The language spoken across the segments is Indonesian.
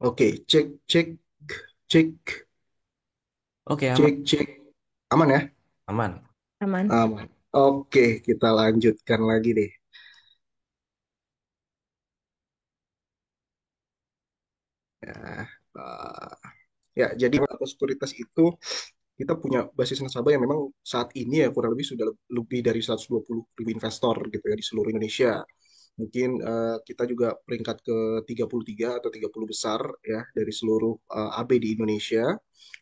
Oke, cek, cek, cek, Oke, aman. cek, cek. Aman ya? Aman. Aman. Aman. Oke, kita lanjutkan lagi deh. Ya, eh, ya jadi apa sekuritas itu kita punya basis nasabah yang memang saat ini ya kurang lebih sudah lebih dari 120 ribu investor gitu ya di seluruh Indonesia. Mungkin kita juga peringkat ke 33 atau 30 besar ya dari seluruh AB di Indonesia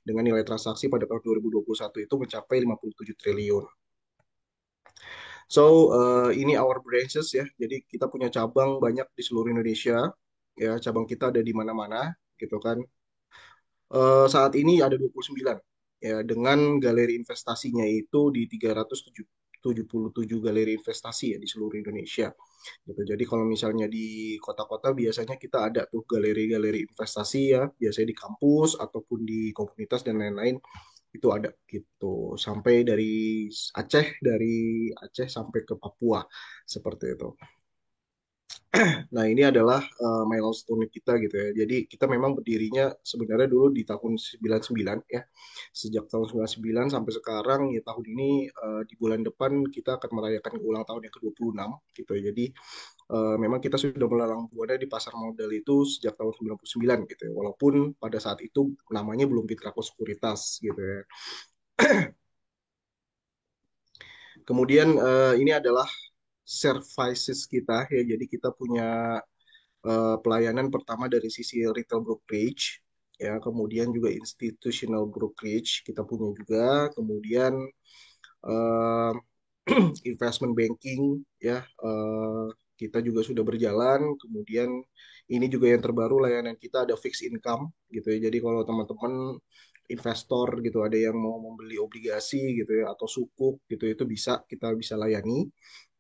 dengan nilai transaksi pada tahun 2021 itu mencapai 57 triliun. So, ini our branches ya. Jadi kita punya cabang banyak di seluruh Indonesia. Ya, cabang kita ada di mana-mana gitu kan. Saat ini ada 29 ya dengan galeri investasinya itu di 377 galeri investasi ya di seluruh Indonesia gitu. Jadi kalau misalnya di kota-kota biasanya kita ada tuh galeri-galeri investasi ya, biasanya di kampus ataupun di komunitas dan lain-lain itu ada gitu. Sampai dari Aceh sampai ke Papua seperti itu. Nah, ini adalah milestone kita gitu ya. Jadi kita memang berdirinya sebenarnya dulu di tahun 99 ya. Sejak tahun 99 sampai sekarang ya tahun ini di bulan depan kita akan merayakan ulang tahun yang ke-26 gitu ya. Jadi memang kita sudah melalang buana di pasar modal itu sejak tahun 99 gitu ya. Walaupun pada saat itu namanya belum Fitrako Sekuritas gitu ya. Kemudian ini adalah services kita ya. Jadi kita punya pelayanan pertama dari sisi retail brokerage, ya, kemudian juga institutional brokerage kita punya juga, kemudian eh, investment banking, ya, kita juga sudah berjalan, kemudian ini juga yang terbaru layanan kita ada fixed income, gitu ya. Jadi kalau teman-teman investor gitu ada yang mau membeli obligasi gitu ya atau sukuk gitu itu kita bisa layani.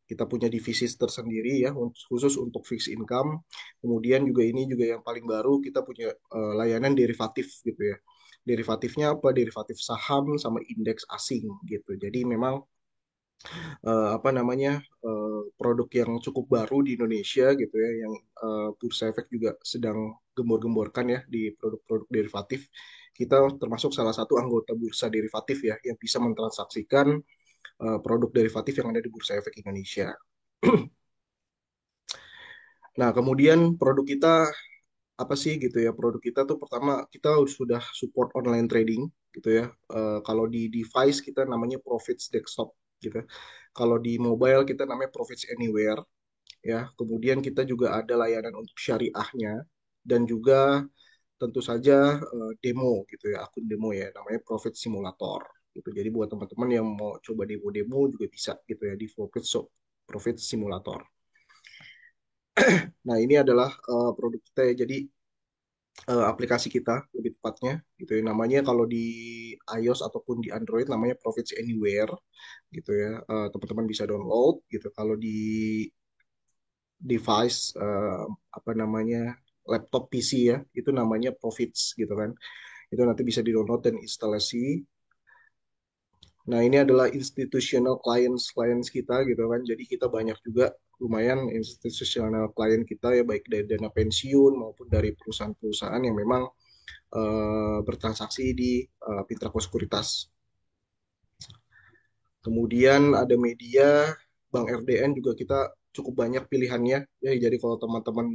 Kita punya divisi tersendiri ya khusus untuk fixed income. Kemudian juga ini juga yang paling baru kita punya layanan derivatif gitu ya. Derivatifnya apa? Derivatif saham sama indeks asing gitu. Jadi memang apa namanya produk yang cukup baru di Indonesia gitu ya yang Bursa Efek juga sedang gembor-gemborkan ya di produk-produk derivatif. Kita termasuk salah satu anggota bursa derivatif ya yang bisa mentransaksikan produk derivatif yang ada di Bursa Efek Indonesia. Nah, kemudian produk kita apa sih gitu ya? Produk kita tuh pertama kita sudah support online trading gitu ya. Kalau di device kita namanya Profits Desktop gitu. Kalau di mobile kita namanya Profits Anywhere ya. Kemudian kita juga ada layanan untuk syariahnya dan juga tentu saja demo gitu ya, akun demo ya namanya Profit Simulator gitu. Jadi buat teman-teman yang mau coba demo-demo juga bisa gitu ya di Profit Simulator. Nah, ini adalah produk kita ya. Jadi aplikasi kita lebih tepatnya gitu ya. Namanya kalau di iOS ataupun di Android namanya Profits Anywhere gitu ya. Teman-teman bisa download gitu. Kalau di device apa namanya laptop PC ya, itu namanya Profits gitu kan. Itu nanti bisa di-download dan instalasi. Nah, ini adalah institutional clients kita gitu kan. Jadi kita banyak juga lumayan institutional client kita ya baik dari dana pensiun maupun dari perusahaan-perusahaan yang memang bertransaksi di Pintrako Sekuritas. Kemudian ada media Bank RDN juga kita cukup banyak pilihannya ya. Jadi kalau teman-teman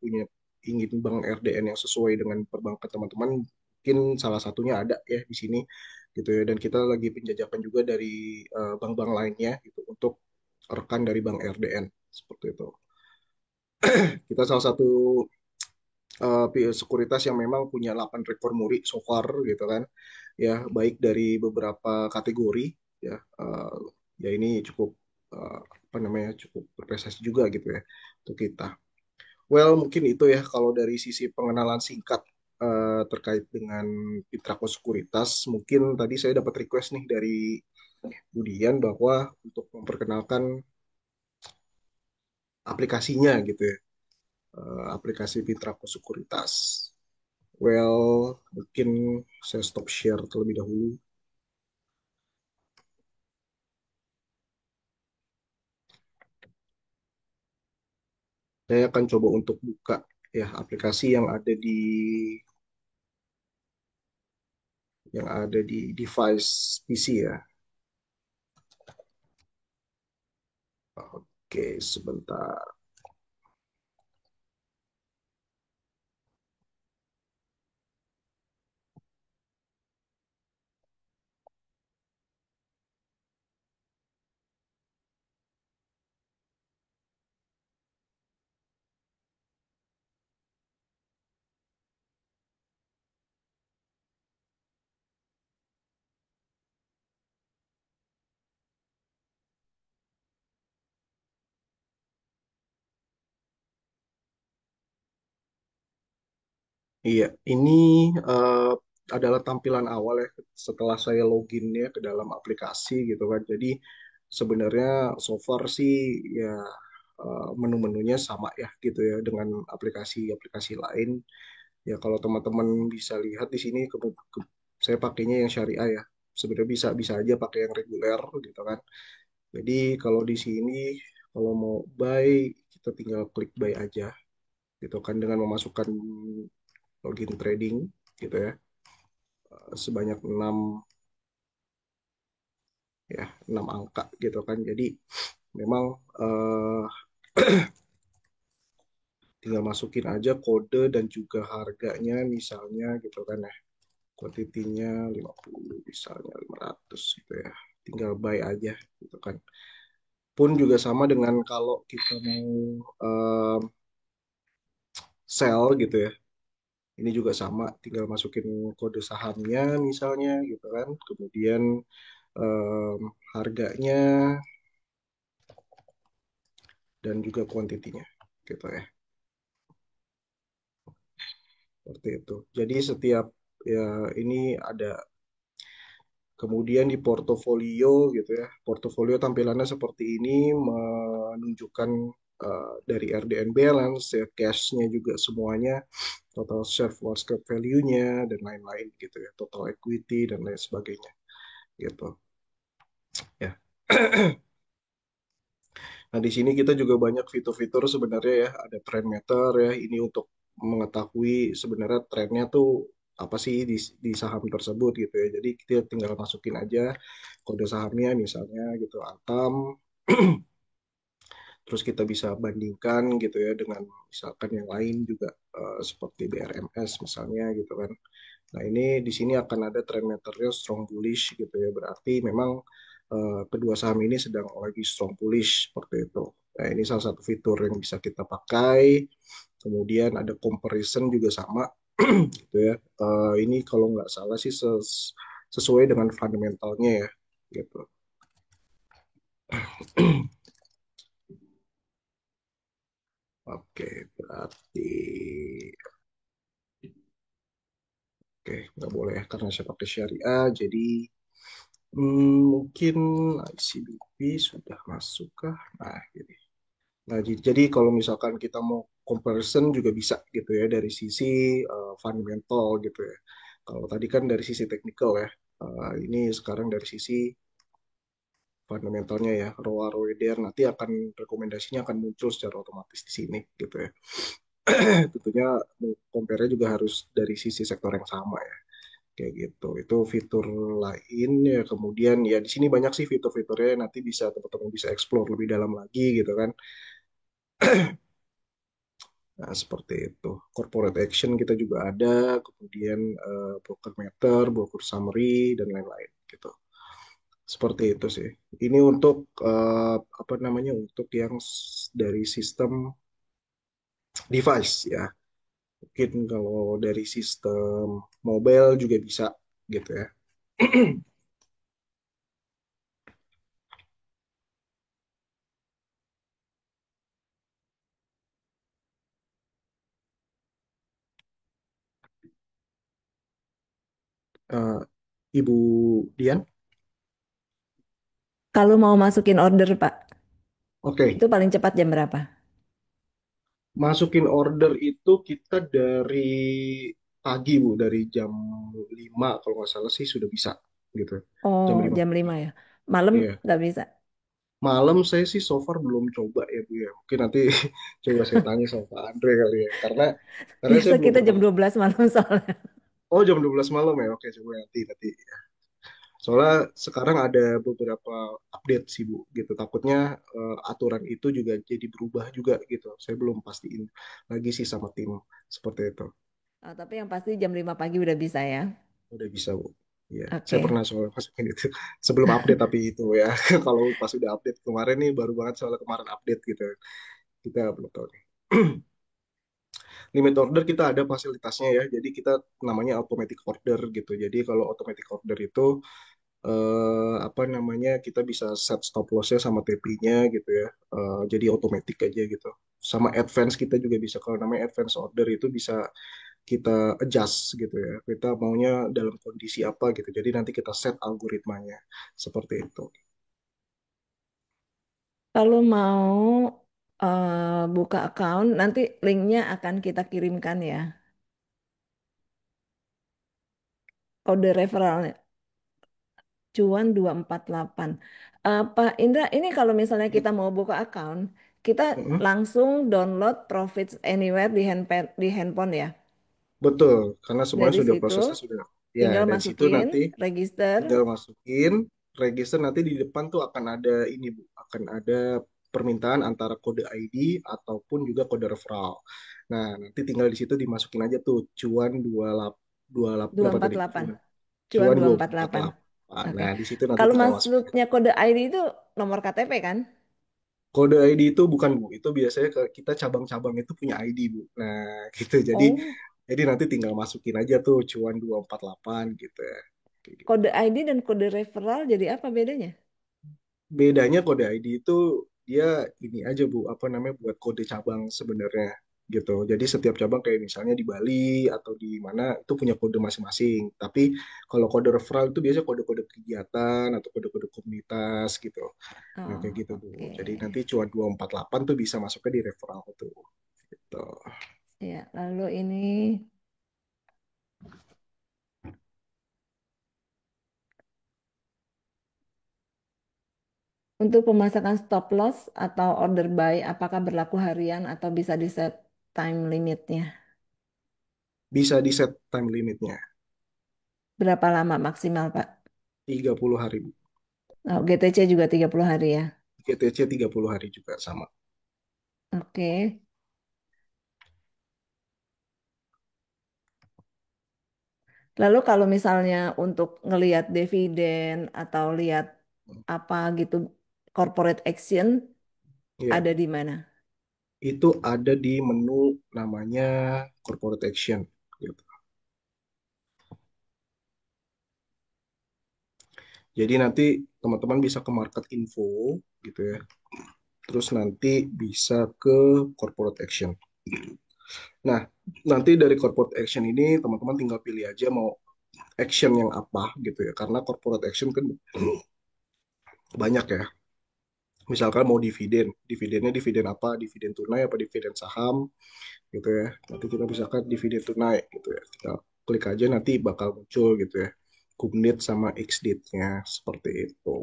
punya ingin Bank RDN yang sesuai dengan perbankan teman-teman, mungkin salah satunya ada ya di sini gitu ya. Dan kita lagi penjajakan juga dari bank-bank lainnya gitu untuk rekan dari Bank RDN seperti itu. Kita salah satu sekuritas yang memang punya 8 rekor muri so far gitu kan ya baik dari beberapa kategori ya ya ini cukup apa namanya cukup berprestasi juga gitu ya untuk kita. Well mungkin itu ya kalau dari sisi pengenalan singkat terkait dengan Fitrako Sekuritas. Mungkin tadi saya dapat request nih dari Budian bahwa untuk memperkenalkan aplikasinya gitu ya, aplikasi Fitrako Sekuritas. Well, mungkin saya stop share terlebih dahulu. Saya akan coba untuk buka. ya aplikasi yang ada di device PC ya. Oke, sebentar. Iya, ini eh, adalah tampilan awal ya setelah saya login ya ke dalam aplikasi gitu kan. Jadi sebenarnya so far sih ya menu-menunya sama ya gitu ya dengan aplikasi-aplikasi lain. Ya kalau teman-teman bisa lihat di sini saya pakainya yang syariah ya. Sebenarnya bisa bisa aja pakai yang reguler gitu kan. Jadi kalau di sini kalau mau buy kita tinggal klik buy aja gitu kan dengan memasukkan login trading gitu ya sebanyak 6 angka gitu kan. Jadi memang eh, tinggal masukin aja kode dan juga harganya misalnya gitu kan ya. Kuantitinya 50 misalnya 500 gitu ya. Tinggal buy aja gitu kan. Pun juga sama dengan kalau kita mau eh, sell gitu ya. Ini juga sama, tinggal masukin kode sahamnya misalnya gitu kan. Kemudian em, harganya dan juga kuantitinya gitu ya. Seperti itu. Jadi setiap ya ini ada kemudian di portofolio gitu ya. Portofolio tampilannya seperti ini menunjukkan dari RDN balance ya, cash-nya juga semuanya, total share market value-nya dan lain-lain gitu ya, total equity dan lain sebagainya gitu ya. Nah, di sini kita juga banyak fitur-fitur sebenarnya ya, ada trend meter ya, ini untuk mengetahui sebenarnya trennya tuh apa sih di saham tersebut gitu ya. Jadi kita tinggal masukin aja kode sahamnya misalnya gitu, Antam, terus kita bisa bandingkan gitu ya dengan misalkan yang lain juga seperti BRMS misalnya gitu kan. Nah, ini di sini akan ada trend meternya strong bullish gitu ya. Berarti memang kedua saham ini sedang lagi strong bullish seperti itu. Nah, ini salah satu fitur yang bisa kita pakai. Kemudian ada comparison juga sama gitu ya. Ini kalau nggak salah sih sesuai dengan fundamentalnya ya gitu. Oke, berarti oke nggak boleh ya karena saya pakai syariah. Jadi mungkin ICBP sudah masuk kah? Nah, gini. Nah, jadi kalau misalkan kita mau comparison juga bisa gitu ya dari sisi fundamental gitu ya. Kalau tadi kan dari sisi technical ya. Ini sekarang dari sisi fundamentalnya ya. ROA, ROEDR nanti akan rekomendasinya akan muncul secara otomatis di sini gitu ya. Tentunya compare juga harus dari sisi sektor yang sama ya. Kayak gitu. Itu fitur lain ya. Kemudian ya di sini banyak sih fitur-fiturnya nanti bisa teman-teman bisa explore lebih dalam lagi gitu kan. Nah, seperti itu. Corporate action kita juga ada, kemudian broker meter, broker summary dan lain-lain gitu. Seperti itu sih. Ini untuk apa namanya? Untuk yang dari sistem device ya. Mungkin kalau dari sistem mobile juga bisa gitu ya. Eh, Ibu Dian, Kalau mau masukin order, Pak, oke. itu paling cepat jam berapa? Masukin order itu kita dari pagi Bu, dari jam 5 kalau nggak salah sih sudah bisa gitu. Oh, Jam 5 jam pagi. 5 ya. Malam Iya. nggak bisa. Malam saya sih so far belum coba ya Bu ya. Mungkin nanti coba saya tanya sama Pak Andre kali ya. Karena Biasa saya belum kita pernah. jam 12 malam soalnya. Oh, jam 12 malam ya. Oke, coba nanti. Soalnya sekarang ada beberapa update sih Bu gitu. Takutnya aturan itu juga jadi berubah juga gitu. Saya belum pastiin lagi sih sama tim seperti itu. Oh, tapi yang pasti jam 5 pagi udah bisa ya. Udah bisa Bu. Iya, saya Oke. pernah soal masukin itu sebelum update tapi itu ya. Kalau pas udah update kemarin nih baru banget soalnya kemarin update gitu. Kita belum tahu nih. Limit order kita ada fasilitasnya ya. Jadi kita namanya automatic order gitu. Jadi kalau automatic order itu apa namanya kita bisa set stop lossnya sama TP-nya gitu ya. Jadi otomatis aja gitu. Sama advance kita juga bisa. Kalau namanya advance order itu bisa kita adjust gitu ya. Kita maunya dalam kondisi apa gitu. Jadi nanti kita set algoritmanya seperti itu. Kalau mau buka account, nanti linknya akan kita kirimkan ya. Kode referralnya. Cuan 248. Pak Indra, ini kalau misalnya kita mau buka account, kita Mm-mm. langsung download Profits Anywhere di handphone ya. Betul, karena semuanya Dari sudah situ prosesnya sudah. Ya, tinggal dari situ masukin, nanti register, tinggal masukin, register nanti di depan tuh akan ada ini Bu, akan ada permintaan antara kode ID ataupun juga kode referral. Nah, nanti tinggal di situ dimasukin aja tuh cuan 28 berapa tadi? 248. Cuan Cuan dua dua empat empat delapan. delapan. Oke. Nah, di situ nanti Kalau tinggal masukin. maksudnya kode ID itu nomor KTP kan? Kode ID itu bukan Bu, itu biasanya kita cabang-cabang itu punya ID Bu. Nah, gitu. Oh, Jadi nanti tinggal masukin aja tuh cuan 248 gitu ya. Kayak gitu. kode ID dan kode referral jadi apa bedanya? Bedanya kode ID itu dia ini aja Bu, apa namanya buat kode cabang sebenarnya gitu. Jadi setiap cabang kayak misalnya di Bali atau di mana itu punya kode masing-masing. Tapi kalau kode referral itu biasanya kode-kode kegiatan atau kode-kode komunitas gitu. Nah, kayak Oh, gitu Bu. oke. Jadi nanti cuan 248 tuh bisa masuknya di referral tuh. Gitu. Ya, lalu ini untuk pemasakan stop loss atau order buy, apakah berlaku harian atau bisa di set time limitnya? Bisa di set time limitnya Berapa lama maksimal, Pak? 30 hari Bu. Oh, GTC juga 30 hari ya. GTC 30 hari juga sama. Oke. Lalu kalau misalnya untuk ngelihat dividen atau lihat apa gitu corporate action Iya, ada di mana? itu ada di menu namanya corporate action gitu. Jadi nanti teman-teman bisa ke market info gitu ya. Terus nanti bisa ke corporate action. Nah, nanti dari corporate action ini teman-teman tinggal pilih aja mau action yang apa gitu ya. Karena corporate action kan banyak ya. Misalkan mau dividen, dividennya dividen apa? Dividen tunai apa dividen saham gitu ya. Nanti kita misalkan dividen tunai gitu ya. Kita klik aja nanti bakal muncul gitu ya. Kumnit sama XDIT-nya seperti itu.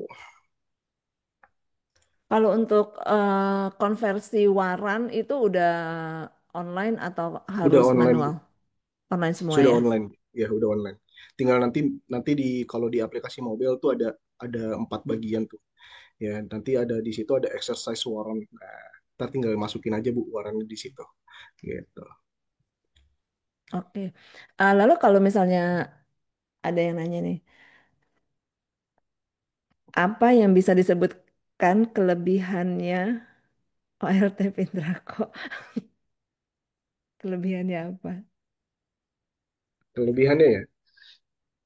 Kalau untuk konversi waran itu udah online atau Udah harus online, Bu. manual? Online semua Sudah ya. online. Ya, udah online. Tinggal nanti nanti di kalau di aplikasi mobil tuh ada 4 bagian tuh. Ya, nanti ada di situ ada exercise warrant. Nah, ntar tinggal masukin aja Bu warnanya di situ. Gitu. Oke. Lalu kalau misalnya ada yang nanya nih, apa yang bisa disebutkan kelebihannya OLT Pindrako? Kelebihannya apa? Kelebihannya ya.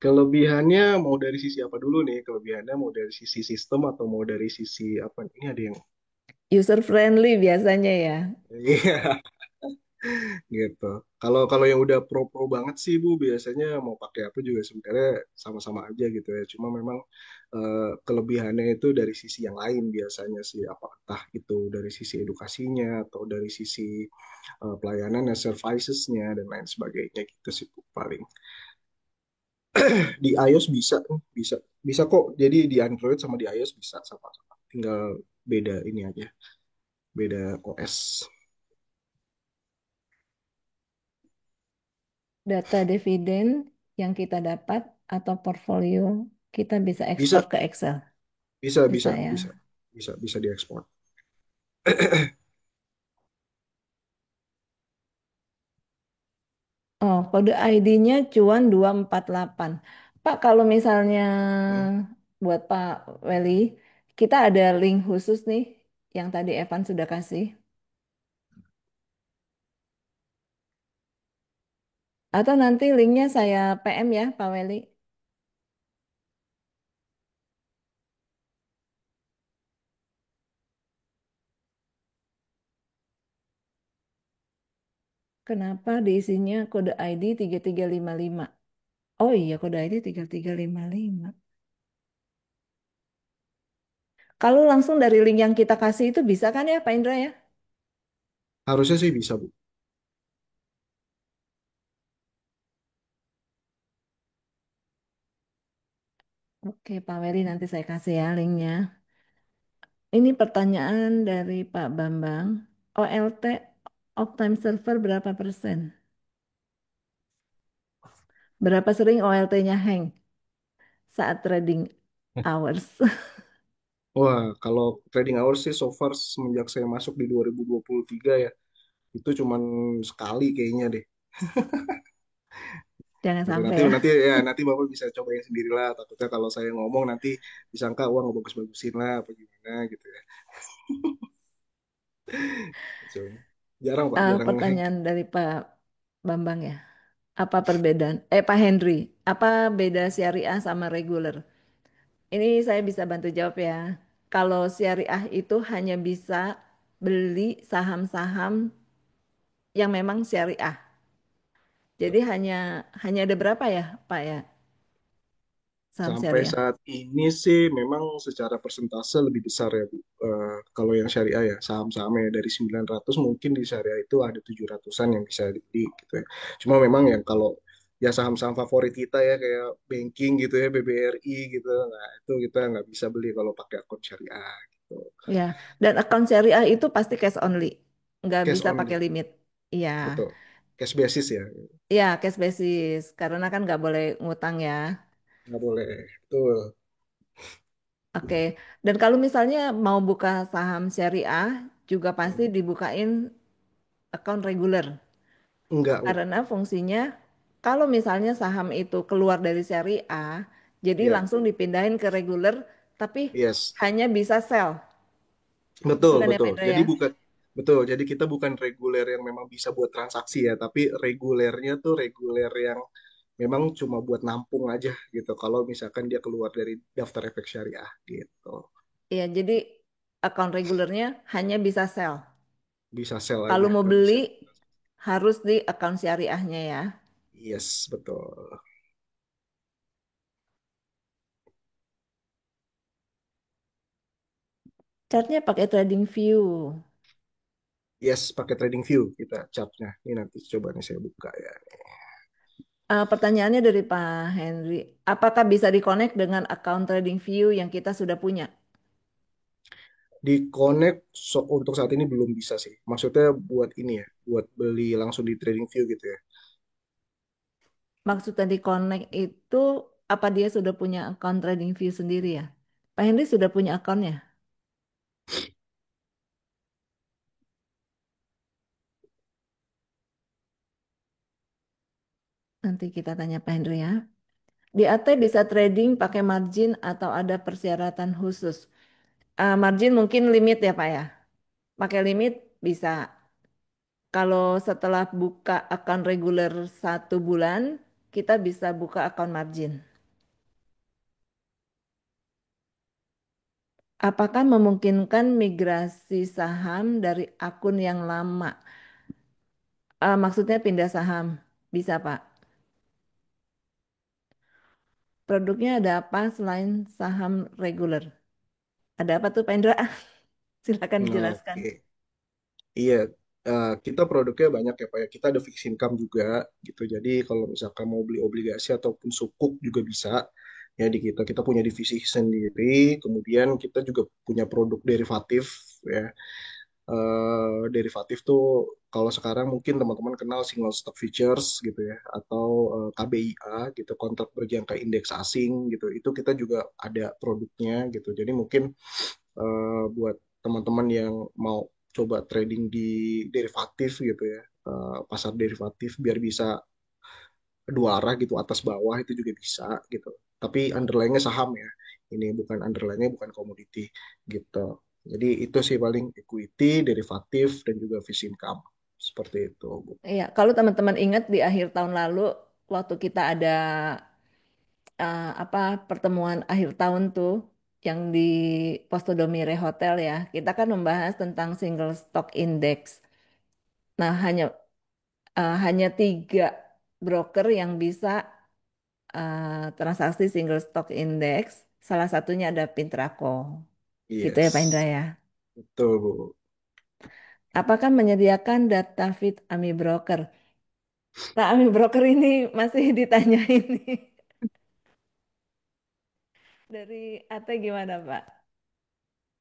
Kelebihannya mau dari sisi apa dulu nih? Kelebihannya mau dari sisi sistem atau mau dari sisi apa? Ini ada yang User friendly biasanya ya. iya gitu. Kalau kalau yang udah pro-pro banget sih Bu, biasanya mau pakai apa juga sebenarnya sama-sama aja gitu ya. Cuma memang kelebihannya itu dari sisi yang lain biasanya sih. Apakah itu dari sisi edukasinya atau dari sisi pelayanan dan servicesnya dan lain sebagainya gitu sih Bu, paling. Di iOS bisa kok. Jadi di Android sama di iOS bisa sama-sama. Tinggal beda ini aja, beda OS. Data dividen yang kita dapat atau portfolio kita bisa ekspor Bisa, ke Excel. bisa, Bisa bisa, ya. bisa, bisa diekspor. Oh, kode ID-nya cuan 248. Pak, kalau misalnya Hmm. buat Pak Weli, kita ada link khusus nih yang tadi Evan sudah kasih. Atau nanti linknya saya PM ya, Pak Weli. Kenapa diisinya kode ID 3355? Oh iya, kode ID 3355. Kalau langsung dari link yang kita kasih itu bisa kan ya, Pak Indra ya? Harusnya sih bisa, Bu. Oke, Pak Weli nanti saya kasih ya linknya. Ini pertanyaan dari Pak Bambang. OLT, Uptime Server berapa persen? Berapa sering OLT-nya hang saat trading hours? Wah, kalau trading hours sih so far semenjak saya masuk di 2023 ya, itu cuman sekali kayaknya deh. Jangan Gitu. sampai Nanti ya. nanti ya nanti Bapak bisa cobain sendirilah. Takutnya kalau saya ngomong nanti disangka wah ngebagus-bagusin lah apa gimana gitu ya. Gitu. Jarang Pak, jarang ngehack. Pertanyaan dari Pak Bambang ya. Apa perbedaan? Pak Henry, apa beda syariah sama reguler? Ini saya bisa bantu jawab ya. Kalau syariah itu hanya bisa beli saham-saham yang memang syariah. Jadi hanya ada berapa ya, Pak ya, saham Sampai syariah? saat ini sih memang secara persentase lebih besar ya Bu. Kalau yang syariah ya saham-sahamnya dari 900 mungkin di syariah itu ada 700-an yang bisa dibeli gitu ya. Cuma memang yang kalau ya saham-saham favorit kita ya kayak banking gitu ya BBRI gitu. Nah, itu kita nggak bisa beli kalau pakai akun syariah gitu. Ya, dan akun syariah itu pasti cash only, nggak Cash bisa pakai only, limit. Iya, betul. Cash basis ya, iya cash basis, karena kan nggak boleh ngutang ya. nggak boleh. Betul. Oke, dan kalau misalnya mau buka saham syariah, juga pasti Hmm. dibukain akun reguler, Enggak Bu. karena fungsinya kalau misalnya saham itu keluar dari syariah, jadi Ya, langsung dipindahin ke reguler, tapi yes. hanya bisa sell. Betul, Bukan ya Pak betul. Indra Jadi ya? bukan betul. Jadi kita bukan reguler yang memang bisa buat transaksi ya, tapi regulernya tuh reguler yang memang cuma buat nampung aja gitu. Kalau misalkan dia keluar dari daftar efek syariah gitu. Iya, jadi akun regulernya hanya bisa sell. Bisa sell Kalau aja, mau nggak beli bisa. harus di akun syariahnya ya. Yes, betul. Chartnya pakai trading view. Yes, pakai trading view kita chartnya. Ini nanti coba nih saya buka ya. Pertanyaannya dari Pak Henry, apakah bisa dikonek dengan account trading view yang kita sudah punya? Di connect untuk saat ini belum bisa sih. Maksudnya buat ini ya, buat beli langsung di trading view gitu ya. Maksudnya dikonek itu apa dia sudah punya account trading view sendiri ya? Pak Henry sudah punya akunnya? Nanti kita tanya Pak Henry ya. Di AT Oke. bisa trading pakai margin atau ada persyaratan khusus? Margin mungkin limit ya Pak ya? Pakai limit bisa. Kalau setelah buka akun reguler 1 bulan, kita bisa buka akun margin. Apakah memungkinkan migrasi saham dari akun yang lama? Maksudnya pindah saham. Bisa, Pak. Produknya ada apa selain saham reguler? Ada apa tuh, Pak Indra? Silakan Nah, dijelaskan. oke. Iya, kita produknya banyak ya Pak ya. Kita ada fixed income juga gitu. Jadi kalau misalkan mau beli obligasi ataupun sukuk juga bisa. Ya di kita kita punya divisi sendiri, kemudian kita juga punya produk derivatif ya. Derivatif tuh kalau sekarang mungkin teman-teman kenal single stock futures gitu ya, atau KBIA gitu, kontrak berjangka indeks asing gitu. Itu kita juga ada produknya gitu. Jadi mungkin buat teman-teman yang mau coba trading di derivatif gitu ya, pasar derivatif biar bisa dua arah gitu, atas bawah itu juga bisa gitu. Tapi underlying-nya saham ya. Ini bukan underlying-nya bukan komoditi gitu. Jadi itu sih paling equity, derivatif dan juga fixed income. Seperti itu, Bu. Iya, kalau teman-teman ingat di akhir tahun lalu waktu kita ada apa pertemuan akhir tahun tuh yang di Posto Domire Hotel ya, kita kan membahas tentang single stock index. Nah, hanya tiga broker yang bisa transaksi single stock index. Salah satunya ada Pintraco. Gitu ya Pak Indra Yes, ya. betul, Bu. Apakah menyediakan data feed AMI Broker? Nah, AMI Broker ini masih ditanyain nih. Dari AT gimana Pak?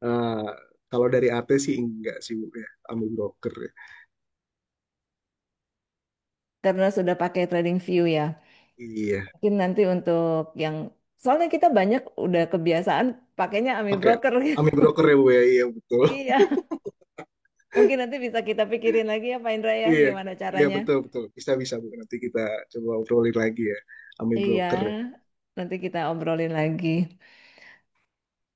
Eh, Kalau dari AT sih enggak sih, Bu ya. Ambil broker ya. Karena sudah pakai TradingView ya. Iya, Mungkin nanti untuk yang soalnya kita banyak udah kebiasaan pakainya AMI pakai Broker ambil gitu. broker ya, Bu ya. Iya, betul. Iya, mungkin nanti bisa kita pikirin lagi ya Pak Indra ya Iya, gimana iya caranya. betul betul. Bisa bisa Bu. Nanti kita coba obrolin lagi ya. Ambil Iya, broker. nanti kita obrolin lagi.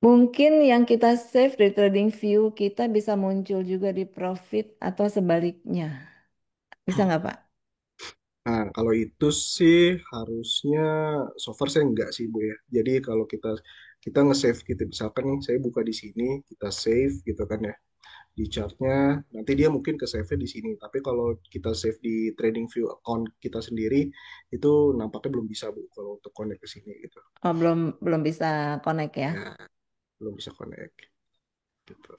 Mungkin yang kita save di TradingView kita bisa muncul juga di Profit atau sebaliknya. Bisa nggak Pak? Nah, kalau itu sih harusnya so far saya enggak sih Bu ya. Jadi kalau kita kita nge-save gitu, misalkan nih saya buka di sini, kita save gitu kan ya di chartnya, nanti dia mungkin ke save di sini. Tapi kalau kita save di TradingView account kita sendiri, itu nampaknya belum bisa Bu kalau untuk connect ke sini gitu. Oh, belum belum bisa connect ya. Ya, belum bisa connect gitu.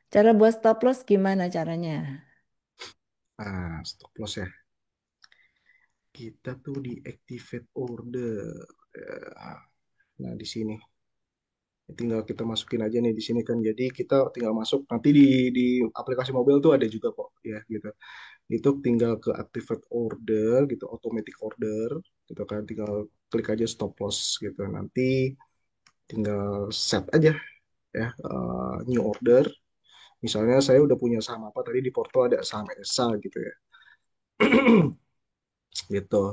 Cara buat stop loss gimana caranya? Nah, stop loss ya. Kita tuh di activate order. Ya, nah, di sini. Tinggal kita masukin aja nih di sini kan. Jadi kita tinggal masuk nanti di aplikasi mobil tuh ada juga kok ya gitu. Itu tinggal ke activate order gitu, automatic order gitu kan. Tinggal klik aja stop loss gitu. Nanti tinggal set aja ya new order. Misalnya saya udah punya saham apa tadi di Porto ada saham ESA gitu ya. Gitu.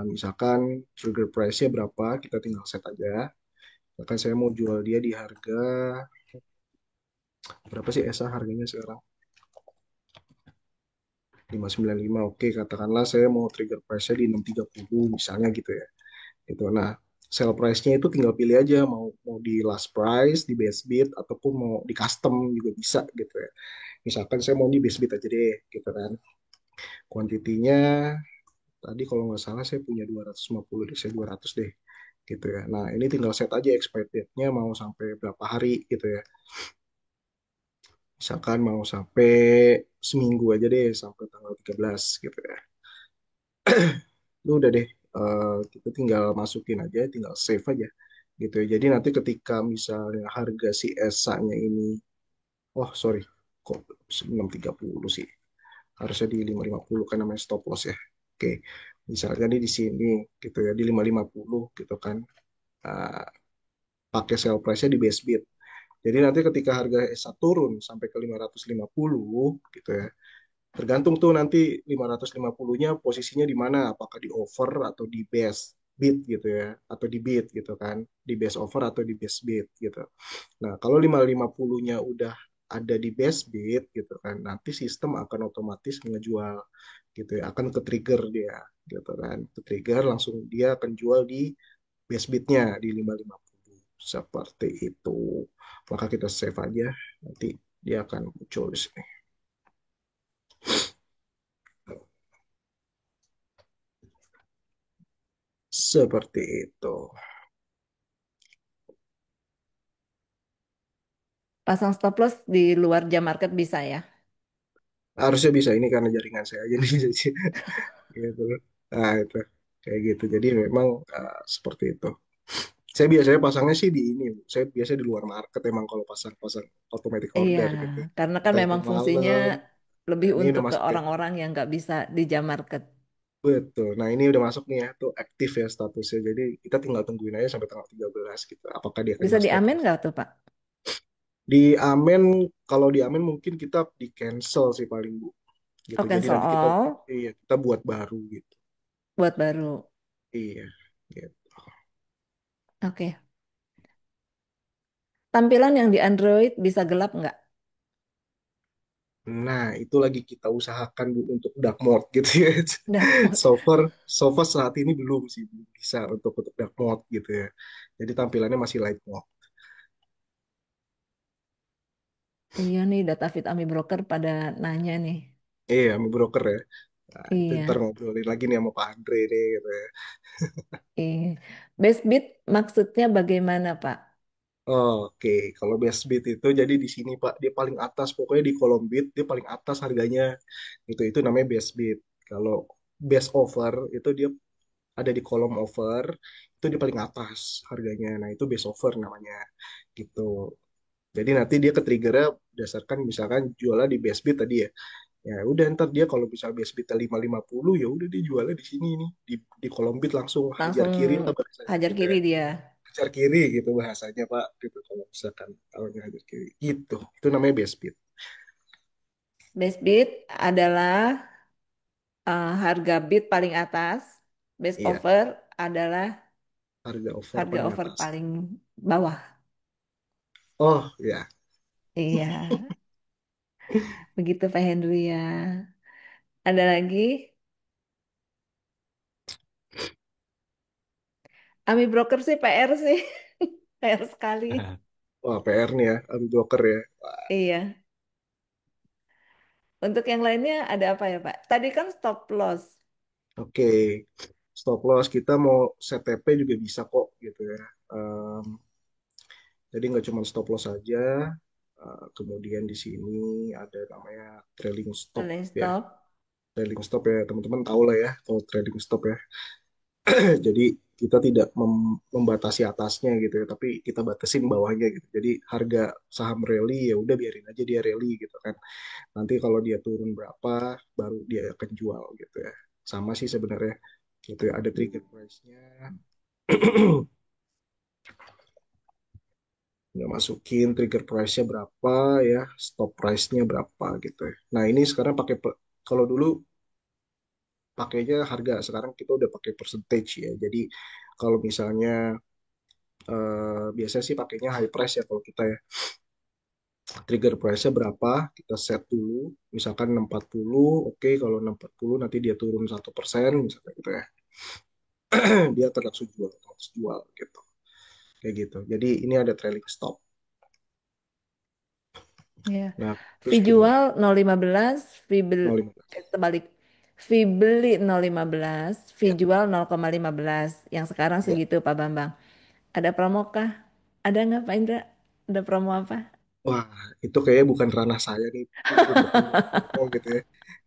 Misalkan trigger price-nya berapa, kita tinggal set aja. Misalkan saya mau jual dia di harga berapa sih ESA harganya sekarang? 595. Oke, katakanlah saya mau trigger price-nya di 630 misalnya gitu ya. Gitu. Nah, sell price-nya itu tinggal pilih aja mau mau di last price, di best bid ataupun mau di custom juga bisa gitu ya. Misalkan saya mau di best bid aja deh gitu kan. Kuantitinya tadi kalau nggak salah saya punya 250 deh, saya 200 deh gitu ya. Nah, ini tinggal set aja expired date-nya mau sampai berapa hari gitu ya. Misalkan mau sampai seminggu aja deh, sampai tanggal 13 gitu ya. Itu udah deh, kita tinggal masukin aja, tinggal save aja gitu ya. Jadi nanti ketika misalnya harga si ESA-nya ini, oh sorry, kok 630 sih? Harusnya di 550 kan namanya stop loss ya. Oke, misalnya di sini gitu ya, di 550 gitu kan. Nah, pakai sell price-nya di base bid. Jadi nanti ketika harga ESA turun sampai ke 550 gitu ya, tergantung tuh nanti 550-nya posisinya di mana, apakah di over atau di base bid gitu ya, atau di bid gitu kan, di base over atau di base bid gitu. Nah, kalau 550-nya udah ada di base bid gitu kan, nanti sistem akan otomatis ngejual gitu ya, akan ke trigger dia gitu kan, ke trigger langsung dia akan jual di base bidnya di 550 seperti itu. Maka kita save aja, nanti dia akan muncul di sini. Seperti itu. Pasang stop loss di luar jam market bisa ya. Harusnya bisa ini karena jaringan saya aja nih gitu. Nah, itu kayak gitu. Jadi memang seperti itu. Saya biasanya pasangnya sih di ini, Bu. Saya biasanya di luar market emang kalau pasang-pasang automatic Iya, order gitu. karena kan memang Telepon fungsinya malam. Nah, lebih ini untuk udah ke masuk ya. orang-orang yang nggak bisa di jam market. Betul. Nah, ini udah masuk nih ya, tuh aktif ya statusnya. Jadi kita tinggal tungguin aja sampai tanggal 13 gitu. Apakah dia Bisa kena stop diamen loss? nggak tuh, Pak? Di Amen, kalau di Amen mungkin kita di cancel sih paling Bu. Gitu. Oh, Jadi cancel nanti kita, all iya, kita buat baru gitu. buat baru. Iya. Gitu. Oke. Tampilan yang di Android bisa gelap nggak? Nah, itu lagi kita usahakan Bu untuk dark mode gitu ya. Dark mode. So far, so far saat ini belum sih belum bisa untuk dark mode gitu ya. Jadi tampilannya masih light mode. Iya nih, Datafit Ami Broker pada nanya nih. Iya, sama broker ya. Nah, itu ntar Iya, ngobrolin lagi nih sama Pak Andre nih gitu ya. iya. Best bid maksudnya bagaimana, Pak? Oke, kalau best bid itu jadi di sini Pak, dia paling atas pokoknya di kolom bid dia paling atas harganya. Itu namanya best bid. Kalau best offer itu dia ada di kolom offer, itu di paling atas harganya. Nah, itu best offer namanya. Gitu. Jadi nanti dia ke triggernya berdasarkan misalkan jualnya di best bid tadi ya. Ya udah ntar dia kalau misal best bidnya 550 ya udah dia jualnya di sini nih di kolom bid langsung hajar Langsung kiri lah bahasanya hajar gitu kiri ya. dia. Hajar kiri gitu bahasanya Pak gitu kalau misalkan tahunya hajar kiri gitu. Itu namanya best bid. Best bid adalah harga bid paling atas. Best Iya, offer adalah harga offer harga paling offer atas. paling bawah. Oh ya, Iya, begitu Pak Henry ya. Ada lagi? Ami Broker sih PR sih. PR sekali. wah PR nih ya, broker ya. Iya. Untuk yang lainnya ada apa ya, Pak? Tadi kan stop loss. Oke, stop loss kita mau set TP juga bisa kok gitu ya. Em, jadi nggak cuma stop loss saja, kemudian di sini ada namanya trailing stop Mulai ya. stop. Trailing stop ya teman-teman tahu lah ya kalau trailing stop ya. Jadi kita tidak membatasi atasnya gitu ya, tapi kita batasin bawahnya gitu. Jadi harga saham rally ya udah biarin aja dia rally gitu kan. Nanti kalau dia turun berapa baru dia akan jual gitu ya. Sama sih sebenarnya gitu ya. Ada trigger price-nya. Udah masukin trigger price-nya berapa ya, stop price-nya berapa gitu ya. Nah, ini sekarang pakai kalau dulu pakainya harga, sekarang kita udah pakai percentage ya. Jadi kalau misalnya biasanya sih pakainya high price ya kalau kita ya. Trigger price-nya berapa, kita set dulu. Misalkan 640, oke kalau 640 nanti dia turun 1%, misalnya gitu ya. Dia akan langsung jual gitu. Kayak gitu. Jadi ini ada trailing stop. Ya. Nah, terus Fee gimana? jual 0,15, fee beli, 0,15. terbalik. Fee beli 0,15, fee Ya, jual 0,15. Yang sekarang ya. segitu Pak Bambang. Ada promo kah? Ada nggak Pak Indra? Ada promo apa? Wah, itu kayaknya bukan ranah saya nih Bu, untuk ngomong gitu ya.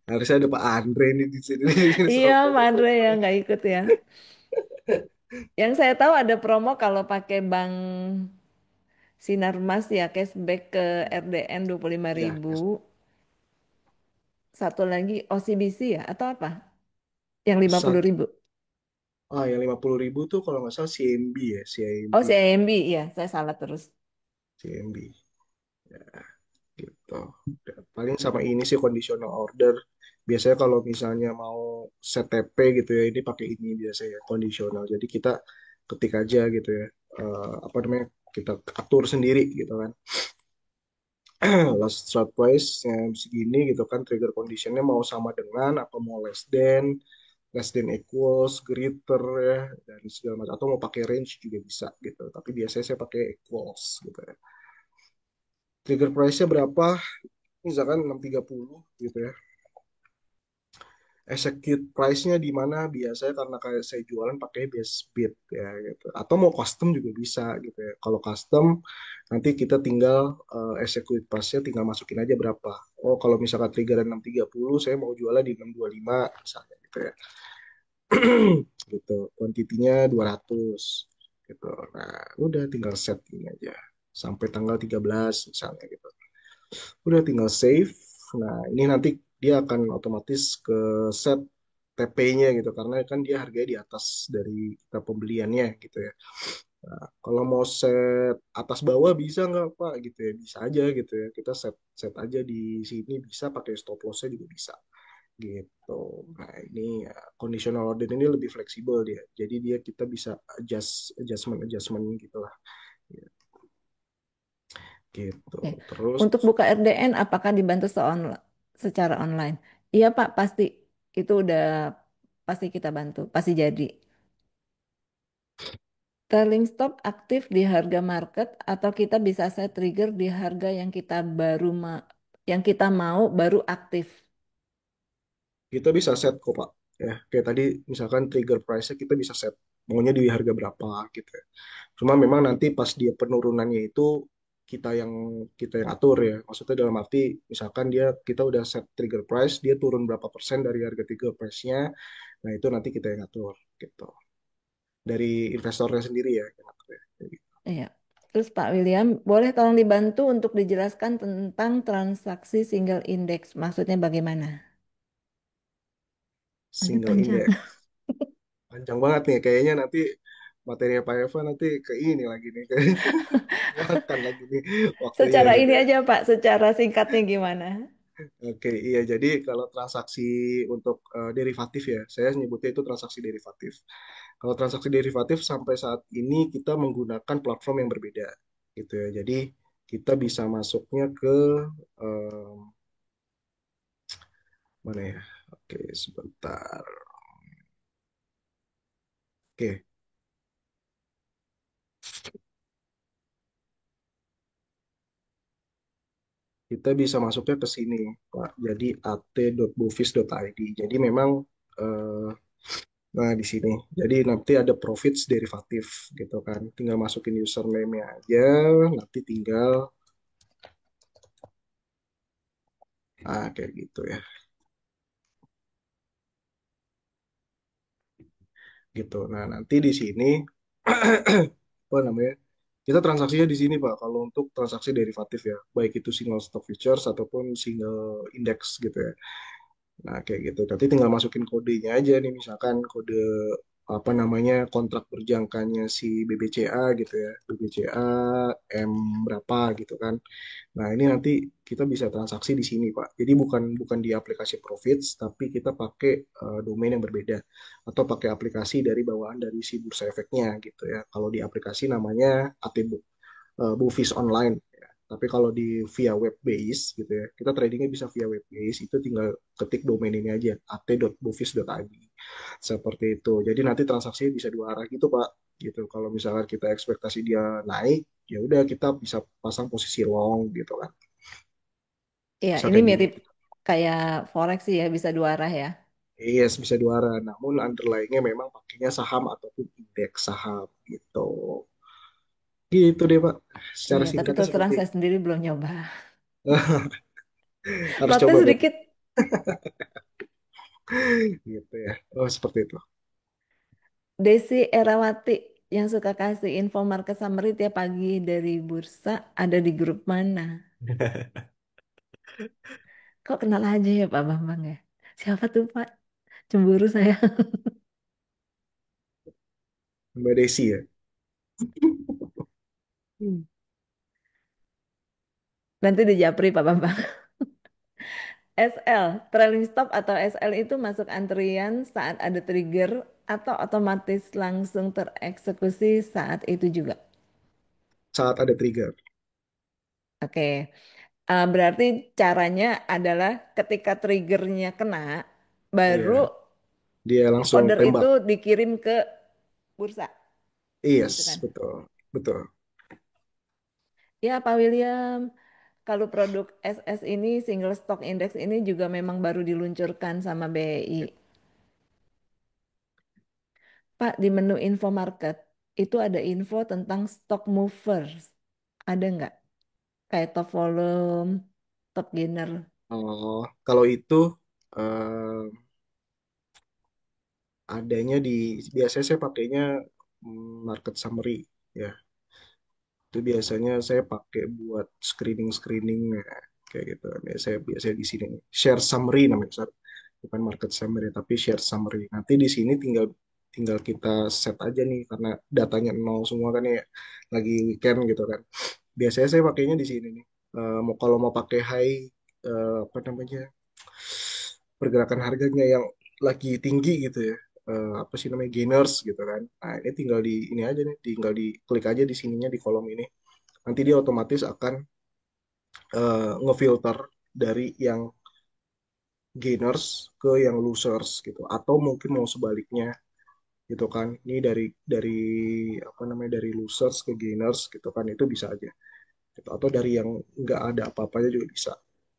Harusnya ada Pak Andre nih di sini nih Iya soal Pak Andre promo-promo ya nih. nggak ikut ya. Yang saya tahu ada promo kalau pakai bank Sinarmas ya cashback ke RDN 25.000. Ya, Satu lagi OCBC ya atau apa? Yang lima puluh satu. ribu. Yang 50.000 tuh kalau nggak salah CMB ya, Oh CIMB, CIMB ya saya salah terus. CIMB. Ya, gitu. Ya, paling sama ini sih conditional order. Biasanya kalau misalnya mau set TP gitu ya, ini pakai ini biasanya conditional. Jadi kita ketik aja gitu ya, apa namanya, kita atur sendiri gitu kan. Last strike price yang segini gitu kan, trigger conditionnya mau sama dengan apa mau less than equals greater ya, dan segala macam, atau mau pakai range juga bisa gitu, tapi biasanya saya pakai equals gitu ya. Trigger price-nya berapa, misalkan 630 gitu ya. Execute price-nya di mana, biasanya karena kayak saya jualan pakai base bid ya gitu, atau mau custom juga bisa gitu ya. Kalau custom nanti kita tinggal execute price-nya tinggal masukin aja berapa. Oh kalau misalkan trigger 630 saya mau jualnya di 625 misalnya gitu ya. Gitu, kuantitinya 200. gitu. Nah, udah tinggal set ini aja sampai tanggal 13 misalnya gitu. Udah tinggal save. Nah, ini nanti dia akan otomatis ke set TP-nya gitu karena kan dia harganya di atas dari kita pembeliannya gitu ya. Nah, kalau mau set atas bawah bisa nggak Pak gitu ya? Bisa aja gitu ya. Kita set set aja di sini bisa pakai stop loss-nya juga bisa gitu. Nah, ini ya, conditional order ini lebih fleksibel dia. Jadi dia kita bisa adjustment gitu lah. Gitu. Oke. Terus Untuk buka RDN, apakah dibantu secara online? Iya Pak, pasti. Itu udah pasti kita bantu, pasti jadi. Trailing stop aktif di harga market atau kita bisa set trigger di harga yang kita yang kita mau baru aktif. kita bisa set kok Pak. Ya, kayak tadi misalkan trigger price-nya kita bisa set maunya di harga berapa gitu ya. Cuma memang nanti pas dia penurunannya itu kita yang kita yang atur ya. Maksudnya dalam arti misalkan kita udah set trigger price, dia turun berapa persen dari harga trigger price-nya. Nah, itu nanti kita yang atur gitu. Dari investornya sendiri ya yang atur ya. Kayak gitu. Iya. Terus Pak William, boleh tolong dibantu untuk dijelaskan tentang transaksi single index. Maksudnya bagaimana? Agak Single panjang. index. Panjang banget nih kayaknya nanti materi Pak Eva nanti ke ini lagi nih makan lagi nih waktunya Secara gitu ini ya. aja Pak, secara singkatnya gimana? Oke, iya. Jadi kalau transaksi untuk derivatif ya, saya nyebutnya itu transaksi derivatif. Kalau transaksi derivatif sampai saat ini kita menggunakan platform yang berbeda, gitu ya. Jadi kita bisa masuknya ke eh, mana ya? Oke, sebentar. Oke, kita bisa masuknya ke sini, Pak. Jadi at.bovis.id. Jadi memang eh, nah, di sini. Jadi nanti ada profits derivatif gitu kan. Tinggal masukin username-nya aja, nanti tinggal kayak gitu ya. Gitu. Nah, nanti di sini apa namanya? Kita transaksinya di sini, Pak. Kalau untuk transaksi derivatif ya, baik itu single stock futures ataupun single index gitu ya. Nah, kayak gitu. Nanti tinggal masukin kodenya aja nih, misalkan kode apa namanya kontrak berjangkanya si BBCA gitu ya. BBCA M berapa gitu kan. Nah, ini nanti kita bisa transaksi di sini, Pak. Jadi bukan bukan di aplikasi Profits, tapi kita pakai domain yang berbeda atau pakai aplikasi dari bawaan dari si Bursa Efeknya gitu ya. Kalau di aplikasi namanya ATBook, Bufis Online. Ya. Tapi kalau di via web base gitu ya, kita tradingnya bisa via web base. Itu tinggal ketik domain ini aja, at.bufis.id. Seperti itu. Jadi nanti transaksinya bisa dua arah gitu, Pak. Gitu. Kalau misalkan kita ekspektasi dia naik, ya udah kita bisa pasang posisi long gitu kan. Iya, Bisa ini kayak mirip gitu. kayak forex sih ya, bisa dua arah ya. Yes, bisa dua arah. Namun underlying-nya memang pakainya saham ataupun indeks saham gitu. Gitu deh, Pak. Secara Iya, tapi singkatnya terus terang seperti saya itu. sendiri belum nyoba. Harus Lotnya coba berarti. sedikit. Gitu ya. Oh, seperti itu. Desi Erawati yang suka kasih info market summary tiap pagi dari bursa ada di grup mana? Kok kenal aja ya Pak Bambang ya? Siapa tuh Pak? Cemburu saya. Mbak Desi ya. Hmm. Nanti di Japri Pak Bambang. SL, trailing stop atau SL itu masuk antrian saat ada trigger atau otomatis langsung tereksekusi saat itu juga. Saat ada trigger. Oke, berarti caranya adalah ketika triggernya kena, Iya. baru Dia langsung order tembak. itu dikirim ke bursa, gitu Yes, kan? betul. Betul. Ya, Pak William, kalau produk SS ini, single stock index ini juga memang baru diluncurkan sama BI. Pak, di menu info market itu ada info tentang stock movers. Ada nggak? Kayak top volume, top gainer. Oh, kalau itu eh, adanya di biasanya saya pakainya market summary ya. Itu biasanya saya pakai buat screening kayak gitu. Ya, saya biasanya di sini nih. Share summary namanya, sorry. Bukan market summary tapi share summary. Nanti di sini tinggal tinggal kita set aja nih karena datanya nol semua kan ya, lagi weekend gitu kan. Biasanya saya pakainya di sini nih. Mau kalau mau pakai high, apa namanya, pergerakan harganya yang lagi tinggi gitu ya, apa sih namanya, gainers gitu kan. Nah ini tinggal di ini aja nih, tinggal di klik aja di sininya di kolom ini. Nanti dia otomatis akan ngefilter dari yang gainers ke yang losers gitu, atau mungkin mau sebaliknya gitu kan. Ini dari apa namanya, dari losers ke gainers gitu kan, itu bisa aja gitu. Atau dari yang nggak ada apa-apanya juga bisa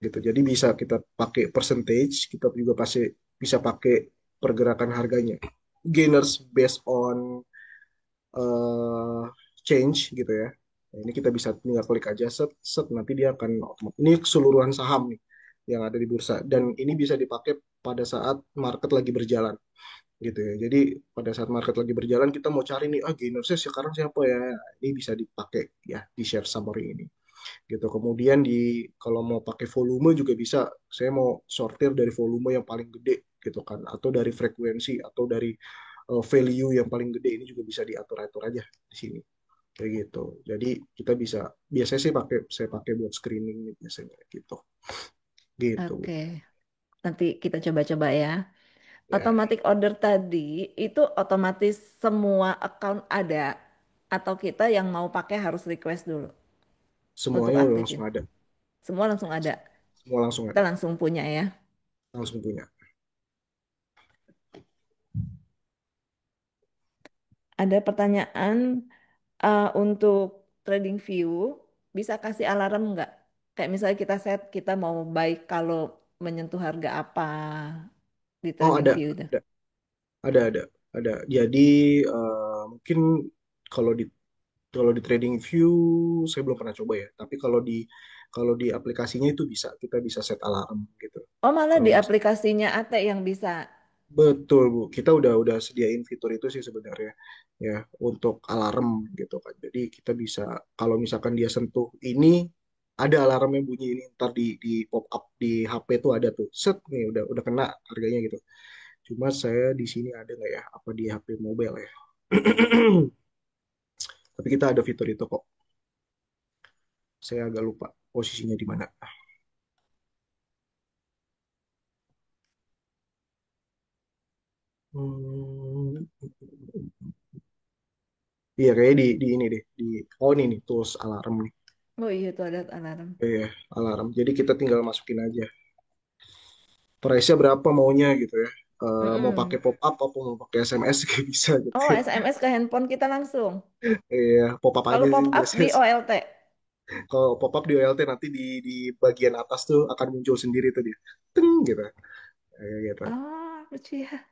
gitu. Jadi bisa kita pakai percentage, kita juga pasti bisa pakai pergerakan harganya, gainers based on eh, change gitu ya. Nah, ini kita bisa tinggal klik aja set set, nanti dia akan ini keseluruhan saham nih yang ada di bursa, dan ini bisa dipakai pada saat market lagi berjalan gitu ya. Jadi pada saat market lagi berjalan kita mau cari nih, gainersnya sekarang siapa ya. Ini bisa dipakai ya di share summary ini gitu. Kemudian kalau mau pakai volume juga bisa. Saya mau sortir dari volume yang paling gede gitu kan, atau dari frekuensi, atau dari value yang paling gede. Ini juga bisa diatur-atur aja di sini kayak gitu. Jadi kita bisa, biasanya sih saya pakai buat screening nih biasanya gitu. Gitu, Bu. Oke, nanti kita coba-coba ya. Ya, Automatic order tadi itu otomatis semua account ada atau kita yang mau pakai harus request dulu untuk semuanya udah langsung aktifin. ada. Semua langsung ada. Semua langsung Kita ada. langsung punya ya. Langsung punya. Ada pertanyaan untuk trading view, bisa kasih alarm nggak? Kayak misalnya kita set kita mau buy kalau menyentuh harga apa di Oh, trading view itu. ada, ada, ada, ada. Jadi mungkin kalau di kalau di Trading View saya belum pernah coba ya. Tapi kalau di aplikasinya itu bisa, kita bisa set alarm gitu. Oh malah Kalau di mis aplikasinya ATE yang bisa. Betul, Bu. Kita udah sediain fitur itu sih sebenarnya ya, untuk alarm gitu kan. Jadi kita bisa, kalau misalkan dia sentuh ini, ada alarmnya bunyi ini, ntar di pop up di HP tuh ada tuh. Set nih udah kena harganya gitu. Cuma saya di sini ada nggak ya? Apa di HP mobile ya? Tapi kita ada fitur itu kok. Saya agak lupa posisinya di mana. Hmm, iya kayaknya di ini deh, oh ini nih tools alarm nih. Oh iya tuh ada alarm. Iya, alarm. Jadi kita tinggal masukin aja price-nya berapa maunya gitu ya. Mau pakai Mm-mm. pop up apa mau pakai SMS juga bisa gitu Oh ya. SMS ke handphone kita langsung. Iya, pop up aja Kalau sih pop up biasanya. di OLT. Kalau pop up di OLT nanti di bagian atas tuh akan muncul sendiri tuh dia. Teng gitu. Kayak gitu. Ah lucu ya.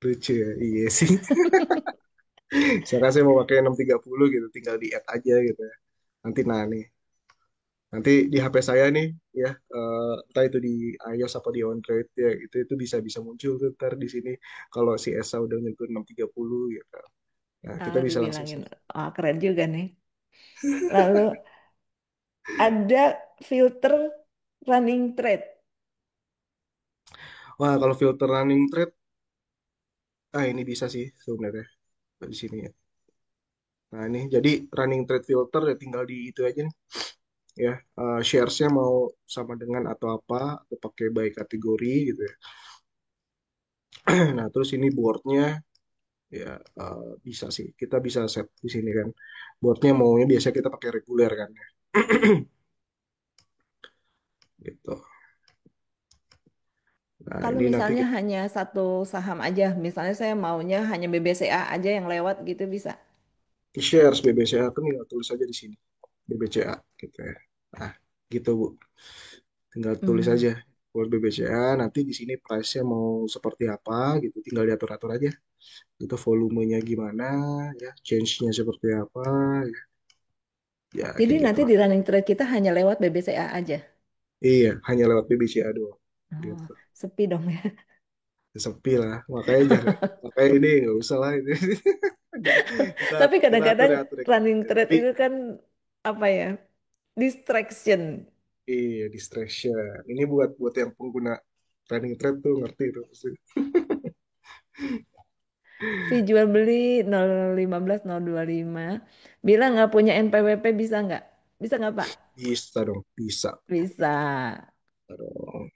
Lucu ya. Iya sih. Sekarang saya mau pakai 630 gitu, tinggal di add aja gitu ya. Nanti nah nih, nanti di HP saya nih ya, entah itu di iOS apa di Android ya, itu bisa bisa muncul tuh ntar di sini kalau si Esa udah nyentuh 630 gitu. Nah, kita Ah bisa langsung dibilangin. sih. Ah keren juga nih. Lalu ada filter running trade. Wah, kalau filter running thread, ini bisa sih sebenarnya di sini ya. Nah, ini jadi running thread filter ya tinggal di itu aja nih ya. Shares-nya mau sama dengan atau apa, atau pakai by kategori gitu ya. Nah, terus ini board-nya ya, bisa sih. Kita bisa set di sini kan. Boardnya maunya biasa kita pakai reguler kan ya. Gitu. Nah, Kalau ini nanti misalnya kita hanya satu saham aja, misalnya saya maunya hanya BBCA aja yang lewat gitu bisa. shares BBCA kan tinggal tulis aja di sini. BBCA gitu ya. Nah, gitu Bu. Tinggal tulis Hmm. aja buat BBCA, nanti di sini price-nya mau seperti apa gitu, tinggal diatur-atur aja. Itu volumenya gimana ya, change-nya seperti apa ya, ya Jadi kayak gitu nanti lah. di running trade kita hanya lewat BBCA aja. Iya, hanya lewat BBCA doang Oh, gitu. sepi dong ya. Sepi lah, makanya jangan, makanya ini nggak usah lah ini. Jadi Tapi kita atur kadang-kadang ya atur ya. running Ya, thread tapi itu kan apa ya? Distraction. iya distraction. Ini buat buat yang pengguna running thread tuh ngerti tuh pasti. Si jual beli 015 025 bilang nggak punya NPWP bisa nggak? Bisa nggak Pak? Bisa dong, bisa. Bisa. Bisa dong.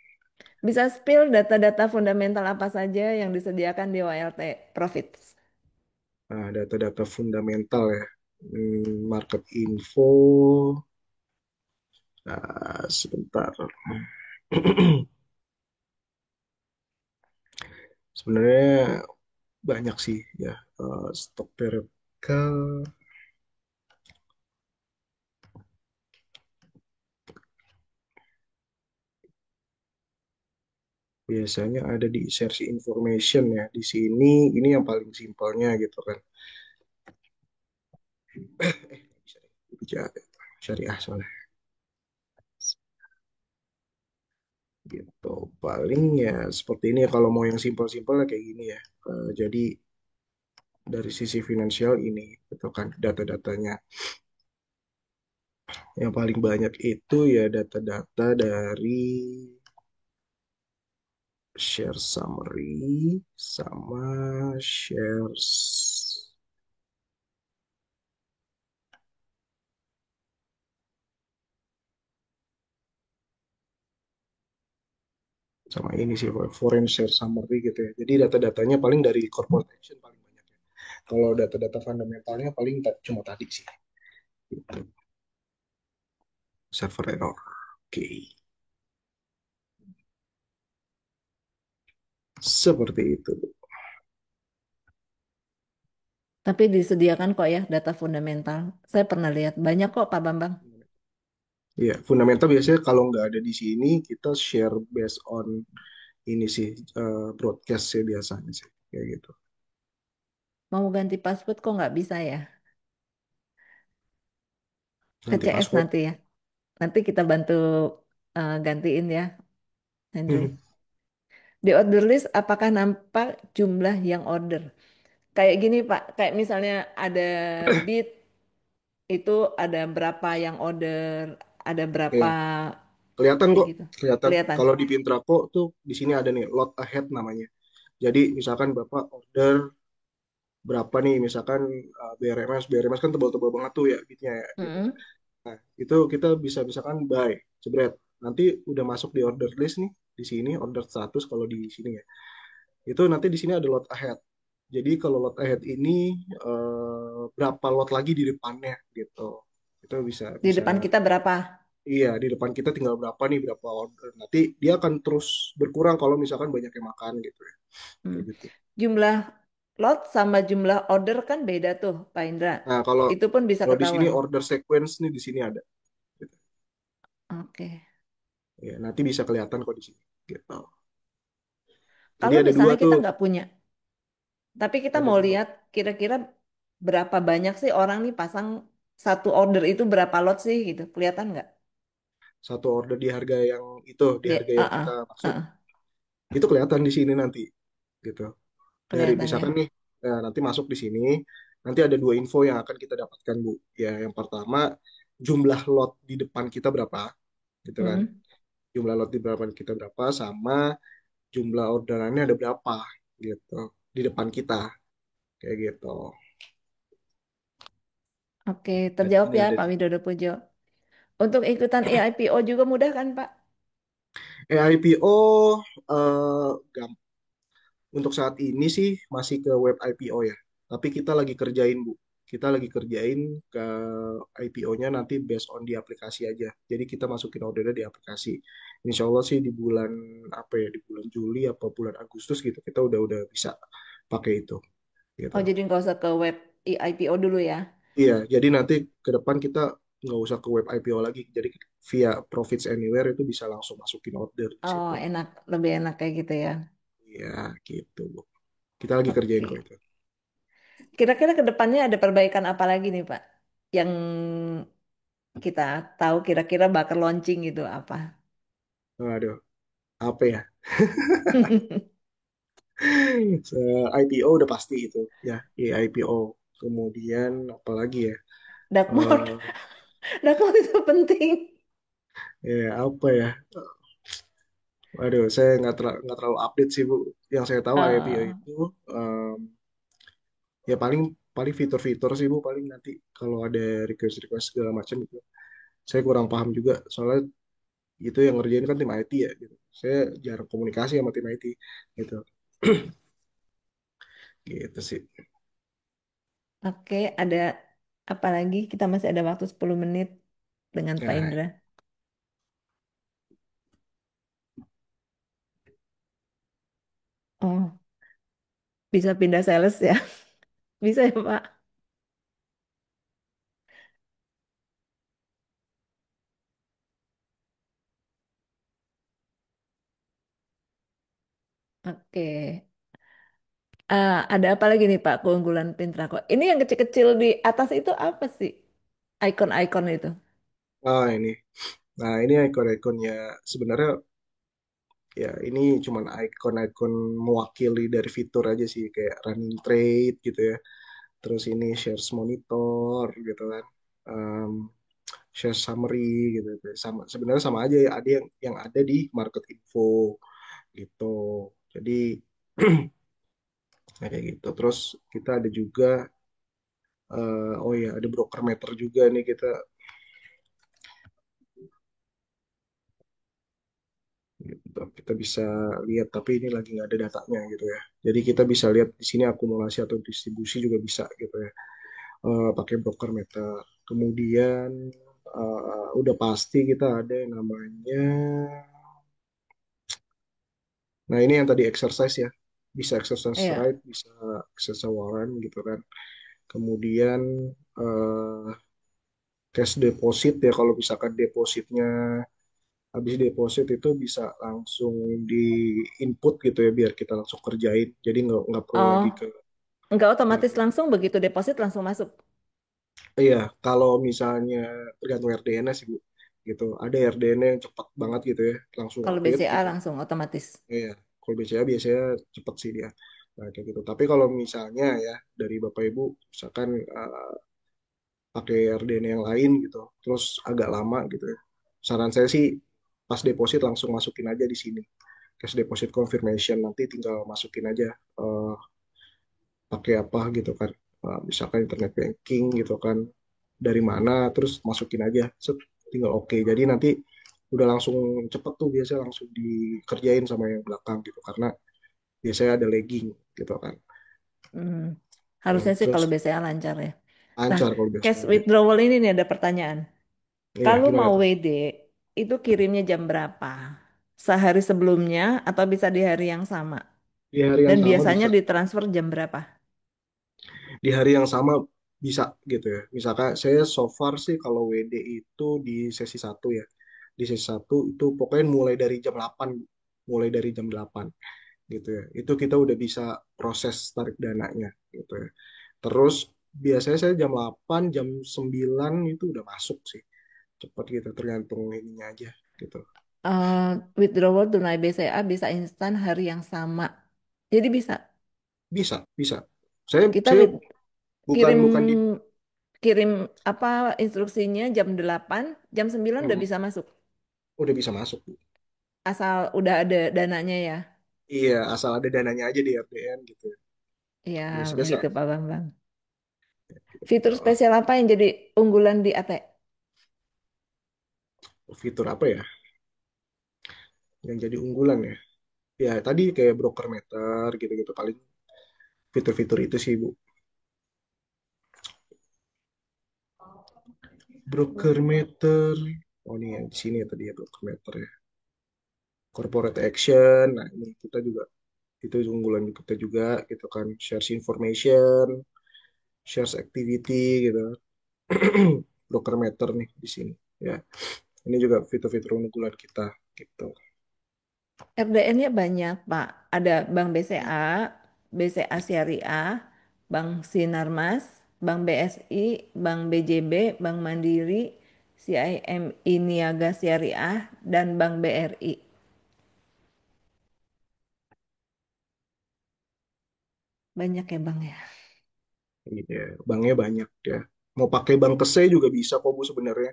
Bisa spill data-data fundamental apa saja yang disediakan di OLT Profits. Nah, data-data fundamental ya. Market info. Nah, sebentar. Sebenarnya banyak sih ya. Stok vertikal biasanya ada di search information ya. Di sini ini yang paling simpelnya gitu kan. Bisa deh, syariah soalnya gitu. Paling ya seperti ini ya kalau mau yang simpel-simpel ya kayak gini ya. Jadi dari sisi finansial ini gitu kan data-datanya. Yang paling banyak itu ya data-data dari share summary sama shares sama ini sih foreign share summary gitu ya. Jadi data-datanya paling dari corporate action paling banyak ya. Kalau data-data fundamentalnya paling cuma tadi sih. Gitu. Server error. Oke. Seperti itu. Tapi disediakan kok ya data fundamental. Saya pernah lihat banyak kok Pak Bambang. Iya, fundamental biasanya kalau nggak ada di sini kita share based on ini sih broadcast sih biasanya sih kayak gitu. Mau ganti password kok nggak bisa ya? Ke Nanti CS password. nanti ya. Nanti kita bantu gantiin ya, Henry. Di order list apakah nampak jumlah yang order? Kayak gini Pak, kayak misalnya ada bid itu ada berapa yang order, ada berapa Iya, kelihatan kayak kok, gitu. kelihatan. Kelihatan. Kalau di Pintrako tuh di sini ada nih lot ahead namanya. Jadi misalkan Bapak order berapa nih, misalkan BRMS kan tebal-tebal banget tuh ya bitnya ya gitu. Mm-mm. Nah, itu kita bisa misalkan buy, jebret. Nanti udah masuk di order list nih di sini order status kalau di sini ya. Itu nanti di sini ada lot ahead. Jadi kalau lot ahead ini berapa lot lagi di depannya gitu. Itu bisa Di bisa depan kita berapa? iya di depan kita tinggal berapa nih berapa order. Nanti dia akan terus berkurang kalau misalkan banyak yang makan gitu ya. Hmm. Kayak gitu. Jumlah lot sama jumlah order kan beda tuh, Pak Indra. Nah, kalau Itu pun bisa kalau di sini ketahuan. order sequence nih di sini ada gitu. Oke. Ya, nanti bisa kelihatan kok di sini gitu. Jadi Kalau ada dua misalnya kita tuh, nggak punya, tapi kita ada mau dua. lihat kira-kira berapa banyak sih orang nih pasang satu order itu berapa lot sih gitu. Kelihatan nggak? Satu order di harga yang itu, di Lihat, harga yang kita maksud. ah, Itu kelihatan di sini nanti gitu. Dari kelihatan ya. misalkan nih nanti masuk di sini nanti ada dua info yang akan kita dapatkan Bu ya yang pertama jumlah lot di depan kita berapa gitu kan Hmm. jumlah lot di depan kita berapa sama jumlah orderannya ada berapa gitu di depan kita kayak gitu Oke, dan terjawab ini ya ada Pak di Widodo Pujo. Untuk ikutan EIPO juga mudah kan Pak? AIPO untuk saat ini sih masih ke web IPO ya. Tapi kita lagi kerjain, Bu. Kita lagi kerjain ke IPO-nya nanti based on di aplikasi aja. Jadi kita masukin ordernya di aplikasi. Insya Allah sih di bulan apa ya, di bulan Juli apa bulan Agustus gitu kita udah bisa pakai itu gitu. Oh jadi nggak usah ke web EIPO dulu ya? Iya, jadi nanti ke depan kita nggak usah ke web IPO lagi. Jadi via Profits Anywhere itu bisa langsung masukin order di Oh situ. enak, lebih enak kayak gitu ya. Iya, gitu, Bu. Kita lagi kerjain kok Oke. itu. Kira-kira ke depannya ada perbaikan apa lagi nih Pak? Yang kita tahu kira-kira bakal launching gitu apa? Aduh, apa ya? IPO udah pasti itu ya, IPO. kemudian apalagi ya? Dark mode. Eh Dark mode itu penting. ya apa ya? Waduh, saya nggak terlalu update sih Bu. Yang saya tahu IPO Eh, itu em, ya paling paling fitur-fitur sih Bu, paling nanti kalau ada request-request segala macam itu. Saya kurang paham juga soalnya itu yang ngerjain kan tim IT ya gitu. Saya jarang komunikasi sama tim IT gitu. Gitu sih. Oke, ada apa lagi? Kita masih ada waktu 10 menit dengan Pak Nah, Indra. Oh, bisa pindah sales ya? Bisa ya, Pak? Oke. Ada apa lagi nih Pak keunggulan Pintrako? Ini yang kecil-kecil di atas itu apa sih? Icon-icon itu. ah ini. Nah, ini ikon-ikonnya sebenarnya ya ini cuman ikon-ikon mewakili dari fitur aja sih kayak running trade gitu ya. Terus ini shares monitor gitu kan. Um, Share summary gitu, gitu. Sama sebenarnya sama aja ya. Ada yang ada di market info gitu. Jadi ya kayak gitu. Terus kita ada juga oh ya ada broker meter juga nih kita gitu. Kita bisa lihat tapi ini lagi nggak ada datanya gitu ya. Jadi kita bisa lihat di sini akumulasi atau distribusi juga bisa gitu ya. Pakai broker meter. Kemudian udah pasti kita ada yang namanya. Nah ini yang tadi exercise ya. Bisa exercise Iya. right, bisa exercise warrant gitu kan. Kemudian eh, cash deposit ya kalau misalkan depositnya habis deposit itu bisa langsung di input gitu ya biar kita langsung kerjain. Jadi nggak perlu Oh, lagi ke nggak nggak otomatis perlu. langsung begitu deposit langsung masuk. Iya, kalau misalnya tergantung RDN-nya sih Bu. Gitu. Ada RDN yang cepat banget gitu ya, langsung Kalau update BCA gitu. langsung otomatis. Iya, kalau BCA biasanya cepet sih dia. Nah, kayak gitu. Tapi kalau misalnya ya dari Bapak Ibu misalkan pakai RDN yang lain gitu, terus agak lama gitu ya. Saran saya sih pas deposit langsung masukin aja di sini. Cash deposit confirmation nanti tinggal masukin aja eh, pakai apa gitu kan. Misalkan internet banking gitu kan. Dari mana terus masukin aja. Set, tinggal oke. Jadi nanti udah langsung cepet tuh biasanya langsung dikerjain sama yang belakang gitu karena biasanya ada lagging gitu kan. Hmm. Harusnya sih kalau Terus BCA lancar ya. Nah, lancar kalau cash biasanya. withdrawal ini nih ada pertanyaan. Iya, Kalau gimana mau tuh? WD, itu kirimnya jam berapa? Sehari sebelumnya atau bisa di hari yang sama? Di hari yang Dan sama biasanya bisa. ditransfer jam berapa? Di hari yang sama bisa gitu ya. Misalkan saya so far sih kalau WD itu di sesi satu ya. Di sesi satu itu pokoknya mulai dari jam 8, mulai dari jam 8 gitu ya. Itu kita udah bisa proses tarik dananya gitu ya. Terus biasanya saya jam 8 jam 9 itu udah masuk sih. Cepat gitu tergantung ininya aja gitu. Eh, Withdrawal tunai BCA bisa instan hari yang sama. Jadi bisa Bisa, bisa. Saya kita saya bukan kirim bukan di kirim apa instruksinya jam 8, jam 9 udah Hmm, bisa masuk. udah bisa masuk. Asal udah ada dananya ya. Iya, asal ada dananya aja di RDN gitu. Iya, Biasanya begitu Pak Bambang. Fitur gitu. spesial apa yang jadi unggulan di AT? Fitur apa ya yang jadi unggulan ya? Ya tadi kayak broker meter gitu-gitu paling fitur-fitur itu sih Bu. Broker meter. Oh ini yang di sini ya tadi ya broker meter ya. Corporate action. Nah ini kita juga itu unggulan kita juga gitu kan. Shares information, shares activity gitu. Broker meter nih di sini. Ya ini juga fitur-fitur unggulan kita gitu. RDN-nya banyak, Pak. Ada Bank BCA, BCA Syariah, Bank Sinarmas, Bank BSI, Bank BJB, Bank Mandiri, CIMI Niaga Syariah, dan Bank BRI. Banyak ya, Bang ya. Gitu ya. Banknya banyak ya. Mau pakai bank KSE juga bisa kok Bu sebenarnya.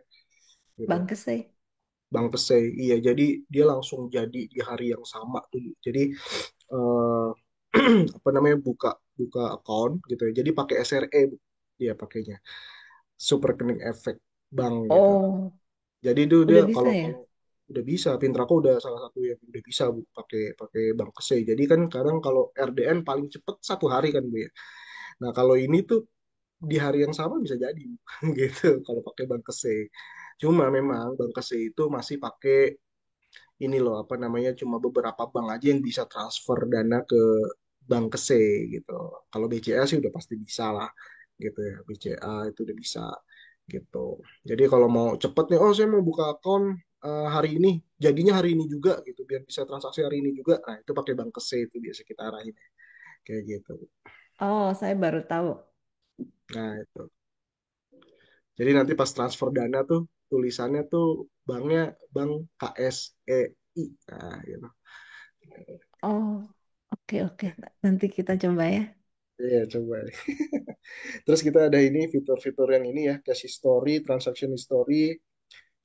Gitu. Bang Kese. Bank KSE, iya. Jadi dia langsung jadi di hari yang sama tuh. Jadi eh, apa namanya buka buka account gitu ya. Jadi pakai SRE Bu. Dia pakainya super rekening efek bank gitu. Oh, Jadi itu dia udah bisa kalau ya? kalau udah bisa, Pintrako udah salah satu yang udah bisa Bu pakai pakai bank KSE. Jadi kan kadang kalau RDN paling cepet 1 hari kan Bu ya. Nah kalau ini tuh di hari yang sama bisa jadi gitu kalau pakai bank KSE. Cuma memang bank KSE itu masih pakai ini loh apa namanya cuma beberapa bank aja yang bisa transfer dana ke bank KSE gitu. Kalau BCA sih udah pasti bisa lah gitu ya. BCA itu udah bisa gitu. Jadi kalau mau cepet nih, oh saya mau buka akun hari ini, jadinya hari ini juga gitu, biar bisa transaksi hari ini juga. Nah itu pakai bank KSE itu biasa kita arahin kayak gitu. Oh, saya baru tahu. Nah itu. Jadi nanti pas transfer dana tuh tulisannya tuh banknya bank KSEI. Nah, gitu. Oh, oke oke. Nanti kita coba ya. Iya, coba. Terus kita ada ini fitur-fitur yang ini ya, cash history, transaction history,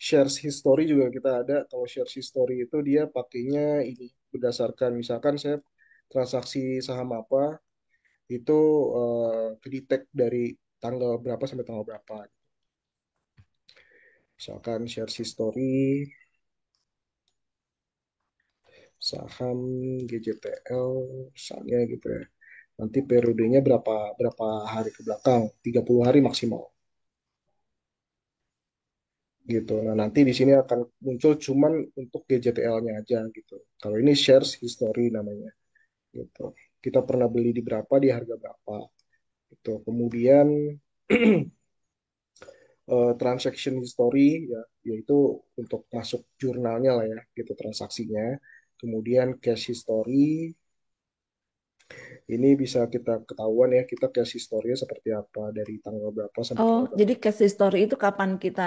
shares history juga kita ada. Kalau shares history itu dia pakainya ini berdasarkan misalkan saya transaksi saham apa itu detect dari tanggal berapa sampai tanggal berapa. Misalkan shares history saham GJTL misalnya gitu ya. Nanti periodenya berapa berapa hari ke belakang, 30 hari maksimal gitu. Nah, nanti di sini akan muncul cuman untuk GJTL-nya aja gitu. Kalau ini shares history namanya gitu. Kita pernah beli di berapa, di harga berapa gitu. Kemudian transaction history ya, yaitu untuk masuk jurnalnya lah ya, gitu transaksinya. Kemudian cash history, ini bisa kita ketahuan ya, kita cash history seperti apa dari tanggal berapa sampai Oh, tanggal berapa. jadi cash history itu kapan kita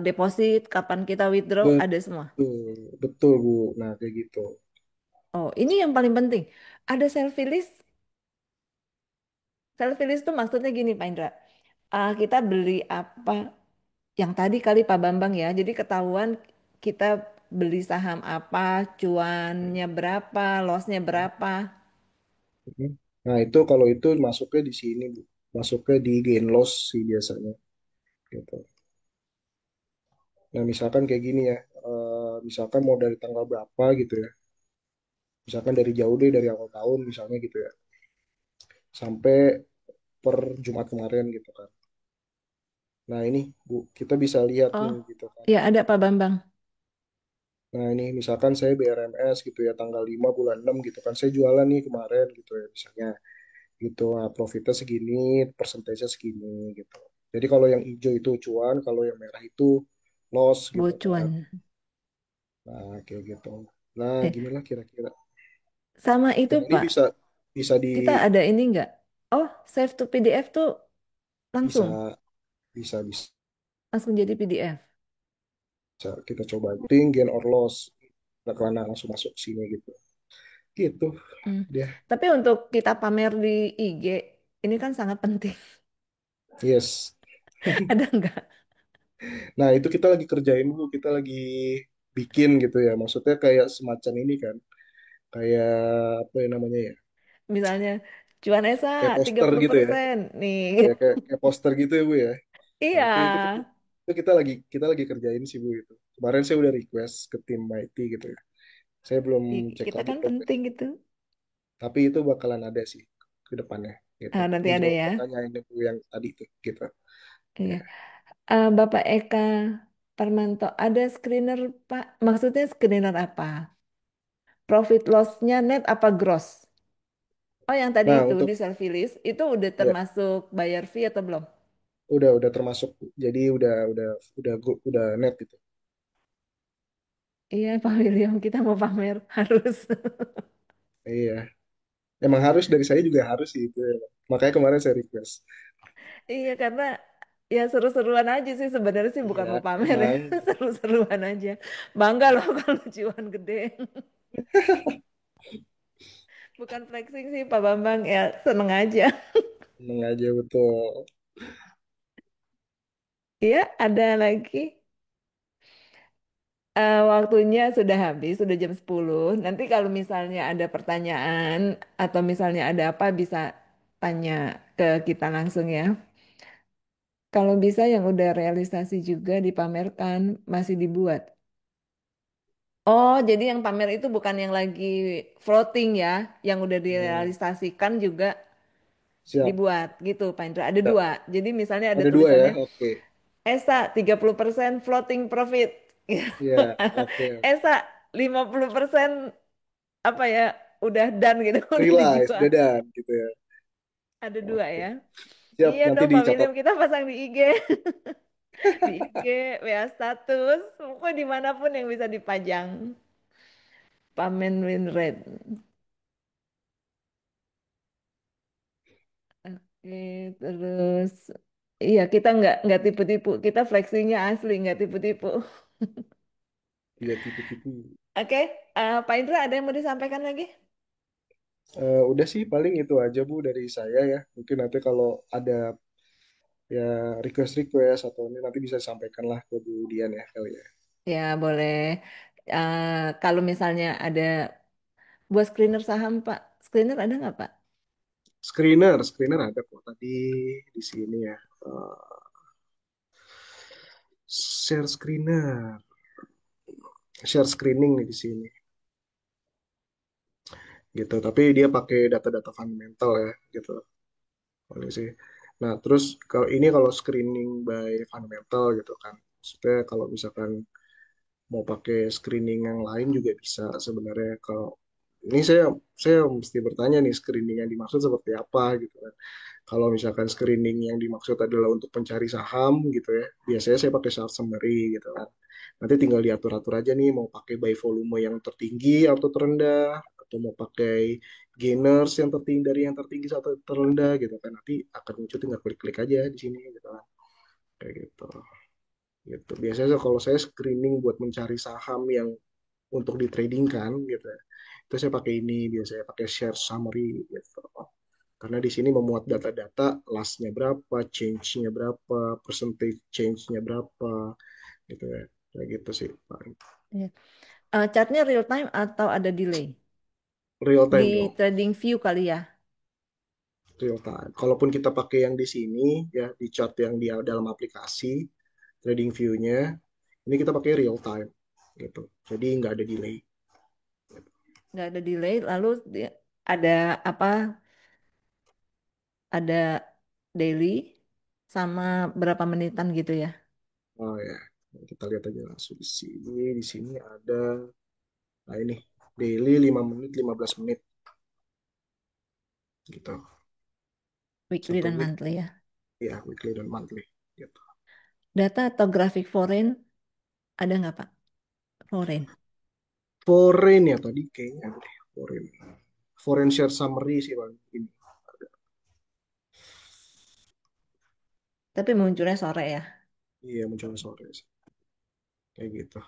deposit, kapan kita withdraw, ada semua. Betul, betul Bu. Nah, kayak gitu. Oh, ini yang paling penting. Ada selfie list. Selfie list tuh maksudnya gini, Pak Indra. Kita beli apa yang tadi kali Pak Bambang ya. Jadi ketahuan kita beli saham apa, cuannya berapa, lossnya berapa. Mhm. Nah, itu kalau itu masuknya di sini, Bu. Masuknya di gain loss sih biasanya gitu. Nah, misalkan kayak gini ya. Misalkan mau dari tanggal berapa gitu ya. Misalkan dari jauh deh dari awal tahun misalnya gitu ya. Sampai per Jumat kemarin gitu kan. Nah, ini Bu, kita bisa lihat Oh, nih gitu kan. ya ada Pak Bambang. Nah, ini misalkan saya BRMS gitu ya tanggal 5 bulan 6 gitu kan. Saya jualan nih kemarin gitu ya misalnya gitu. Nah, profitnya segini, persentase segini gitu. Jadi kalau yang hijau itu cuan, kalau yang merah itu loss gitu kan. Bocuan. Nah, kayak gitu. Nah, Eh, ginilah kira-kira. sama itu Dan ini Pak, bisa bisa di kita ada ini enggak? Oh, save to PDF tuh bisa langsung, bisa bisa, langsung jadi PDF. bisa kita coba ting gain or loss. Nah, karena langsung masuk sini gitu. Gitu Hmm. dia. Tapi untuk kita pamer di IG, ini kan sangat penting. Yes. Ada enggak? Nah, itu kita lagi kerjain Bu, kita lagi bikin gitu ya. Maksudnya kayak semacam ini kan. Kayak apa ya namanya ya? Misalnya, cuan Esa Kayak tiga poster puluh gitu ya. persen nih. Kayak poster gitu ya Bu ya. Nah, Iya. itu kita lagi kerjain sih Bu itu. Kemarin saya udah request ke tim IT gitu ya. Saya belum cek Kita lagi kan penting progresnya. gitu. Tapi itu bakalan ada sih ke depannya gitu. Ah, nanti Ini ada juga ya. buat tanyain Bu yang tadi tuh gitu. Iya. Ya. Bapak Eka Parmanto, ada screener Pak? Maksudnya screener apa? Profit loss-nya net apa gross? Oh, yang tadi Nah, itu untuk di selfie list, itu udah ya termasuk bayar fee atau belum? udah termasuk. Jadi udah net gitu. Iya, Pak William, kita mau pamer, harus. Iya. Emang harus dari saya juga harus sih itu. Ya. Makanya kemarin saya request. Iya, karena ya seru-seruan aja sih sebenarnya sih bukan Iya, mau pamer ya, emang. seru-seruan aja. Bangga loh kalau cuan gede. Bukan flexing sih Pak Bambang, ya seneng aja. Seneng aja betul. Iya, ada lagi. Waktunya sudah habis, sudah jam 10. Nanti kalau misalnya ada pertanyaan atau misalnya ada apa bisa tanya ke kita langsung ya. Kalau bisa yang udah realisasi juga dipamerkan, masih dibuat. Oh, jadi yang pamer itu bukan yang lagi floating ya, yang udah Hmm, direalisasikan juga siap. dibuat gitu, Pak Indra. Ada Ya, dua. Jadi misalnya ada ada dua ya. tulisannya Oke. ESA 30% floating profit. Ya, oke. ESA 50% apa ya, udah done gitu, udah Realize, dijual. dadan gitu ya. Ada dua Oke. ya. Siap, Iya nanti dong Pak dicatat. William, kita pasang di IG, di IG, WA status, pokoknya dimanapun yang bisa dipajang. Pamen win rate. Oke, terus iya kita nggak tipu-tipu, kita fleksinya asli nggak tipu-tipu. Tidak tipu-tipu. Oke, Pak Indra ada yang mau disampaikan lagi? Udah sih paling itu aja Bu dari saya ya. Mungkin nanti kalau ada ya request-request atau ini nanti bisa disampaikan lah ke Bu Dian ya kali ya. Ya boleh. Kalau misalnya ada buat screener saham Pak, screener ada nggak Pak? Screener ada kok tadi di sini ya. Share screener, share screening nih di sini gitu. Tapi dia pakai data-data fundamental ya gitu. Ini sih. Nah, terus kalau ini kalau screening by fundamental gitu kan. Maksudnya kalau misalkan mau pakai screening yang lain juga bisa sebenarnya. Kalau ini saya mesti bertanya nih screening yang dimaksud seperti apa gitu kan. Kalau misalkan screening yang dimaksud adalah untuk pencari saham gitu ya, biasanya saya pakai chart summary gitu kan. Nanti tinggal diatur-atur aja nih mau pakai buy volume yang tertinggi atau terendah, atau mau pakai gainers yang tertinggi dari yang tertinggi atau terendah gitu kan. Nanti akan muncul tinggal klik-klik aja di sini gitu kan. Kayak gitu. Gitu. Biasanya kalau saya screening buat mencari saham yang untuk di trading kan gitu ya. Itu saya pakai ini biasanya pakai share summary gitu. Karena di sini memuat data-data last-nya berapa, change-nya berapa, percentage change-nya berapa, gitu ya. Kayak gitu sih, Pak. Iya. Chartnya real time atau ada delay? Real Di time dong, trading view kali ya? real time. Kalaupun kita pakai yang di sini, ya di chart yang di dalam aplikasi, trading view-nya, ini kita pakai real time, gitu. Jadi nggak ada delay. Nggak ada delay, lalu ada apa? Ada daily sama berapa menitan gitu ya? Oh ya, kita lihat aja langsung di sini. Di sini ada, nah ini, daily 5 menit, 15 menit, gitu. Weekly Satu dan week, monthly ya. ya, weekly dan monthly, gitu. Data atau grafik foreign ada nggak Pak? Foreign. Foreign ya tadi kayaknya ada deh, foreign. Foreign share summary sih Bang. Ini. Tapi munculnya sore ya. Iya muncul sore sih. Kayak gitu.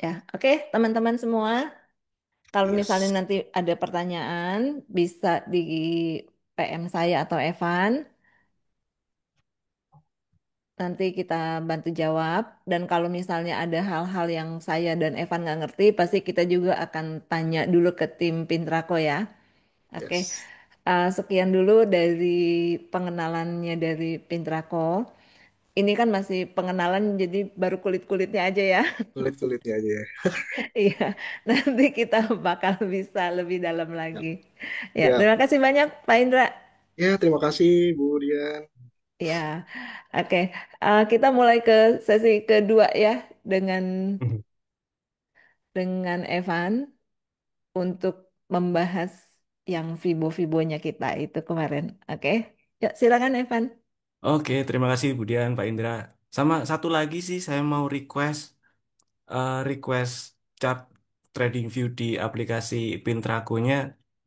Ya, oke teman-teman semua. Kalau misalnya Yes. nanti ada pertanyaan, bisa di PM saya atau Evan. Nanti kita bantu jawab. Dan kalau misalnya ada hal-hal yang saya dan Evan nggak ngerti, pasti kita juga akan tanya dulu ke tim Pintrako ya. Oke, Yes. sekian dulu dari pengenalannya dari Pintrako. Ini kan masih pengenalan, jadi baru kulit-kulitnya aja ya. Kulit-kulitnya aja ya. Iya, nanti kita bakal bisa lebih dalam lagi. Ya, Ya. terima kasih banyak Pak Indra. Ya, terima kasih Bu Dian. Ya, oke. Kita mulai ke sesi kedua ya dengan Evan untuk membahas yang fibo-fibonya kita itu kemarin. Oke, ya silakan Evan. Oke, terima kasih Budian, Pak Indra. Sama satu lagi sih, saya mau request chart trading view di aplikasi Pintraku-nya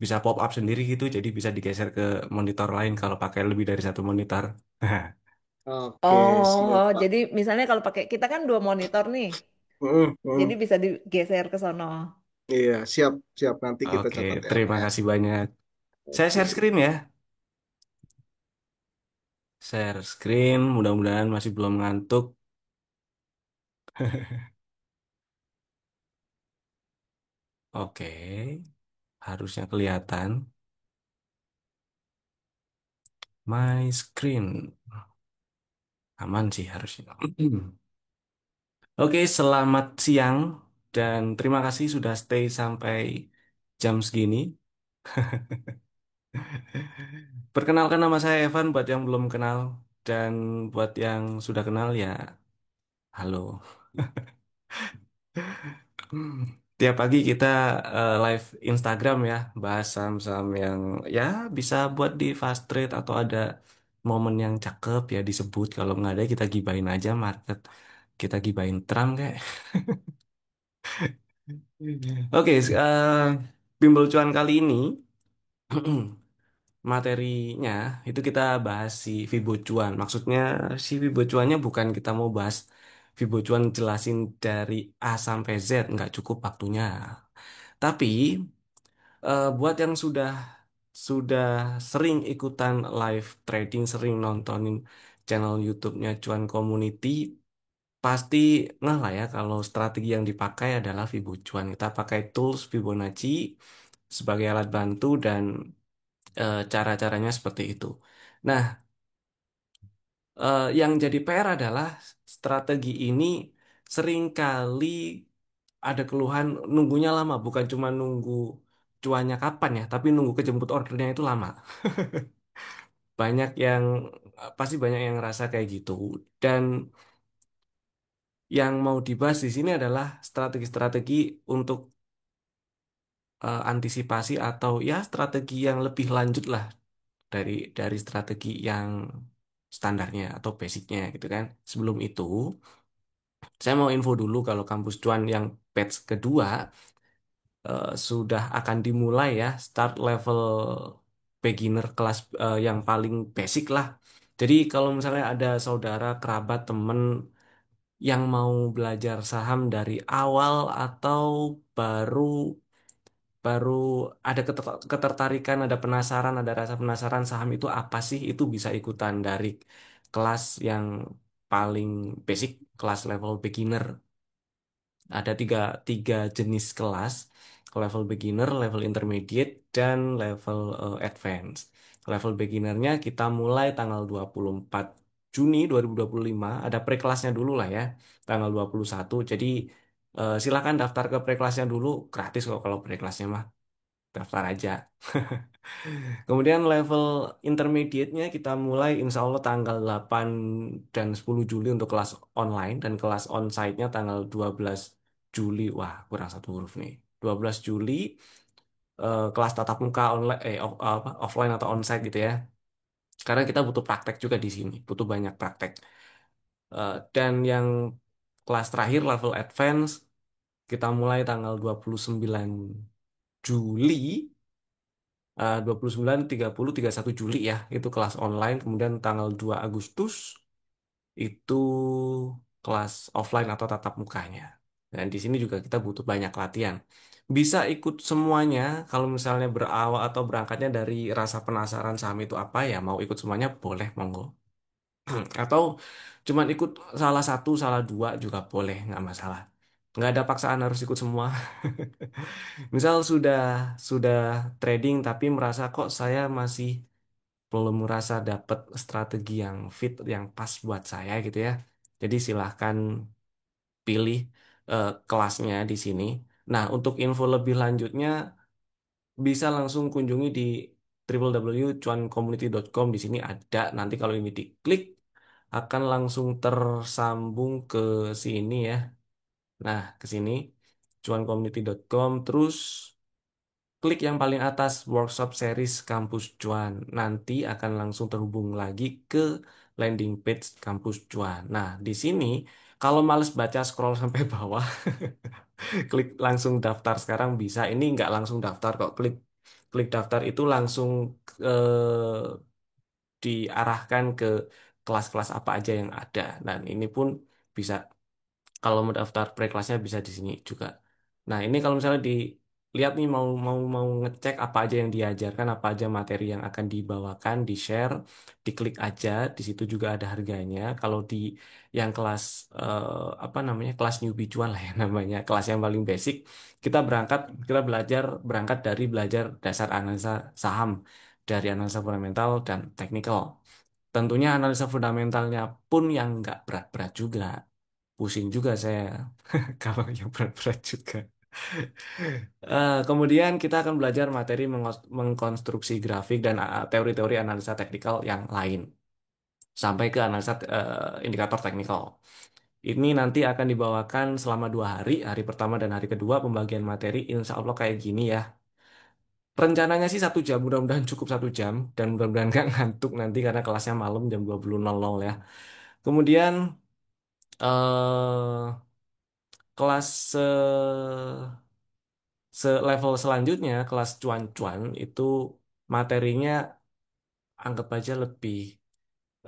bisa pop up sendiri gitu, jadi bisa digeser ke monitor lain kalau pakai lebih dari satu monitor. Oke, siap Oh, Pak. jadi misalnya kalau pakai kita kan dua monitor nih, Mm, jadi mm. bisa digeser ke sono. Iya, siap, siap. Nanti kita Oke, catat ya Pak terima ya. kasih banyak. Saya share Oke. screen ya. Share screen, mudah-mudahan masih belum ngantuk. Oke, harusnya kelihatan. My screen. Aman sih harusnya. Oke, selamat siang dan terima kasih sudah stay sampai jam segini. Perkenalkan nama saya Evan buat yang belum kenal dan buat yang sudah kenal ya halo. Hmm, Tiap pagi kita live Instagram ya, bahas saham-saham yang ya bisa buat di fast trade atau ada momen yang cakep ya disebut. Kalau nggak ada kita gibain aja market. Kita gibain Trump kayak. Oke, bimbel cuan kali ini materinya itu kita bahas si Fibo cuan. Maksudnya si Fibo cuannya bukan kita mau bahas Fibo cuan jelasin dari A sampai Z, nggak cukup waktunya. Tapi buat yang sudah sering ikutan live trading, sering nontonin channel YouTube-nya Cuan Community, pasti ngeh lah ya kalau strategi yang dipakai adalah Fibo Cuan. Kita pakai tools Fibonacci sebagai alat bantu dan cara-caranya seperti itu. Nah, yang jadi PR adalah strategi ini seringkali ada keluhan nunggunya lama, bukan cuma nunggu cuannya kapan ya, tapi nunggu kejemput ordernya itu lama. Banyak yang pasti banyak yang ngerasa kayak gitu. Dan yang mau dibahas di sini adalah strategi-strategi untuk antisipasi atau ya strategi yang lebih lanjut lah dari strategi yang standarnya atau basicnya gitu kan. Sebelum itu, saya mau info dulu kalau kampus cuan yang batch kedua sudah akan dimulai ya, start level beginner kelas yang paling basic lah. Jadi kalau misalnya ada saudara, kerabat, temen yang mau belajar saham dari awal atau baru baru ada ketertarikan, ada penasaran, ada rasa penasaran saham itu apa sih, itu bisa ikutan dari kelas yang paling basic, kelas level beginner. Ada tiga jenis kelas, level beginner, level intermediate, dan level advance. Level beginnernya kita mulai tanggal 24 Juni 2025, ada pre-kelasnya dulu lah ya, tanggal 21. Jadi silakan daftar ke pre-kelasnya dulu, gratis kok kalau pre-kelasnya mah, daftar aja. Kemudian level intermediate-nya kita mulai insya Allah tanggal 8 dan 10 Juli untuk kelas online dan kelas onsite-nya tanggal 12 Juli. Wah, kurang satu huruf nih. 12 Juli kelas tatap muka online apa, offline atau onsite gitu ya. Karena kita butuh praktek juga di sini, butuh banyak praktek. Dan yang kelas terakhir level advance kita mulai tanggal 29 Juli 29, 30, 31 Juli ya, itu kelas online. Kemudian tanggal 2 Agustus itu kelas offline atau tatap mukanya. Dan di sini juga kita butuh banyak latihan. Bisa ikut semuanya kalau misalnya berawal atau berangkatnya dari rasa penasaran saham itu apa ya, mau ikut semuanya boleh, monggo. Atau cuman ikut salah satu, salah dua juga boleh, nggak masalah. Nggak ada paksaan harus ikut semua. Misal sudah trading tapi merasa kok saya masih belum merasa dapat strategi yang fit, yang pas buat saya gitu ya. Jadi silahkan pilih kelasnya di sini. Nah, untuk info lebih lanjutnya bisa langsung kunjungi di www.cuancommunity.com. Di sini ada. Nanti kalau ini diklik akan langsung tersambung ke sini ya. Nah, ke sini cuancommunity.com terus klik yang paling atas workshop series Kampus Cuan. Nanti akan langsung terhubung lagi ke landing page Kampus Cuan. Nah, di sini kalau males baca scroll sampai bawah, klik langsung daftar sekarang bisa. Ini nggak langsung daftar kok. Klik klik daftar itu langsung diarahkan ke kelas-kelas apa aja yang ada. Dan ini pun bisa kalau mau daftar pre-kelasnya bisa di sini juga. Nah, ini kalau misalnya di lihat nih mau ngecek apa aja yang diajarkan, apa aja materi yang akan dibawakan, di-share, diklik aja, di situ juga ada harganya. Kalau di yang kelas apa namanya kelas newbie cuan lah ya namanya, kelas yang paling basic, kita berangkat kita berangkat dari belajar dasar analisa saham, dari analisa fundamental dan teknikal. Tentunya analisa fundamentalnya pun yang nggak berat-berat juga. Pusing juga saya kalau yang berat-berat juga. Kemudian kita akan belajar materi mengkonstruksi grafik dan teori-teori analisa teknikal yang lain, sampai ke analisa indikator teknikal. Ini nanti akan dibawakan selama 2 hari, hari pertama dan hari kedua pembagian materi, insya Allah kayak gini ya. Rencananya sih 1 jam, mudah-mudahan cukup 1 jam, dan mudah-mudahan nggak ngantuk nanti karena kelasnya malam jam 20.00 ya. Kemudian eh, kelas level selanjutnya, kelas cuan-cuan itu materinya anggap aja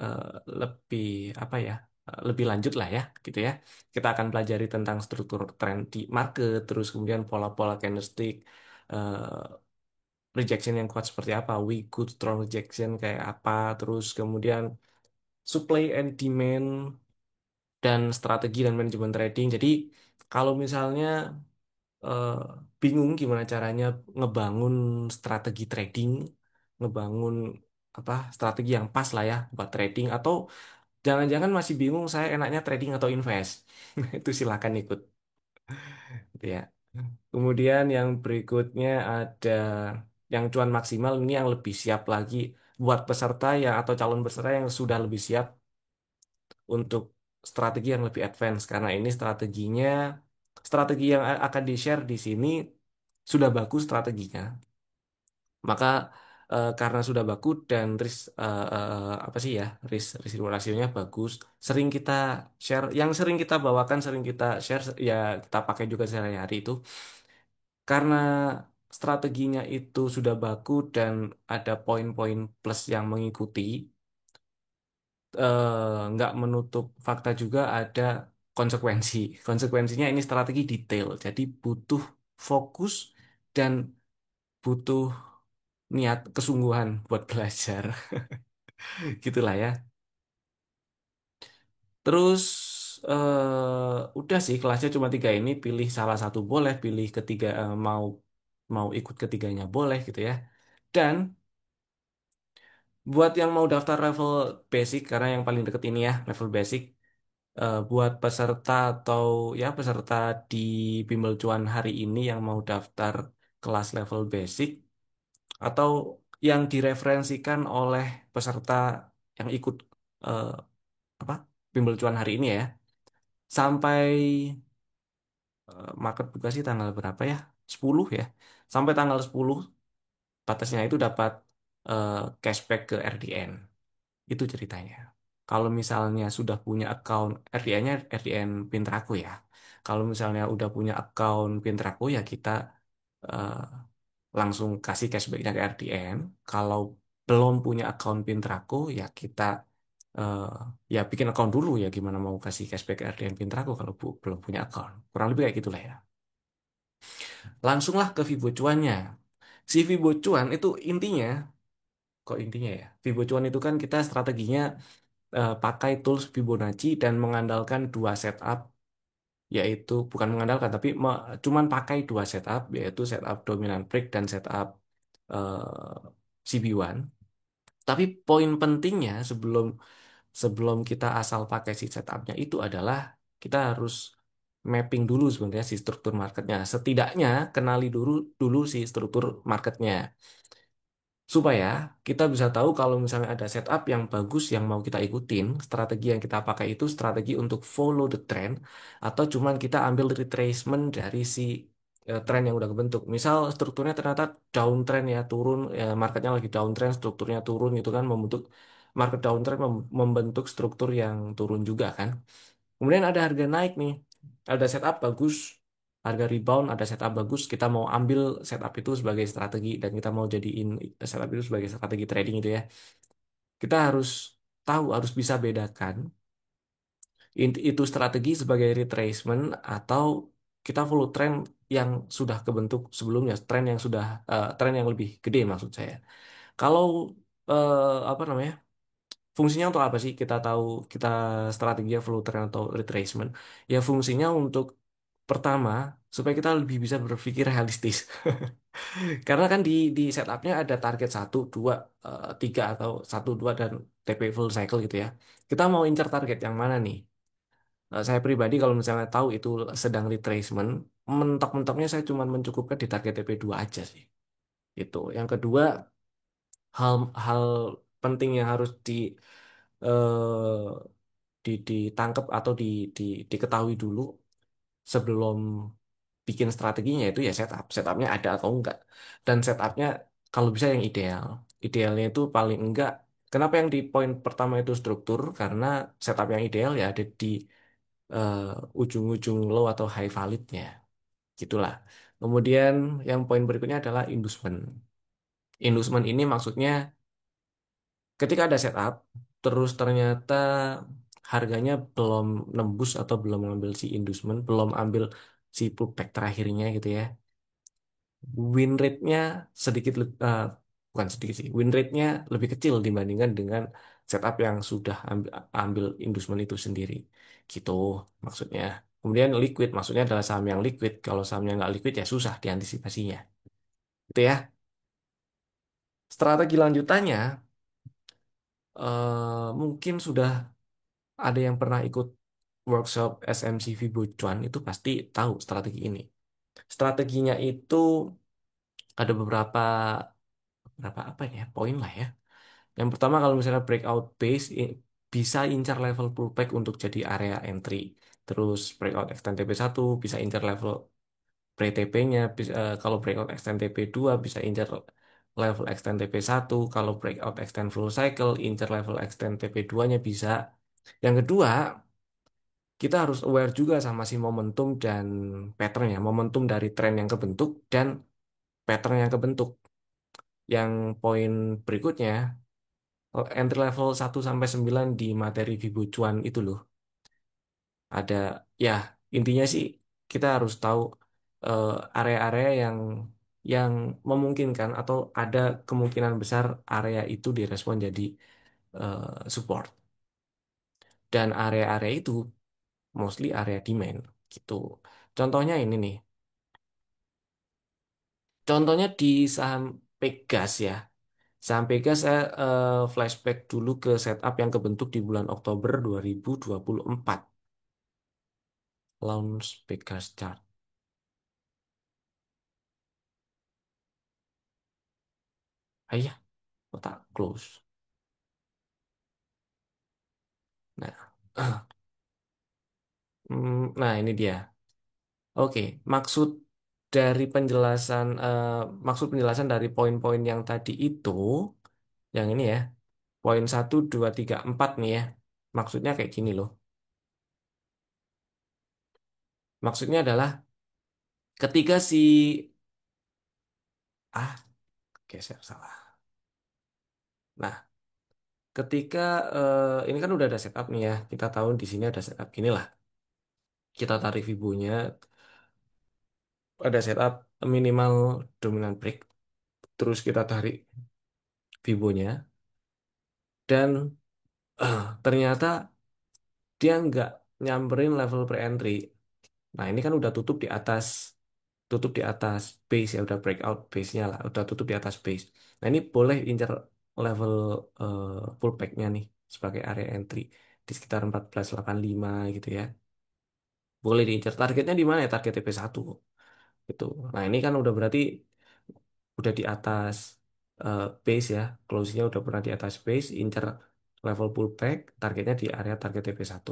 eh, lebih apa ya? Lebih lanjut lah ya, gitu ya. Kita akan pelajari tentang struktur tren di market, terus kemudian pola-pola candlestick, rejection yang kuat seperti apa, weak, good, strong rejection kayak apa, terus kemudian supply and demand dan strategi dan manajemen trading. Jadi kalau misalnya eh, bingung gimana caranya ngebangun strategi trading, ngebangun apa strategi yang pas lah ya buat trading, atau jangan-jangan masih bingung saya enaknya trading atau invest, itu silakan ikut, gitu ya. Kemudian yang berikutnya ada yang cuan maksimal, ini yang lebih siap lagi buat peserta yang atau calon peserta yang sudah lebih siap untuk strategi yang lebih advance, karena ini strategi yang akan di-share di sini sudah bagus strateginya. Maka karena sudah bagus dan apa sih ya, risk reward rasionya bagus, sering kita share, yang sering kita bawakan, sering kita share ya, kita pakai juga sehari-hari itu, karena strateginya itu sudah bagus dan ada poin-poin plus yang mengikuti, nggak menutup fakta juga ada konsekuensi. Konsekuensinya ini strategi detail, jadi butuh fokus dan butuh niat kesungguhan buat belajar. Gitulah ya. Terus udah sih kelasnya cuma 3 ini, pilih salah satu boleh, pilih ketiga mau mau ikut ketiganya boleh gitu ya. Dan buat yang mau daftar level basic, karena yang paling deket ini ya level basic, buat peserta atau ya peserta di Bimbel Cuan hari ini yang mau daftar kelas level basic atau yang direferensikan oleh peserta yang ikut eh, apa Bimbel Cuan hari ini ya, sampai market buka sih tanggal berapa ya? 10 ya. Sampai tanggal 10 batasnya itu dapat eh, cashback ke RDN. Itu ceritanya. Kalau misalnya sudah punya account RDN-nya, RDN Pintraku ya. Kalau misalnya udah punya account Pintraku ya kita eh, langsung kasih cashbacknya ke RDN. Kalau belum punya account Pintraku ya kita eh, ya bikin account dulu ya, gimana mau kasih cashback ke RDN Pintraku kalau belum punya account. Kurang lebih kayak gitulah ya. Langsunglah ke Vibo cuannya. Si Vibo cuan itu intinya, kok intinya ya? Vibo cuan itu kan kita strateginya pakai tools Fibonacci dan mengandalkan 2 setup, yaitu bukan mengandalkan tapi cuman pakai 2 setup, yaitu setup dominant break dan setup CB1. Tapi poin pentingnya sebelum sebelum kita asal pakai si setupnya itu adalah kita harus mapping dulu sebenarnya si struktur marketnya. Setidaknya kenali dulu dulu si struktur marketnya, supaya kita bisa tahu kalau misalnya ada setup yang bagus yang mau kita ikutin, strategi yang kita pakai itu strategi untuk follow the trend atau cuman kita ambil retracement dari si tren yang udah kebentuk. Misal strukturnya ternyata downtrend ya, turun ya, marketnya lagi downtrend, strukturnya turun gitu kan, membentuk market downtrend, membentuk struktur yang turun juga kan. Kemudian ada harga naik nih, ada setup bagus, harga rebound, ada setup bagus, kita mau ambil setup itu sebagai strategi dan kita mau jadiin setup itu sebagai strategi trading itu ya. Kita harus tahu, harus bisa bedakan itu strategi sebagai retracement atau kita follow trend yang sudah kebentuk sebelumnya, tren yang lebih gede maksud saya. Kalau apa namanya? Fungsinya untuk apa sih? Kita tahu kita strategi flow trend atau retracement. Ya fungsinya untuk pertama supaya kita lebih bisa berpikir realistis. Karena kan di setupnya ada target satu, dua, tiga atau satu, dua dan TP full cycle gitu ya. Kita mau incar target yang mana nih? Saya pribadi kalau misalnya tahu itu sedang retracement, mentok-mentoknya saya cuma mencukupkan di target TP2 aja sih. Itu. Yang kedua, hal penting yang harus eh, ditangkap atau diketahui dulu sebelum bikin strateginya itu ya setupnya ada atau enggak, dan setupnya kalau bisa yang idealnya itu paling enggak. Kenapa yang di poin pertama itu struktur? Karena setup yang ideal ya ada di eh, ujung-ujung low atau high validnya gitulah. Kemudian yang poin berikutnya adalah inducement. Inducement ini maksudnya ketika ada setup, terus ternyata harganya belum nembus atau belum ngambil si inducement, belum ambil si pullback terakhirnya gitu ya. Win rate-nya bukan sedikit sih, win rate-nya lebih kecil dibandingkan dengan setup yang sudah ambil inducement itu sendiri. Gitu maksudnya. Kemudian liquid, maksudnya adalah saham yang liquid. Kalau sahamnya nggak liquid ya susah diantisipasinya. Gitu ya. Strategi lanjutannya, mungkin sudah ada yang pernah ikut workshop SMCV Bocuan itu pasti tahu strategi ini. Strateginya itu ada beberapa apa ya poin lah ya. Yang pertama kalau misalnya breakout base bisa incar level pullback untuk jadi area entry. Terus breakout extend TP1 bisa incar level pre-TP-nya. Kalau breakout extend TP2 bisa incar level extend TP1. Kalau breakout extend full cycle incar level extend TP2-nya bisa. Yang kedua, kita harus aware juga sama si momentum dan pattern-nya. Momentum dari tren yang kebentuk dan pattern yang kebentuk. Yang poin berikutnya, entry level 1 sampai 9 di materi Vibo Cuan itu loh. Ada ya intinya sih kita harus tahu eh, area-area yang memungkinkan atau ada kemungkinan besar area itu direspon jadi support. Dan area-area itu mostly area demand gitu. Contohnya ini nih. Contohnya di saham Pegas ya. Saham Pegas saya flashback dulu ke setup yang kebentuk di bulan Oktober 2024. Launch Pegas chart. Ah iya, kotak close. Nah, nah ini dia. Oke, maksud penjelasan dari poin-poin yang tadi itu, yang ini ya, poin 1, 2, 3, 4 nih ya. Maksudnya kayak gini loh. Maksudnya adalah ketika ah geser salah. Nah, ketika ini kan udah ada setup nih ya. Kita tahu di sini ada setup gini lah. Kita tarik Fibonya, ada setup minimal dominant break. Terus kita tarik Fibonya dan ternyata dia nggak nyamperin level pre-entry. Nah, ini kan udah tutup di atas base ya, udah breakout base-nya lah, udah tutup di atas base. Nah, ini boleh incer level pullback-nya nih sebagai area entry di sekitar 1485 gitu ya. Boleh diincar. Targetnya di mana ya? Target TP1 gitu. Nah, ini kan udah berarti udah di atas base ya. Close-nya udah pernah di atas base, incer level pullback, targetnya di area target TP1.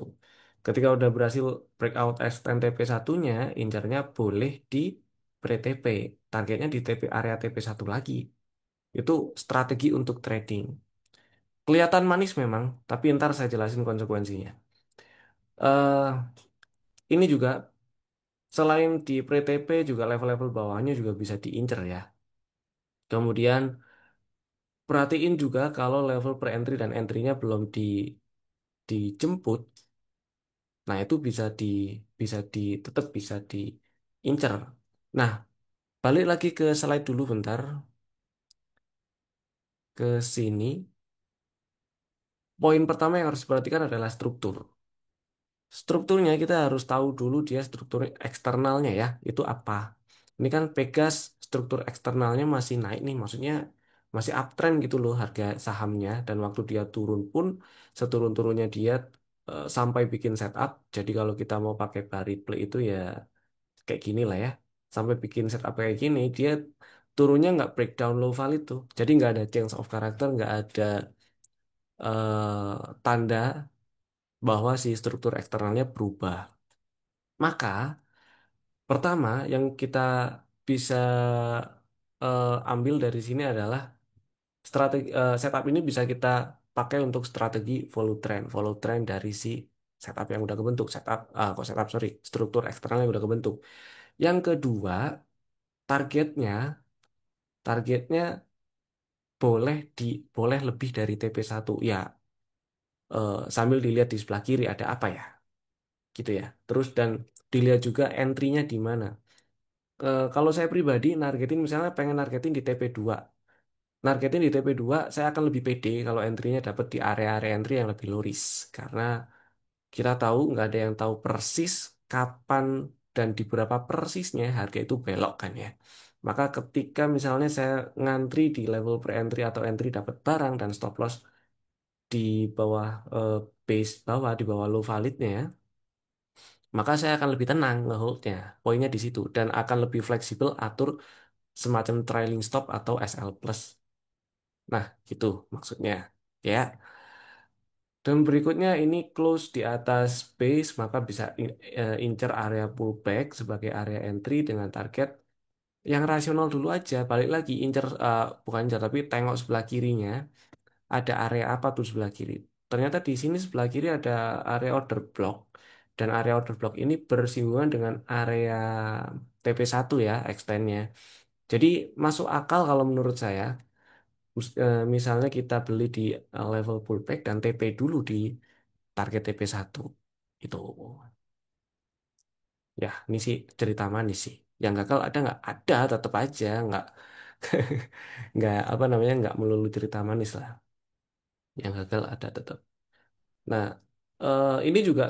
Ketika udah berhasil breakout extend TP1-nya, incernya boleh di pre-TP. Targetnya di area TP1 lagi. Itu strategi untuk trading. Kelihatan manis memang, tapi ntar saya jelasin konsekuensinya. eh ini juga selain di pre-TP juga level-level bawahnya juga bisa diincer ya. Kemudian perhatiin juga kalau level pre-entry dan entry-nya belum dijemput, nah itu tetap bisa diincer. Nah, balik lagi ke slide dulu bentar, ke sini. Poin pertama yang harus diperhatikan adalah struktur. Strukturnya kita harus tahu dulu dia struktur eksternalnya ya, itu apa. Ini kan Pegas struktur eksternalnya masih naik nih, maksudnya masih uptrend gitu loh harga sahamnya dan waktu dia turun pun seturun-turunnya dia sampai bikin setup. Jadi kalau kita mau pakai pari play itu ya kayak gini lah ya. Sampai bikin setup kayak gini, dia turunnya nggak breakdown low value tuh. Jadi nggak ada change of character, nggak ada tanda bahwa si struktur eksternalnya berubah. Maka, pertama yang kita bisa ambil dari sini adalah strategi setup ini bisa kita pakai untuk strategi follow trend dari si setup yang udah kebentuk, kok setup sorry, struktur eksternal yang udah kebentuk. Yang kedua, targetnya targetnya boleh boleh lebih dari TP1 ya, sambil dilihat di sebelah kiri ada apa ya, gitu ya. Terus dan dilihat juga entry-nya di mana. Kalau saya pribadi nargetin misalnya pengen nargetin di TP2. Nargetin di TP2 saya akan lebih pede kalau entry-nya dapat di area-area entry yang lebih low risk. Karena kita tahu nggak ada yang tahu persis kapan dan di berapa persisnya harga itu belok kan ya. Maka ketika misalnya saya ngantri di level pre-entry atau entry dapat barang dan stop loss di bawah eh, base bawah di bawah low validnya ya, maka saya akan lebih tenang ngeholdnya. Poinnya di situ dan akan lebih fleksibel atur semacam trailing stop atau SL plus. Nah, gitu maksudnya. Ya. Dan berikutnya ini close di atas base, maka bisa incer area pullback sebagai area entry dengan target yang rasional dulu aja. Balik lagi, incer, bukan incer, tapi tengok sebelah kirinya, ada area apa tuh sebelah kiri. Ternyata di sini sebelah kiri ada area order block. Dan area order block ini bersinggungan dengan area TP1 ya, extendnya. Jadi masuk akal kalau menurut saya. Misalnya kita beli di level pullback dan TP dulu di target TP1 itu. Ya ini sih cerita manis sih. Yang gagal ada nggak? Ada, tetap aja nggak. Nggak apa namanya, nggak melulu cerita manis lah. Yang gagal ada tetap. Nah, ini juga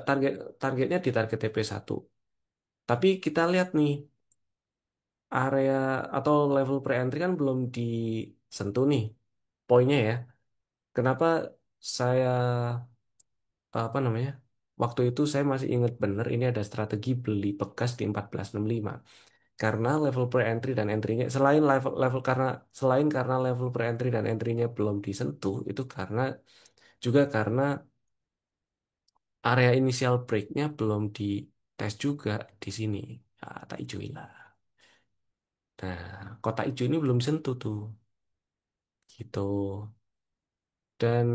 targetnya di target TP1. Tapi kita lihat nih, area atau level pre-entry kan belum disentuh nih poinnya ya. Kenapa saya apa namanya? Waktu itu saya masih ingat benar ini ada strategi beli bekas di 1465. Karena level pre-entry dan entry-nya selain karena level pre-entry dan entry-nya belum disentuh, itu juga karena area initial break-nya belum dites juga di sini. Ya, tak hijauin lah. Nah, kotak hijau ini belum disentuh tuh. Gitu. Dan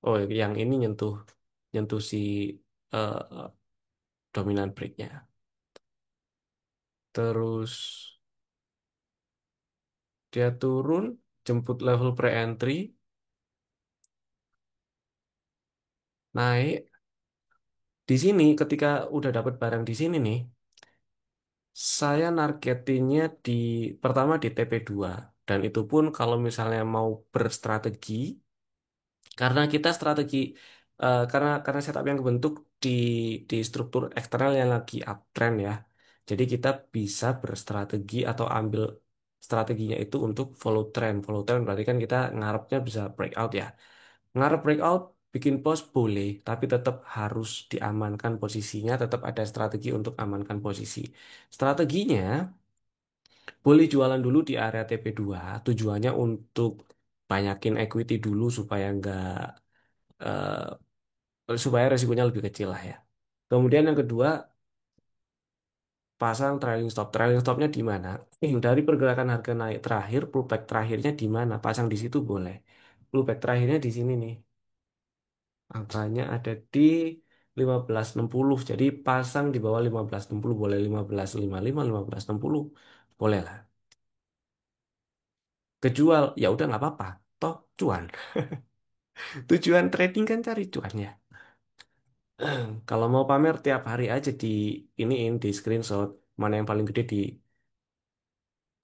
oh yang ini nyentuh nyentuh si eh, dominan break-nya. Terus dia turun, jemput level pre-entry, naik. Di sini ketika udah dapat barang di sini nih, saya nargetinnya di pertama di TP2 dan itu pun kalau misalnya mau berstrategi karena kita strategi karena setup yang kebentuk di struktur eksternal yang lagi uptrend ya. Jadi kita bisa berstrategi atau ambil strateginya itu untuk follow trend. Follow trend berarti kan kita ngarepnya bisa breakout ya. Ngarep breakout, bikin pos boleh, tapi tetap harus diamankan posisinya, tetap ada strategi untuk amankan posisi. Strateginya boleh jualan dulu di area TP2, tujuannya untuk banyakin equity dulu supaya resikonya lebih kecil lah ya. Kemudian yang kedua, pasang trailing stop. Trailing stopnya di mana? Dari pergerakan harga naik terakhir, pullback terakhirnya di mana? Pasang di situ boleh. Pullback terakhirnya di sini nih. Angkanya ada di 1560. Jadi pasang di bawah 1560 boleh 1555, 1560 boleh lah. Kejual ya udah nggak apa-apa. Toh cuan. Tujuan trading kan cari cuan ya. Kalau mau pamer tiap hari aja di iniin di screenshot. mana yang paling gede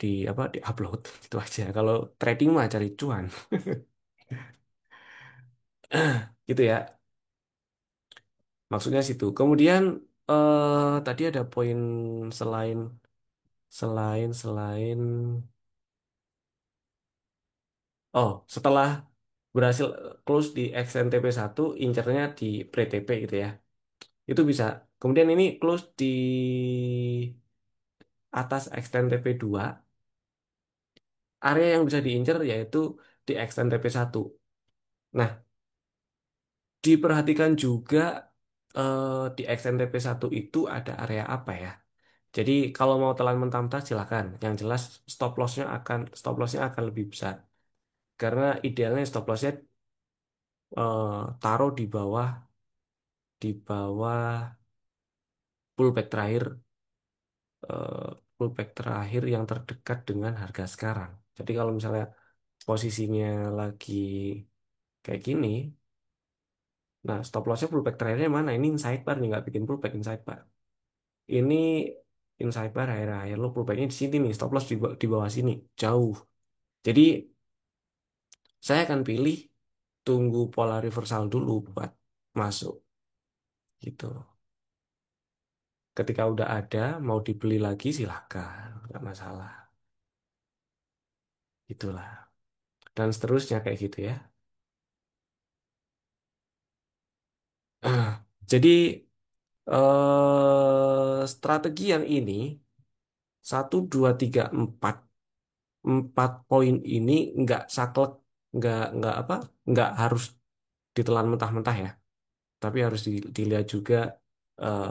di apa di upload gitu aja. Kalau trading mah cari cuan gitu ya. Maksudnya situ. Kemudian tadi ada poin selain selain oh, setelah berhasil close di XNTP 1, incernya di pre-TP gitu ya. Itu bisa. Kemudian ini close di atas XNTP 2, area yang bisa diincer yaitu di XNTP 1. Nah, diperhatikan juga di XNTP 1 itu ada area apa ya? Jadi kalau mau telan mentah-mentah silakan. Yang jelas stop lossnya akan lebih besar. Karena idealnya stop lossnya taruh di bawah pullback terakhir eh, pullback terakhir yang terdekat dengan harga sekarang. Jadi kalau misalnya posisinya lagi kayak gini, nah stop lossnya pullback terakhirnya mana? Ini inside bar nih, nggak bikin pullback inside bar. Ini inside bar akhir-akhir lo pullbacknya di sini nih, stop loss di bawah sini, jauh. Jadi saya akan pilih tunggu pola reversal dulu buat masuk gitu. Ketika udah ada, mau dibeli lagi silahkan, nggak masalah. Itulah. Dan seterusnya kayak gitu ya. Jadi strategi yang ini 1, 2, 3, 4 poin ini nggak saklek, nggak apa, nggak harus ditelan mentah-mentah ya. Tapi harus dilihat juga eh,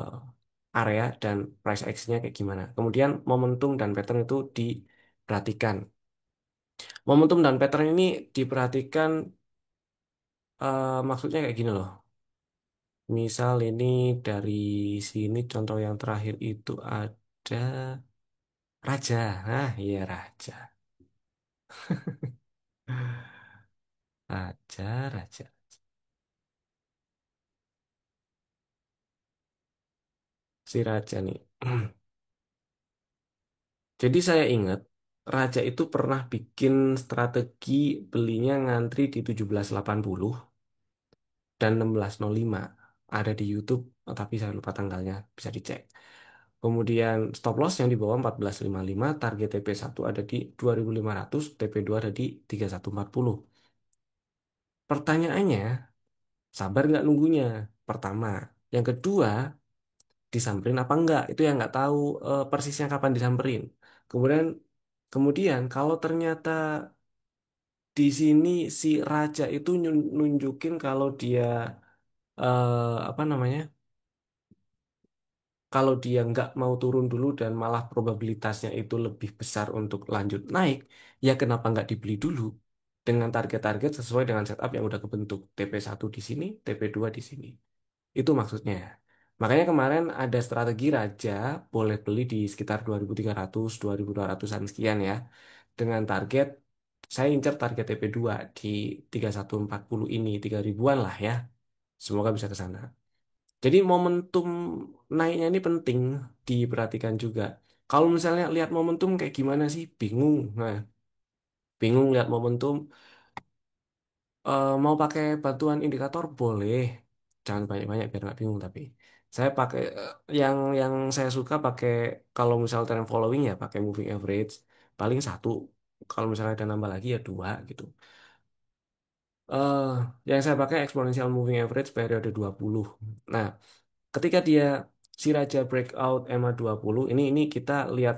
area dan price action-nya kayak gimana. Kemudian momentum dan pattern itu diperhatikan. Momentum dan pattern ini diperhatikan maksudnya kayak gini loh. Misal ini dari sini contoh yang terakhir itu ada Raja. Nah, iya Raja. Raja, Raja. Si Raja nih. Jadi saya ingat Raja itu pernah bikin strategi belinya ngantri di 1780 dan 1605. Ada di YouTube, tapi saya lupa tanggalnya, bisa dicek. Kemudian stop loss yang di bawah 1455, target TP1 ada di 2500, TP2 ada di 3140. Pertanyaannya, sabar nggak nunggunya? Pertama. Yang kedua, disamperin apa enggak? Itu yang nggak tahu persisnya kapan disamperin. Kemudian, kemudian kalau ternyata di sini si raja itu nunjukin kalau dia apa namanya? Kalau dia nggak mau turun dulu dan malah probabilitasnya itu lebih besar untuk lanjut naik, ya kenapa nggak dibeli dulu dengan target-target sesuai dengan setup yang udah kebentuk. TP1 di sini, TP2 di sini. Itu maksudnya. Makanya kemarin ada strategi raja boleh beli di sekitar 2300, 2200-an sekian ya. Dengan target, saya incar target TP2 di 3140 ini, 3000-an lah ya. Semoga bisa ke sana. Jadi momentum naiknya ini penting diperhatikan juga. Kalau misalnya lihat momentum kayak gimana sih? Bingung. Nah, bingung lihat momentum. Mau pakai bantuan indikator boleh. Jangan banyak-banyak biar nggak bingung tapi. Saya pakai yang saya suka pakai kalau misal trend following ya pakai moving average paling satu. Kalau misalnya ada nambah lagi ya dua gitu. eh yang saya pakai exponential moving average periode 20. Nah, ketika dia si raja breakout EMA 20 ini kita lihat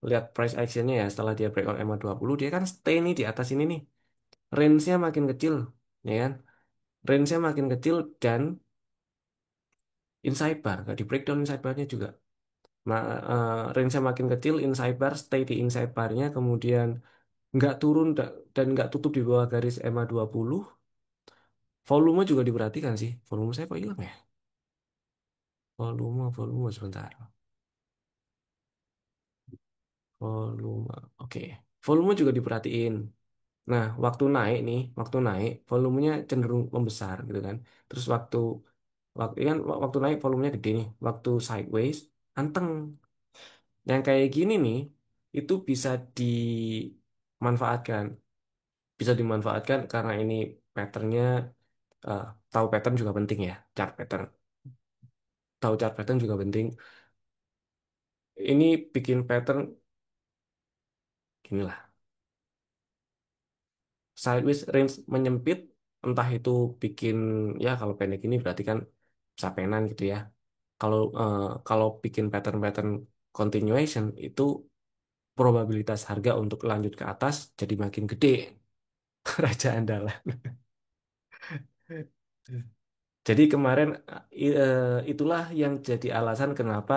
lihat price actionnya ya setelah dia breakout EMA 20 dia kan stay nih di atas ini nih. Range-nya makin kecil, ya kan? Range-nya makin kecil dan inside bar, nggak di breakdown inside barnya juga. Range-nya makin kecil, inside bar, stay di inside barnya, kemudian nggak turun dan nggak tutup di bawah garis EMA 20. Volume juga diperhatikan sih. Volume saya kok hilang ya? Volume sebentar. Volume, oke. Volume juga diperhatiin. Nah, waktu naik, volumenya cenderung membesar gitu kan. Terus waktu kan waktu naik volumenya gede nih. Waktu sideways, anteng. Yang kayak gini nih, itu dimanfaatkan. Bisa dimanfaatkan karena ini patternnya, eh, tahu pattern juga penting ya, chart pattern. Tahu chart pattern juga penting. Ini bikin pattern gini lah. Sideways range menyempit, entah itu bikin, ya kalau pendek ini berarti kan sapenan gitu ya. Kalau bikin pattern-pattern continuation itu probabilitas harga untuk lanjut ke atas jadi makin gede. Raja andalan. Jadi kemarin itulah yang jadi alasan kenapa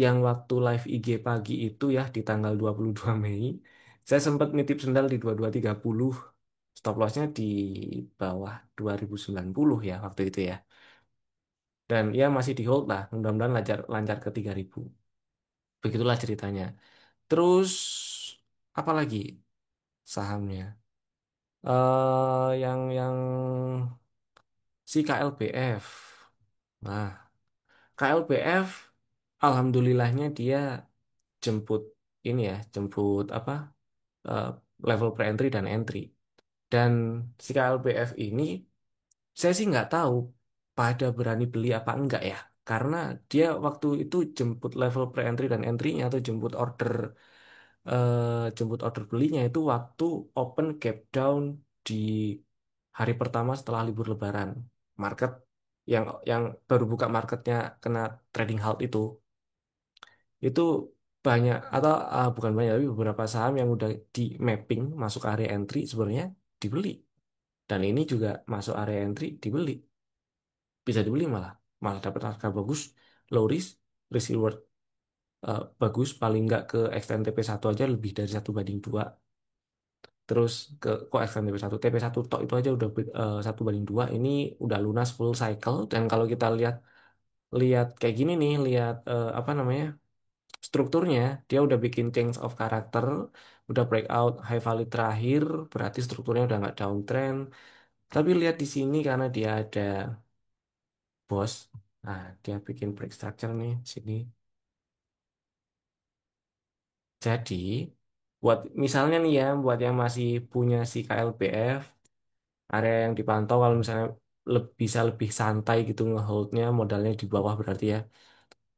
yang waktu live IG pagi itu ya di tanggal 22 Mei saya sempat nitip sendal di 22.30, stop lossnya di bawah 2090 ya waktu itu ya. Dan ya masih di hold lah, mudah-mudahan lancar lancar ke 3.000. Begitulah ceritanya. Terus apa lagi sahamnya? Yang si KLBF. Nah, KLBF alhamdulillahnya dia jemput ini ya, jemput apa? eh, Level pre-entry dan entry. Dan si KLBF ini saya sih nggak tahu pada berani beli apa enggak ya. Karena dia waktu itu jemput level pre-entry dan entry-nya atau jemput order belinya itu waktu open gap down di hari pertama setelah libur Lebaran. Market yang baru buka marketnya kena trading halt itu banyak atau bukan banyak tapi beberapa saham yang udah di mapping masuk area entry sebenarnya dibeli. Dan ini juga masuk area entry dibeli, bisa dibeli malah malah dapat harga bagus, low risk, risk reward bagus, paling nggak ke extend TP1 aja lebih dari 1/2. Terus kok extend TP1, TP1 tok itu aja udah 1/2. Ini udah lunas full cycle. Dan kalau kita lihat lihat kayak gini nih, lihat apa namanya, strukturnya, dia udah bikin change of character, udah breakout high value terakhir, berarti strukturnya udah nggak downtrend. Tapi lihat di sini karena dia ada bos, nah dia bikin break structure nih sini. Jadi buat misalnya nih ya, buat yang masih punya si KLBF, area yang dipantau kalau misalnya bisa lebih santai gitu ngeholdnya, modalnya di bawah berarti ya,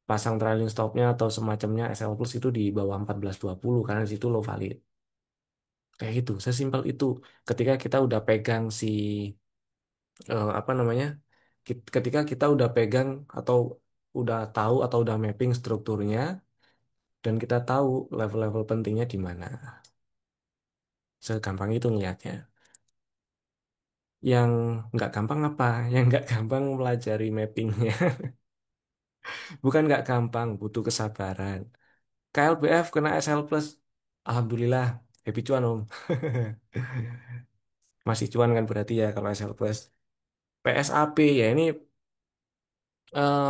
pasang trailing stopnya atau semacamnya SL plus itu di bawah 14.20 karena di situ low value. Kayak gitu, sesimpel itu. Ketika kita udah pegang si apa namanya? Ketika kita udah pegang atau udah tahu atau udah mapping strukturnya dan kita tahu level-level pentingnya di mana. Segampang itu ngelihatnya. Yang nggak gampang apa? Yang nggak gampang melajari mappingnya. Bukan nggak gampang, butuh kesabaran. KLBF kena SL plus, alhamdulillah, happy cuan om. Masih cuan kan berarti ya kalau SL plus. PSAP ya ini,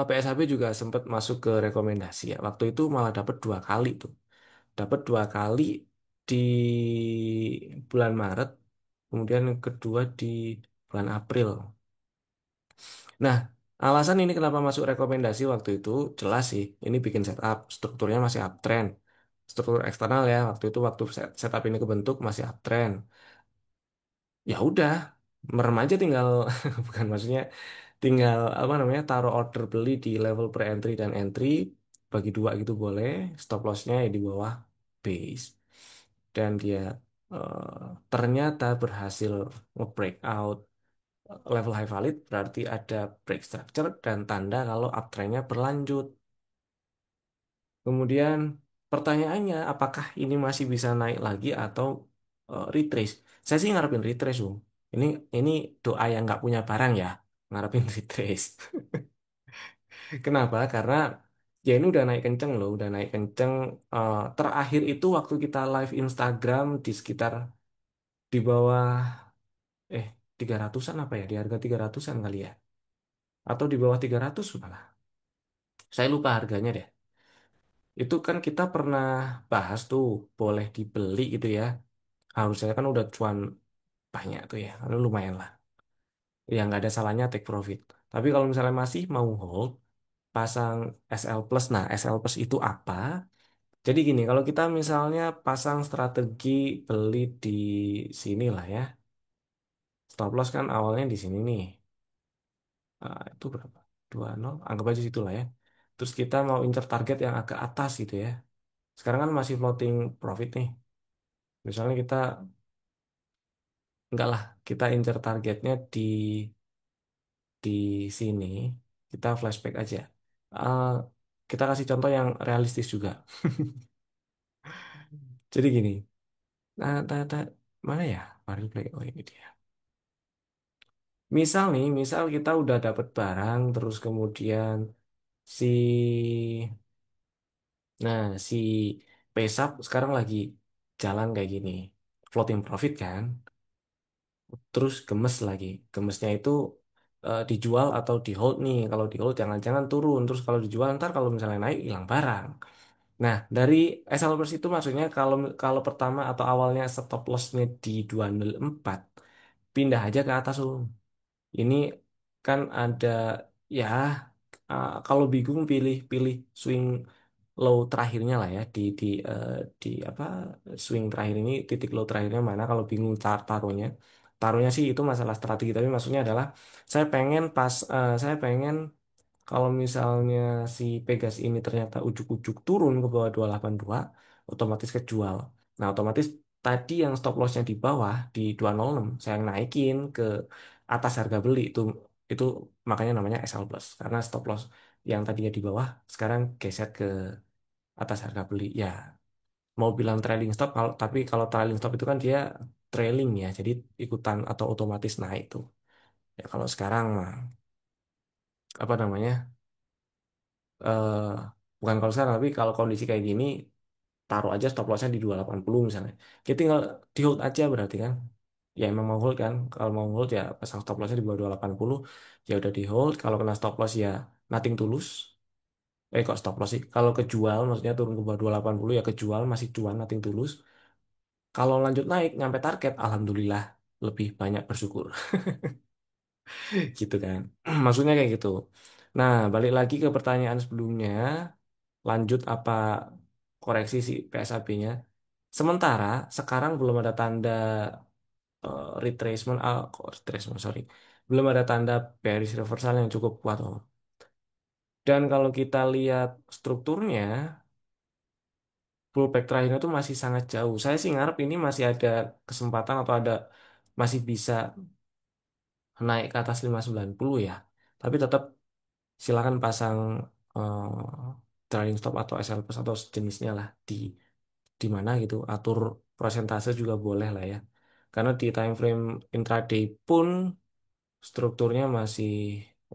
PSAP juga sempat masuk ke rekomendasi ya. Waktu itu malah dapat 2 kali tuh. Dapat 2 kali di bulan Maret, kemudian yang kedua di bulan April. Nah, alasan ini kenapa masuk rekomendasi waktu itu jelas sih. Ini bikin setup, strukturnya masih uptrend. Struktur eksternal ya, waktu itu waktu setup ini kebentuk masih uptrend. Ya udah, merem aja tinggal, bukan maksudnya tinggal apa namanya, taruh order beli di level pre-entry dan entry, bagi dua gitu boleh, stop lossnya ya di bawah base. Dan dia ternyata berhasil nge-breakout level high valid, berarti ada break structure dan tanda kalau uptrendnya berlanjut. Kemudian pertanyaannya, apakah ini masih bisa naik lagi atau retrace? Saya sih ngarepin retrace, Ini ini doa yang nggak punya barang ya, ngarepin retrace. Kenapa? Karena ya ini udah naik kenceng loh, udah naik kenceng. Terakhir itu waktu kita live Instagram di sekitar di bawah 300-an apa ya, di harga 300-an kali ya, atau di bawah 300 malah. Saya lupa harganya deh. Itu kan kita pernah bahas tuh, boleh dibeli gitu ya. Harusnya kan udah cuan banyak tuh ya, lumayan lah. Ya nggak ada salahnya take profit. Tapi kalau misalnya masih mau hold, pasang SL plus. Nah, SL plus itu apa? Jadi gini, kalau kita misalnya pasang strategi beli di sini lah ya. Stop loss kan awalnya di sini nih. Itu berapa? 20, anggap aja situ lah ya. Terus kita mau incer target yang agak atas gitu ya. Sekarang kan masih floating profit nih. Misalnya kita, enggak lah, kita incer targetnya di sini. Kita flashback aja. Eh, kita kasih contoh yang realistis juga. Jadi gini, mana ya? Mari play. Oh ini dia. Misal nih, misal kita udah dapet barang, terus kemudian si, nah si Pesap sekarang lagi jalan kayak gini, floating profit kan, terus gemes lagi, gemesnya itu dijual atau di hold nih, kalau di hold jangan-jangan turun, terus kalau dijual ntar kalau misalnya naik hilang barang. Nah, dari SL plus itu maksudnya kalau kalau pertama atau awalnya stop lossnya di 204, pindah aja ke atas. Ini kan ada ya kalau bingung pilih pilih swing low terakhirnya lah ya di apa swing terakhir ini titik low terakhirnya mana kalau bingung taruhnya. Taruhnya sih itu masalah strategi tapi maksudnya adalah saya pengen kalau misalnya si Pegas ini ternyata ujuk-ujuk turun ke bawah 282, otomatis kejual. Nah, otomatis tadi yang stop lossnya di bawah di 206, saya naikin ke atas harga beli itu makanya namanya SL plus karena stop loss yang tadinya di bawah sekarang geser ke atas harga beli. Ya, mau bilang trailing stop tapi kalau trailing stop itu kan dia trailing ya, jadi ikutan atau otomatis naik tuh. Ya kalau sekarang mah apa namanya? eh Bukan kalau sekarang tapi kalau kondisi kayak gini taruh aja stop lossnya di 280 misalnya. Kita tinggal di hold aja berarti kan. Ya emang mau hold kan. Kalau mau hold ya pasang stop lossnya di bawah 280 ya udah di hold. Kalau kena stop loss ya nothing tulus. Kok stop loss sih? Kalau kejual maksudnya turun ke bawah 280 ya kejual masih cuan nothing tulus. Kalau lanjut naik nyampe target alhamdulillah lebih banyak bersyukur gitu kan. Maksudnya kayak gitu. Nah, balik lagi ke pertanyaan sebelumnya, lanjut apa koreksi si PSAB-nya. Sementara sekarang belum ada tanda retracement, kok retracement, sorry. Belum ada tanda bearish reversal yang cukup kuat. Oh. Dan kalau kita lihat strukturnya, pullback terakhirnya itu masih sangat jauh. Saya sih ngarep ini masih ada kesempatan atau masih bisa naik ke atas 590 ya. Tapi tetap silakan pasang trailing stop atau SL plus atau sejenisnya lah di mana gitu atur persentase juga boleh lah ya karena di time frame intraday pun strukturnya masih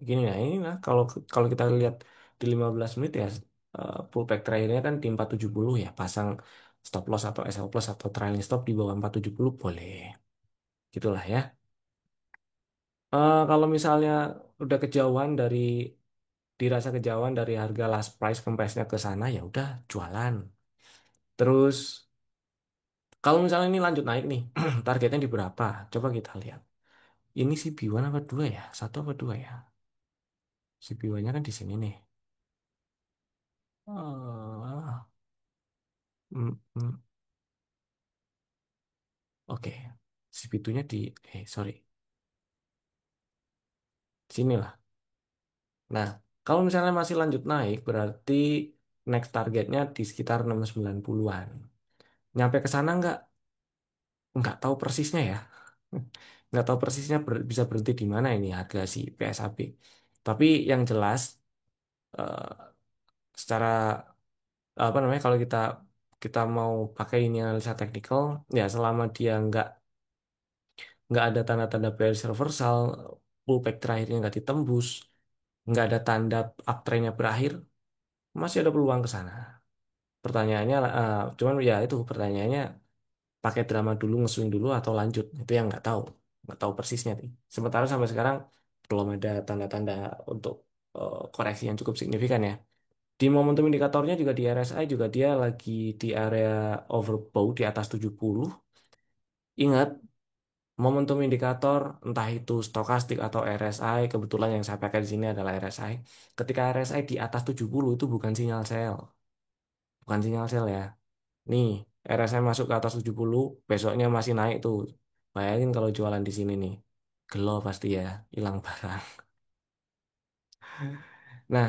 gini nah ini lah kalau kalau kita lihat di 15 menit ya pullback terakhirnya kan di 470 ya pasang stop loss atau SL plus atau trailing stop di bawah 470 boleh gitulah ya. Kalau misalnya udah kejauhan dirasa kejauhan dari harga last price kempesnya ke sana ya udah jualan. Terus kalau misalnya ini lanjut naik nih, targetnya di berapa? Coba kita lihat. Ini si B1 apa dua ya? Satu apa dua ya? Si B1-nya kan di sini nih. Oh, mm, mm, oke. Si B2-nya sorry. Sini lah. Nah, kalau misalnya masih lanjut naik, berarti next targetnya di sekitar 690-an. Nyampe ke sana nggak tahu persisnya ya. Nggak tahu persisnya bisa berhenti di mana ini harga si PSAB. Tapi yang jelas eh, secara apa namanya kalau kita kita mau pakai ini analisa teknikal ya selama dia nggak ada tanda-tanda bearish reversal pullback terakhirnya nggak ditembus nggak ada tanda uptrendnya berakhir masih ada peluang ke sana pertanyaannya cuman ya itu pertanyaannya pakai drama dulu nge-swing dulu atau lanjut itu yang nggak tahu persisnya nih sementara sampai sekarang belum ada tanda-tanda untuk koreksi yang cukup signifikan ya. Di momentum indikatornya juga di RSI juga dia lagi di area overbought di atas 70. Ingat, momentum indikator entah itu stokastik atau RSI, kebetulan yang saya pakai di sini adalah RSI. Ketika RSI di atas 70 itu bukan sinyal sell, bukan sinyal sell ya. Nih, RSI masuk ke atas 70, besoknya masih naik tuh. Bayangin kalau jualan di sini nih. Gelo pasti ya, hilang barang. Nah,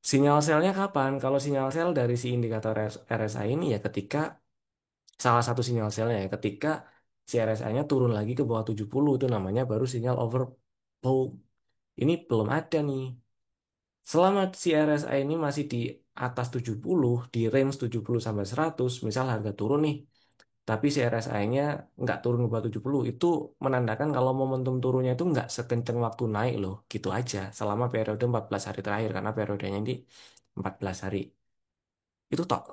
sinyal sellnya kapan? Kalau sinyal sell dari si indikator RSI ini ya ketika salah satu sinyal sellnya ya ketika si RSI-nya turun lagi ke bawah 70 itu namanya baru sinyal overbought. Ini belum ada nih. Selama si RSI ini masih di atas 70, di range 70 sampai 100, misal harga turun nih, tapi si RSI-nya nggak turun ke bawah 70, itu menandakan kalau momentum turunnya itu nggak sekencang waktu naik loh, gitu aja. Selama periode 14 hari terakhir, karena periodenya ini 14 hari. Itu tok.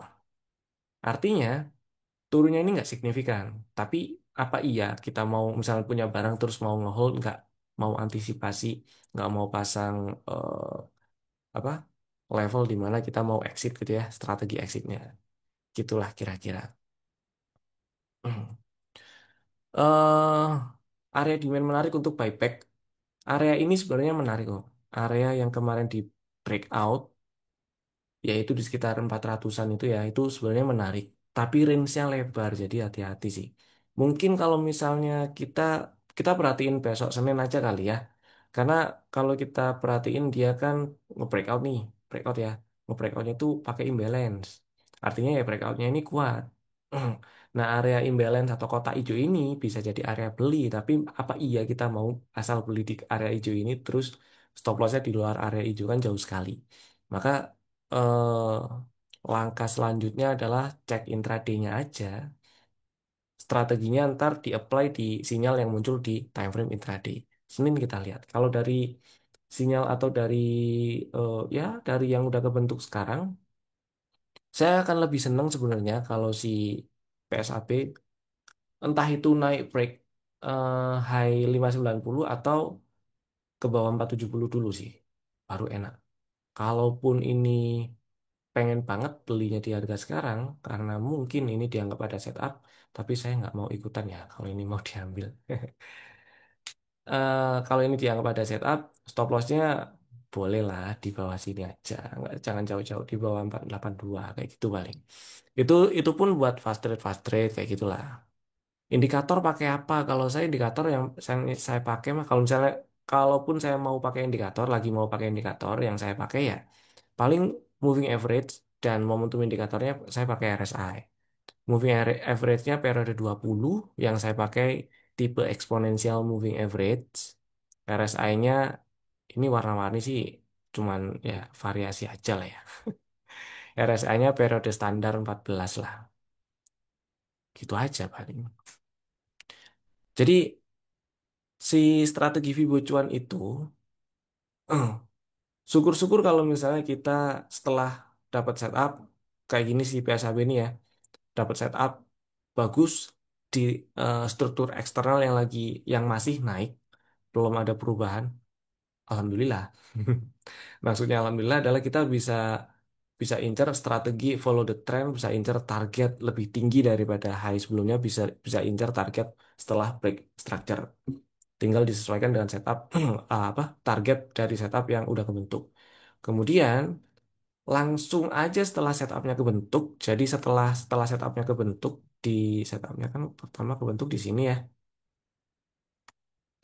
Artinya, turunnya ini nggak signifikan. Tapi apa iya kita mau misalnya punya barang terus mau ngehold, nggak mau antisipasi, nggak mau pasang apa level di mana kita mau exit gitu ya, strategi exitnya. Gitulah kira-kira. eh Area demand menarik untuk buyback. Area ini sebenarnya menarik kok. Area yang kemarin di breakout, yaitu di sekitar 400-an itu ya, itu sebenarnya menarik. Tapi range-nya lebar, jadi hati-hati sih. Mungkin kalau misalnya kita kita perhatiin besok Senin aja kali ya. Karena kalau kita perhatiin dia kan nge-breakout nih, breakout ya. Nge-breakoutnya itu pakai imbalance. Artinya ya breakoutnya ini kuat. Nah, area imbalance atau kotak hijau ini bisa jadi area beli, tapi apa iya kita mau asal beli di area hijau ini terus stop lossnya di luar area hijau kan jauh sekali. Maka eh, langkah selanjutnya adalah cek intraday-nya aja. Strateginya ntar di-apply di sinyal yang muncul di time frame intraday. Senin kita lihat. Kalau dari sinyal atau dari ya dari yang udah kebentuk sekarang, saya akan lebih senang sebenarnya kalau si PSAP entah itu naik break high 590 atau ke bawah 470 dulu sih. Baru enak. Kalaupun ini pengen banget belinya di harga sekarang karena mungkin ini dianggap ada setup, tapi saya nggak mau ikutan ya kalau ini mau diambil. Kalau ini dianggap ada setup, stop lossnya boleh lah di bawah sini aja, nggak, jangan jauh-jauh di bawah 482 kayak gitu paling. Itu pun buat fast trade kayak gitulah. Indikator pakai apa? Kalau saya indikator yang saya pakai mah kalau misalnya kalaupun saya mau pakai indikator, lagi mau pakai indikator yang saya pakai ya paling moving average dan momentum indikatornya saya pakai RSI. Moving average-nya periode 20 yang saya pakai tipe exponential moving average. RSI-nya ini warna-warni sih cuman ya variasi aja lah ya. RSI-nya periode standar 14 lah. Gitu aja paling. Jadi si strategi Fibo Cuan itu syukur-syukur kalau misalnya kita setelah dapat setup kayak gini si PSAB ini ya, dapat setup bagus di struktur eksternal yang masih naik, belum ada perubahan. Alhamdulillah. Maksudnya alhamdulillah adalah kita bisa bisa incar strategi follow the trend, bisa incar target lebih tinggi daripada high sebelumnya, bisa bisa incar target setelah break structure. Tinggal disesuaikan dengan setup apa target dari setup yang udah kebentuk. Kemudian langsung aja setelah setupnya kebentuk, jadi setelah setelah setupnya kebentuk di setupnya kan pertama kebentuk di sini ya.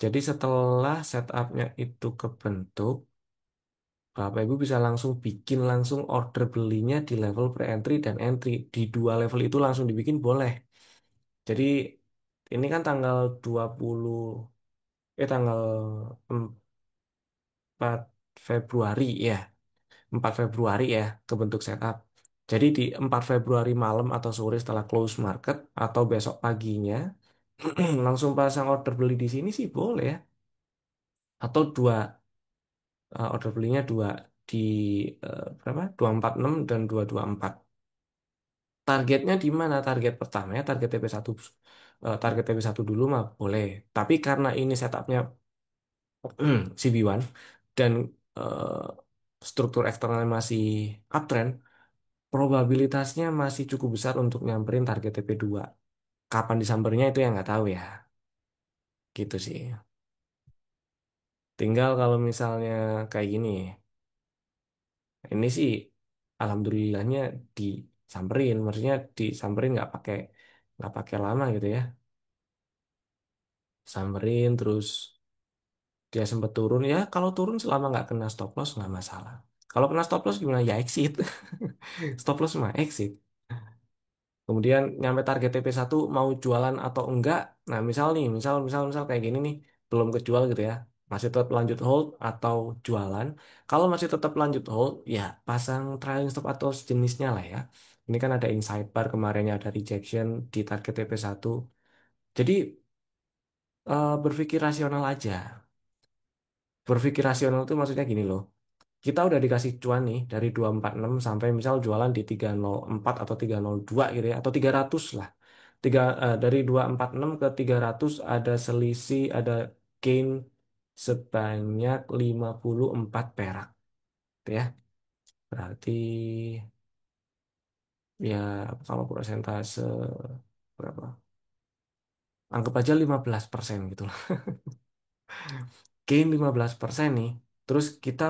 Jadi setelah setupnya itu kebentuk, Bapak Ibu bisa langsung bikin langsung order belinya di level pre-entry dan entry. Di dua level itu langsung dibikin boleh. Jadi ini kan tanggal 20 tanggal 4 Februari ya. 4 Februari ya kebentuk setup. Jadi di 4 Februari malam atau sore setelah close market atau besok paginya langsung pasang order beli di sini sih boleh ya. Atau dua order belinya dua di berapa? 246 dan 224. Targetnya di mana? Target pertamanya target TP1 target TP1 dulu mah boleh. Tapi karena ini setupnya CB1 dan eh, struktur eksternalnya masih uptrend, probabilitasnya masih cukup besar untuk nyamperin target TP2. Kapan disampernya itu yang nggak tahu ya. gitu sih. Tinggal kalau misalnya kayak gini, ini sih alhamdulillahnya disamperin, maksudnya disamperin nggak pakai lama gitu ya, samperin terus dia sempat turun ya. Kalau turun selama nggak kena stop loss nggak masalah. Kalau kena stop loss gimana ya exit, stop loss mah exit. Kemudian nyampe target TP1 mau jualan atau enggak. Nah, misal nih, misal kayak gini nih, belum kejual gitu ya. Masih tetap lanjut hold atau jualan. Kalau masih tetap lanjut hold, ya pasang trailing stop atau sejenisnya lah ya. Ini kan ada inside bar kemarinnya ada rejection di target TP1. Jadi berpikir rasional aja. Berpikir rasional itu maksudnya gini loh. Kita udah dikasih cuan nih dari 246 sampai misal jualan di 304 atau 302 gitu ya, atau 300 lah. Dari 246 ke 300 ada selisih, ada gain sebanyak 54 perak gitu ya. Berarti ya kalau persentase berapa? Anggap aja 15% gitu lah. Gain 15% nih. Terus kita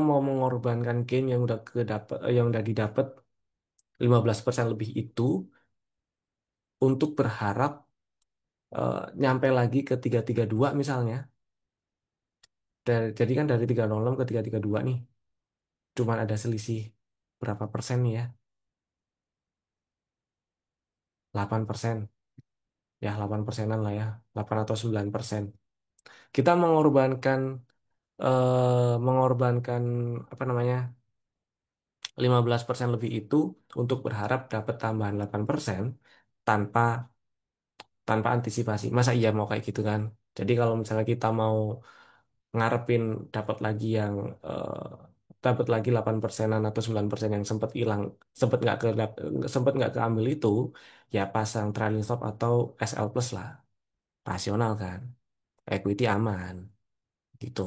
mau mengorbankan gain yang udah didapat 15% lebih itu untuk berharap nyampe lagi ke 332 misalnya. Jadi kan dari 306 ke 332 nih, cuman ada selisih berapa persen nih ya? 8%. Ya, 8%-an lah ya. 8 atau 9%. Kita mengorbankan apa namanya? 15% lebih itu untuk berharap dapat tambahan 8% tanpa tanpa antisipasi. Masa iya mau kayak gitu kan? Jadi kalau misalnya kita mau ngarepin dapat lagi yang eh, dapat lagi 8%-an atau 9% yang sempat hilang, sempat nggak keambil itu, ya pasang trailing stop atau SL plus lah, rasional kan, equity aman gitu.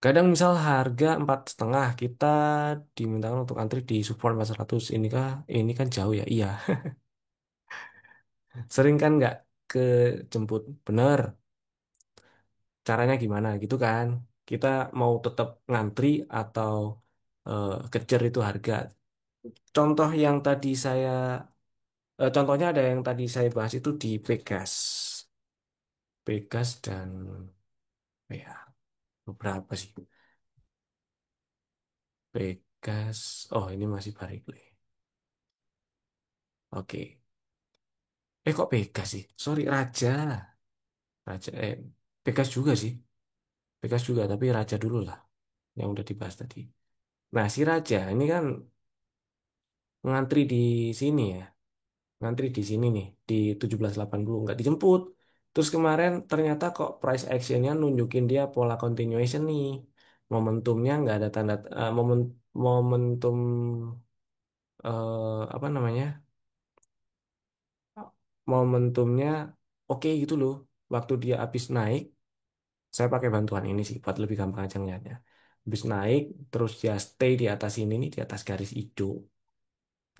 Kadang misal harga 4,5 kita dimintakan untuk antri di support 400, ini kan jauh ya, iya. Sering kan nggak kejemput, bener. Caranya gimana gitu kan? Kita mau tetap ngantri atau kejar itu harga. Contoh yang tadi contohnya ada yang tadi saya bahas itu di Pegas, Pegas dan ya beberapa sih. Pegas, oh ini masih Baricle. Oke, kok Pegas sih? Sorry Raja Pegas juga sih, Pegas juga tapi Raja dulu lah yang udah dibahas tadi. Nah si Raja ini kan ngantri di sini ya. Ngantri di sini nih di 1780 nggak dijemput. Terus kemarin ternyata kok price actionnya nunjukin dia pola continuation nih. Momentumnya nggak ada tanda momentum apa namanya? Momentumnya oke gitu loh. Waktu dia habis naik, saya pakai bantuan ini sih buat lebih gampang aja ngeliatnya. Habis naik terus dia stay di atas ini nih di atas garis hijau.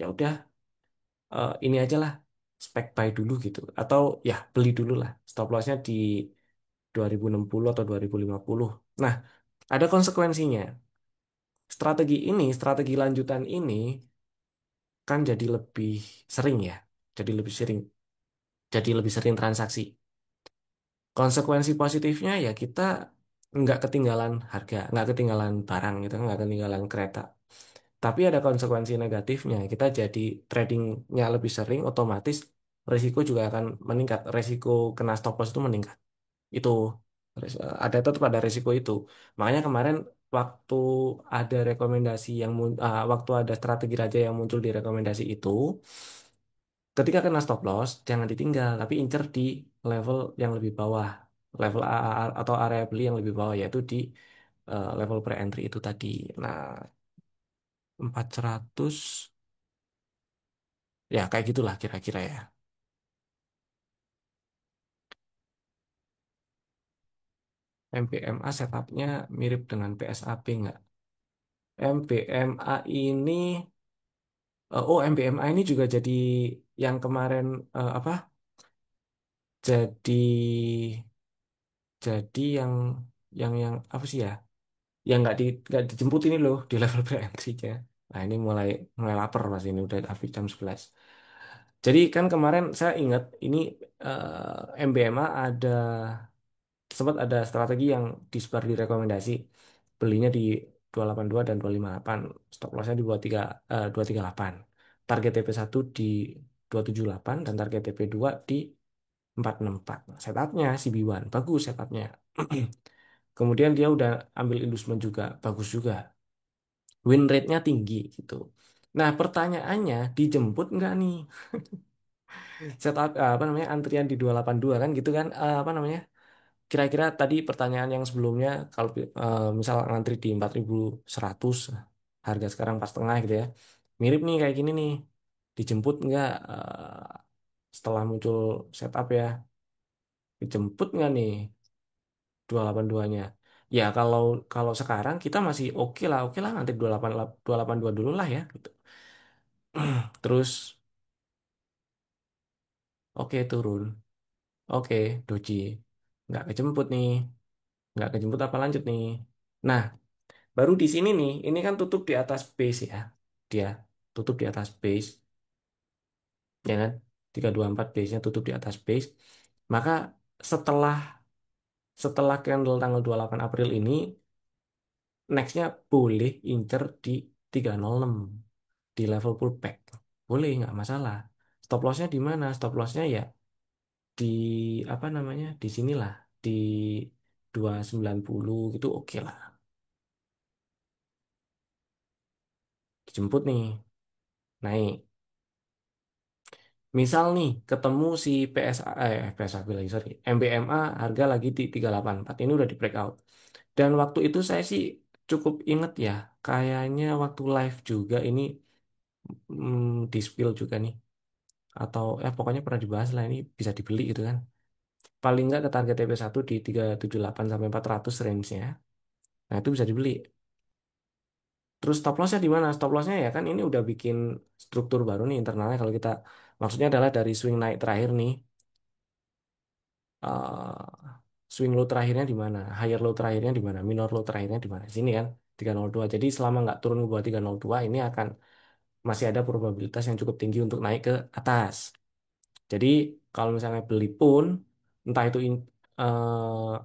Ya udah ini aja lah spek buy dulu gitu atau ya beli dulu lah stop lossnya di 2060 atau 2050. Nah, ada konsekuensinya. Strategi lanjutan ini kan jadi lebih sering ya. Jadi lebih sering, jadi lebih sering transaksi. Konsekuensi positifnya ya kita nggak ketinggalan harga, nggak ketinggalan barang gitu, nggak ketinggalan kereta. Tapi ada konsekuensi negatifnya. Kita jadi tradingnya lebih sering, otomatis risiko juga akan meningkat. Risiko kena stop loss itu meningkat. Itu tetap ada risiko itu. Makanya kemarin waktu ada waktu ada strategi raja yang muncul di rekomendasi itu, ketika kena stop loss jangan ditinggal, tapi incer di level yang lebih bawah, level atau area beli yang lebih bawah yaitu di level pre-entry itu tadi. Nah, 400 ya kayak gitulah kira-kira ya. MPMA setupnya mirip dengan PSAP nggak? MPMA ini MPMA ini juga jadi yang kemarin apa? Jadi jadi yang apa sih ya? Yang nggak dijemput ini loh di level pre-entry-nya. Nah, ini mulai mulai lapar Mas ini udah habis jam 11. Jadi kan kemarin saya ingat ini MBMA ada sempat ada strategi yang disebar di rekomendasi belinya di 282 dan 258, stop lossnya di 238, target TP1 di 278 dan target TP2 di 464. Setupnya CB1 bagus setupnya. Kemudian dia udah ambil inducement juga bagus juga, win rate-nya tinggi gitu. Nah, pertanyaannya dijemput nggak nih setup apa namanya antrian di 282 kan gitu kan, apa namanya, kira-kira tadi pertanyaan yang sebelumnya kalau misal ngantri di 4.100, harga sekarang pas tengah gitu ya. Mirip nih kayak gini nih. Dijemput nggak setelah muncul setup ya? Dijemput nggak nih 282-nya? Ya kalau kalau sekarang kita masih oke lah nanti 282 dulu lah ya gitu. Terus oke turun. Oke, doji. Nggak kejemput nih. Nggak kejemput apa lanjut nih. Nah, baru di sini nih, ini kan tutup di atas base ya. Dia tutup di atas base, ya kan? 324 base-nya tutup di atas base. Maka setelah setelah candle tanggal 28 April ini, next-nya boleh incer di 306 di level pullback. Boleh, nggak masalah. Stop loss-nya di mana? Stop loss-nya ya di apa namanya? Di sinilah, di 290 gitu oke lah. Dijemput nih, naik. Misal nih ketemu si PSA lagi sorry, MBMA harga lagi di 384 ini udah di breakout. Dan waktu itu saya sih cukup inget ya, kayaknya waktu live juga ini di spill juga nih, atau pokoknya pernah dibahas lah ini bisa dibeli gitu kan. Paling nggak ke target TP1 di 378 sampai 400 range-nya. Nah, itu bisa dibeli. Terus stop loss-nya di mana? Stop loss-nya ya kan ini udah bikin struktur baru nih internalnya, kalau kita maksudnya adalah dari swing naik terakhir nih, swing low terakhirnya di mana, higher low terakhirnya di mana, minor low terakhirnya di mana. Sini kan 302. Jadi selama nggak turun ke bawah 302 ini akan masih ada probabilitas yang cukup tinggi untuk naik ke atas. Jadi kalau misalnya beli pun entah itu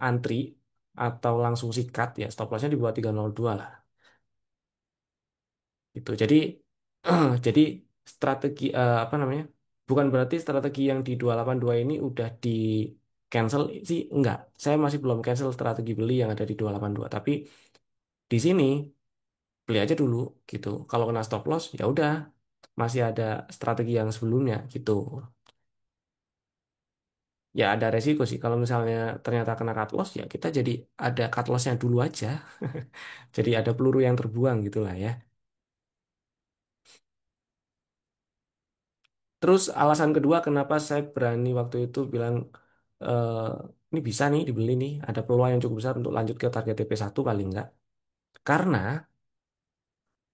antri atau langsung sikat ya stop lossnya di bawah 302 lah. Gitu. Jadi jadi strategi apa namanya? Bukan berarti strategi yang di 282 ini udah di cancel sih enggak. Saya masih belum cancel strategi beli yang ada di 282, tapi di sini beli aja dulu gitu. Kalau kena stop loss ya udah masih ada strategi yang sebelumnya gitu. Ya ada resiko sih kalau misalnya ternyata kena cut loss ya kita jadi ada cut lossnya dulu aja. Jadi ada peluru yang terbuang gitulah ya. Terus alasan kedua kenapa saya berani waktu itu bilang eh, ini bisa nih dibeli nih, ada peluang yang cukup besar untuk lanjut ke target TP1 paling enggak. Karena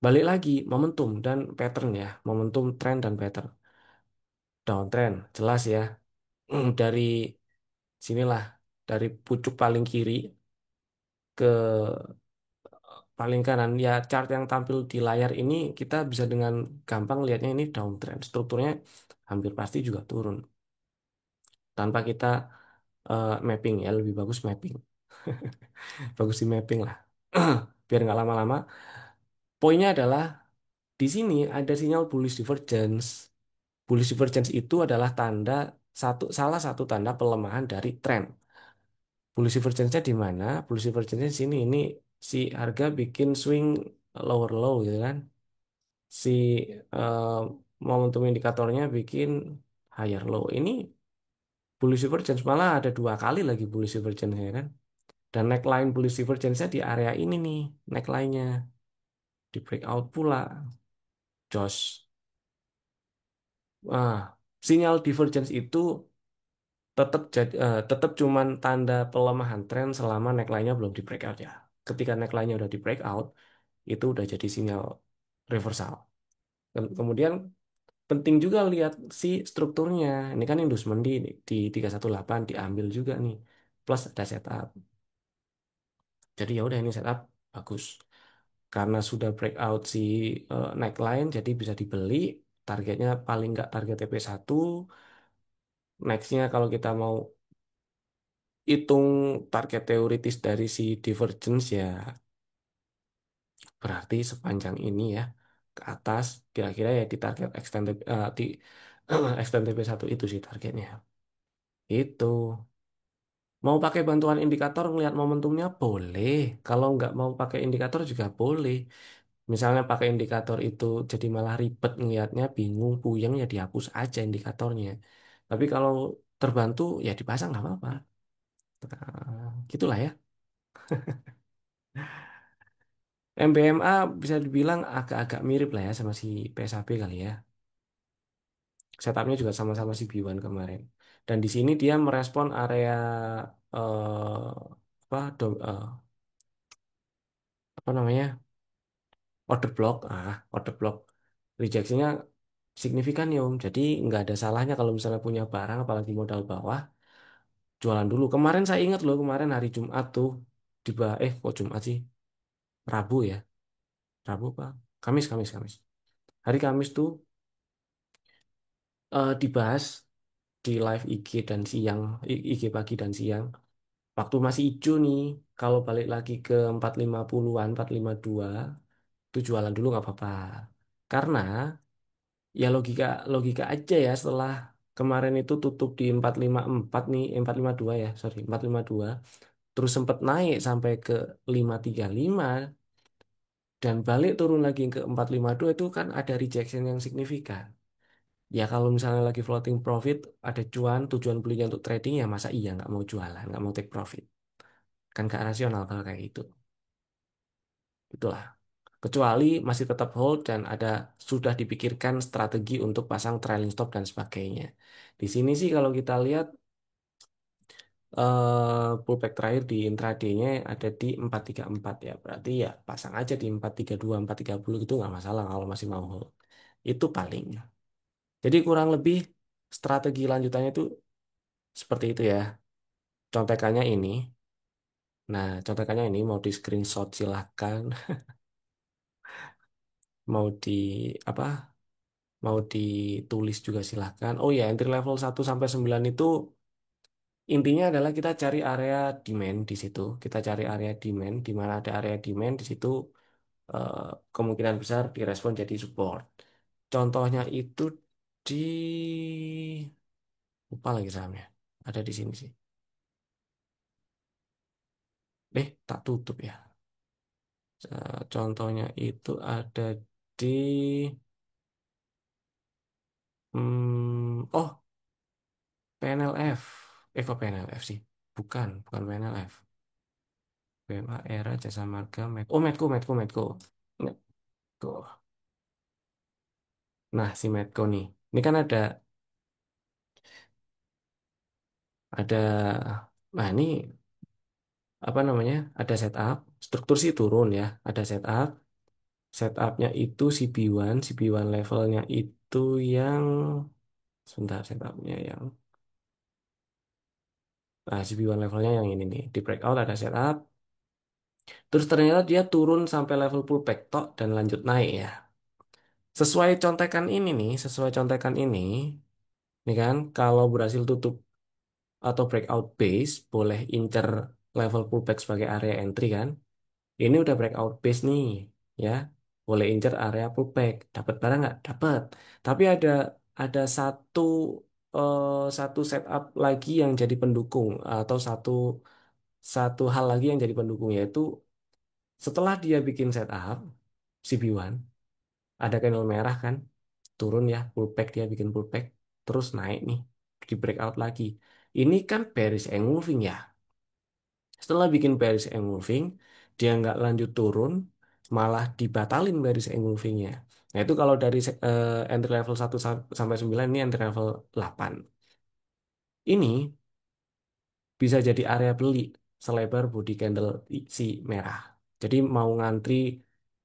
balik lagi momentum dan pattern ya, momentum trend dan pattern. Downtrend jelas ya. Dari sinilah, dari pucuk paling kiri ke paling kanan ya, chart yang tampil di layar ini kita bisa dengan gampang lihatnya ini downtrend. Strukturnya hampir pasti juga turun tanpa kita mapping ya, lebih bagus mapping. Bagus di mapping lah. Biar nggak lama-lama. Poinnya adalah di sini ada sinyal bullish divergence. Bullish divergence itu adalah salah satu tanda pelemahan dari tren. Bullish divergence-nya di mana? Bullish divergence-nya di sini. Ini si harga bikin swing lower low gitu kan. Si eh, momentum indikatornya bikin higher low. Ini bullish divergence malah ada dua kali lagi bullish divergence-nya kan. Dan neckline bullish divergence-nya di area ini nih, neckline-nya di breakout pula. Jos. Nah, sinyal divergence itu tetap cuman tanda pelemahan tren selama neckline-nya belum di breakout ya. Ketika neckline-nya udah di breakout, itu udah jadi sinyal reversal. Kemudian penting juga lihat si strukturnya. Ini kan inducement di 318 diambil juga nih. Plus ada setup. Jadi ya udah ini setup bagus. Karena sudah breakout si neckline jadi bisa dibeli. Targetnya paling nggak target TP1. Nextnya kalau kita mau hitung target teoritis dari si divergence ya berarti sepanjang ini ya ke atas kira-kira ya di target extended di extend TP1 itu sih targetnya. Itu. Mau pakai bantuan indikator ngelihat momentumnya boleh. Kalau nggak mau pakai indikator juga boleh. Misalnya pakai indikator itu jadi malah ribet ngelihatnya, bingung, puyeng ya dihapus aja indikatornya. Tapi kalau terbantu ya dipasang nggak apa-apa. Gitulah ya. MBMA bisa dibilang agak-agak mirip lah ya sama si PSAP kali ya. Setupnya juga sama-sama si B1 kemarin. Dan di sini dia merespon area apa apa namanya order block rejeksinya signifikan ya Om. Jadi nggak ada salahnya kalau misalnya punya barang apalagi modal bawah jualan dulu. Kemarin saya ingat loh kemarin hari Jumat tuh kok Jumat sih Rabu ya Rabu Pak Kamis Kamis Kamis hari Kamis tuh dibahas di live IG dan siang IG pagi dan siang waktu masih hijau nih kalau balik lagi ke 450-an 452 itu jualan dulu nggak apa-apa karena ya logika logika aja ya setelah kemarin itu tutup di 454 nih 452 ya sorry 452 terus sempat naik sampai ke 535 dan balik turun lagi ke 452 itu kan ada rejection yang signifikan. Ya kalau misalnya lagi floating profit ada cuan tujuan belinya untuk trading ya masa iya nggak mau jualan nggak mau take profit kan nggak rasional kalau kayak gitu. Itulah. Kecuali masih tetap hold dan ada sudah dipikirkan strategi untuk pasang trailing stop dan sebagainya. Di sini sih kalau kita lihat pullback terakhir di intraday-nya ada di 434 ya. Berarti ya pasang aja di 432, 430 itu nggak masalah kalau masih mau hold. Itu paling. Jadi kurang lebih strategi lanjutannya itu seperti itu ya. Contekannya ini. Nah, contekannya ini mau di screenshot silahkan. Mau di apa? Mau ditulis juga silahkan. Oh ya, entry level 1 sampai 9 itu intinya adalah kita cari area demand di situ. Kita cari area demand, di mana ada area demand di situ eh, kemungkinan besar direspon jadi support. Contohnya itu di lupa lagi sahamnya. Ada di sini sih. Tak tutup ya. Contohnya itu ada di oh PNLF. Kok PNLF sih? Bukan PNLF. BMA Era Jasa Marga Medco. Medco. Nah, si Medco nih. Ini kan ada nah ini apa namanya? Ada setup, struktur sih turun ya. Ada setup. Setupnya itu CB1 levelnya itu yang sebentar setupnya yang CB1 levelnya yang ini nih. Di breakout ada setup. Terus ternyata dia turun sampai level pullback tok dan lanjut naik ya. Sesuai contekan ini, nih kan, kalau berhasil tutup atau breakout base, boleh incer level pullback sebagai area entry kan. Ini udah breakout base nih, ya. Boleh incer area pullback. Dapat barang nggak? Dapat. Tapi ada satu setup lagi yang jadi pendukung atau satu satu hal lagi yang jadi pendukung yaitu setelah dia bikin setup CB1 ada candle merah kan turun ya pullback dia bikin pullback terus naik nih di breakout lagi ini kan bearish engulfing ya setelah bikin bearish engulfing dia nggak lanjut turun malah dibatalin bearish engulfingnya nah itu kalau dari entry level 1 sampai 9 ini entry level 8 ini bisa jadi area beli selebar body candle si merah jadi mau ngantri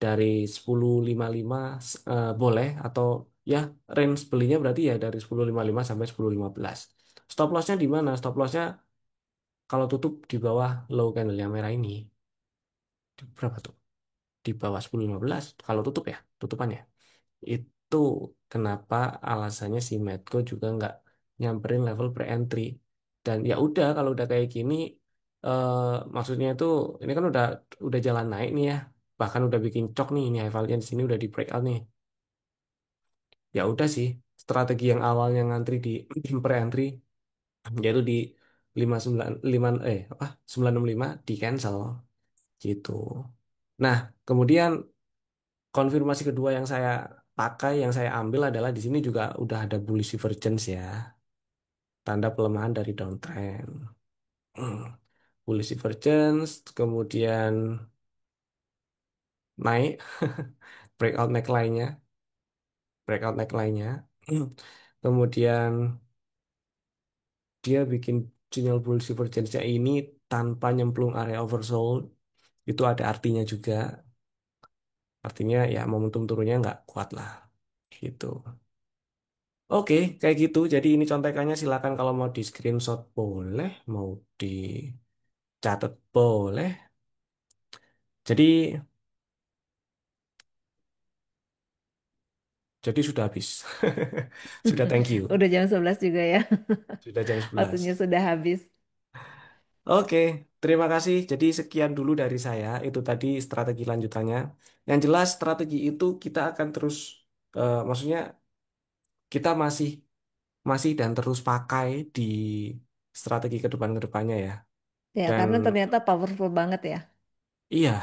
dari 10.55 boleh atau Ya, range belinya berarti ya dari 10.55 sampai 10.15. Stop lossnya di mana? Stop lossnya kalau tutup di bawah low candle yang merah ini. Berapa tuh? Di bawah 10.15 kalau tutup ya, tutupannya. Itu kenapa alasannya si Medco juga nggak nyamperin level pre-entry. Dan ya udah kalau udah kayak gini, eh, maksudnya itu ini kan udah jalan naik nih ya. Bahkan udah bikin cok nih, ini high value di sini udah di breakout nih. Ya udah sih, strategi yang awalnya ngantri di pre-entry yaitu di 59 5 apa 965 di cancel gitu. Nah, kemudian konfirmasi kedua yang saya pakai, yang saya ambil adalah di sini juga udah ada bullish divergence ya, tanda pelemahan dari downtrend. Hmm. Bullish divergence, kemudian naik breakout neckline-nya, breakout neckline-nya. Kemudian dia bikin sinyal bullish divergence-nya ini tanpa nyemplung area oversold, itu ada artinya juga. Artinya ya momentum turunnya nggak kuat lah, gitu. Oke, kayak gitu. Jadi ini contekannya silakan kalau mau di screenshot boleh, mau dicatat boleh. Jadi jadi sudah habis. Sudah thank you. Udah jam 11 juga ya. Sudah jam 11. Waktunya sudah habis. Oke, terima kasih. Jadi sekian dulu dari saya. Itu tadi strategi lanjutannya. Yang jelas strategi itu kita akan terus maksudnya kita masih masih dan terus pakai di strategi ke depannya ya. Ya, Dan karena ternyata powerful banget ya. iya,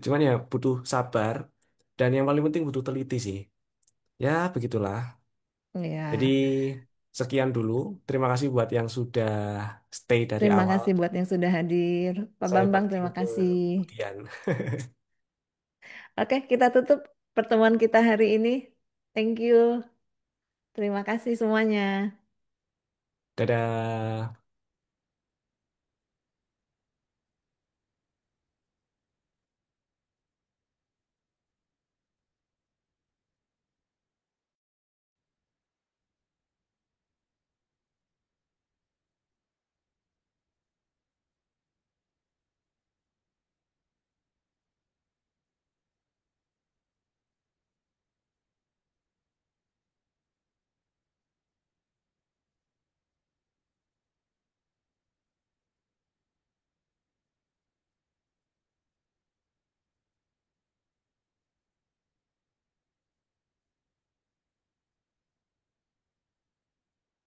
cuman ya butuh sabar dan yang paling penting butuh teliti sih. Ya, begitulah. Jadi Ya, sekian dulu. Terima kasih buat yang sudah stay dari terima awal. kasih buat yang sudah hadir. Pak Saya Bambang, back you terima ke kasih. kemudian. Oke, kita tutup pertemuan kita hari ini. Thank you. Terima kasih semuanya. Dadah.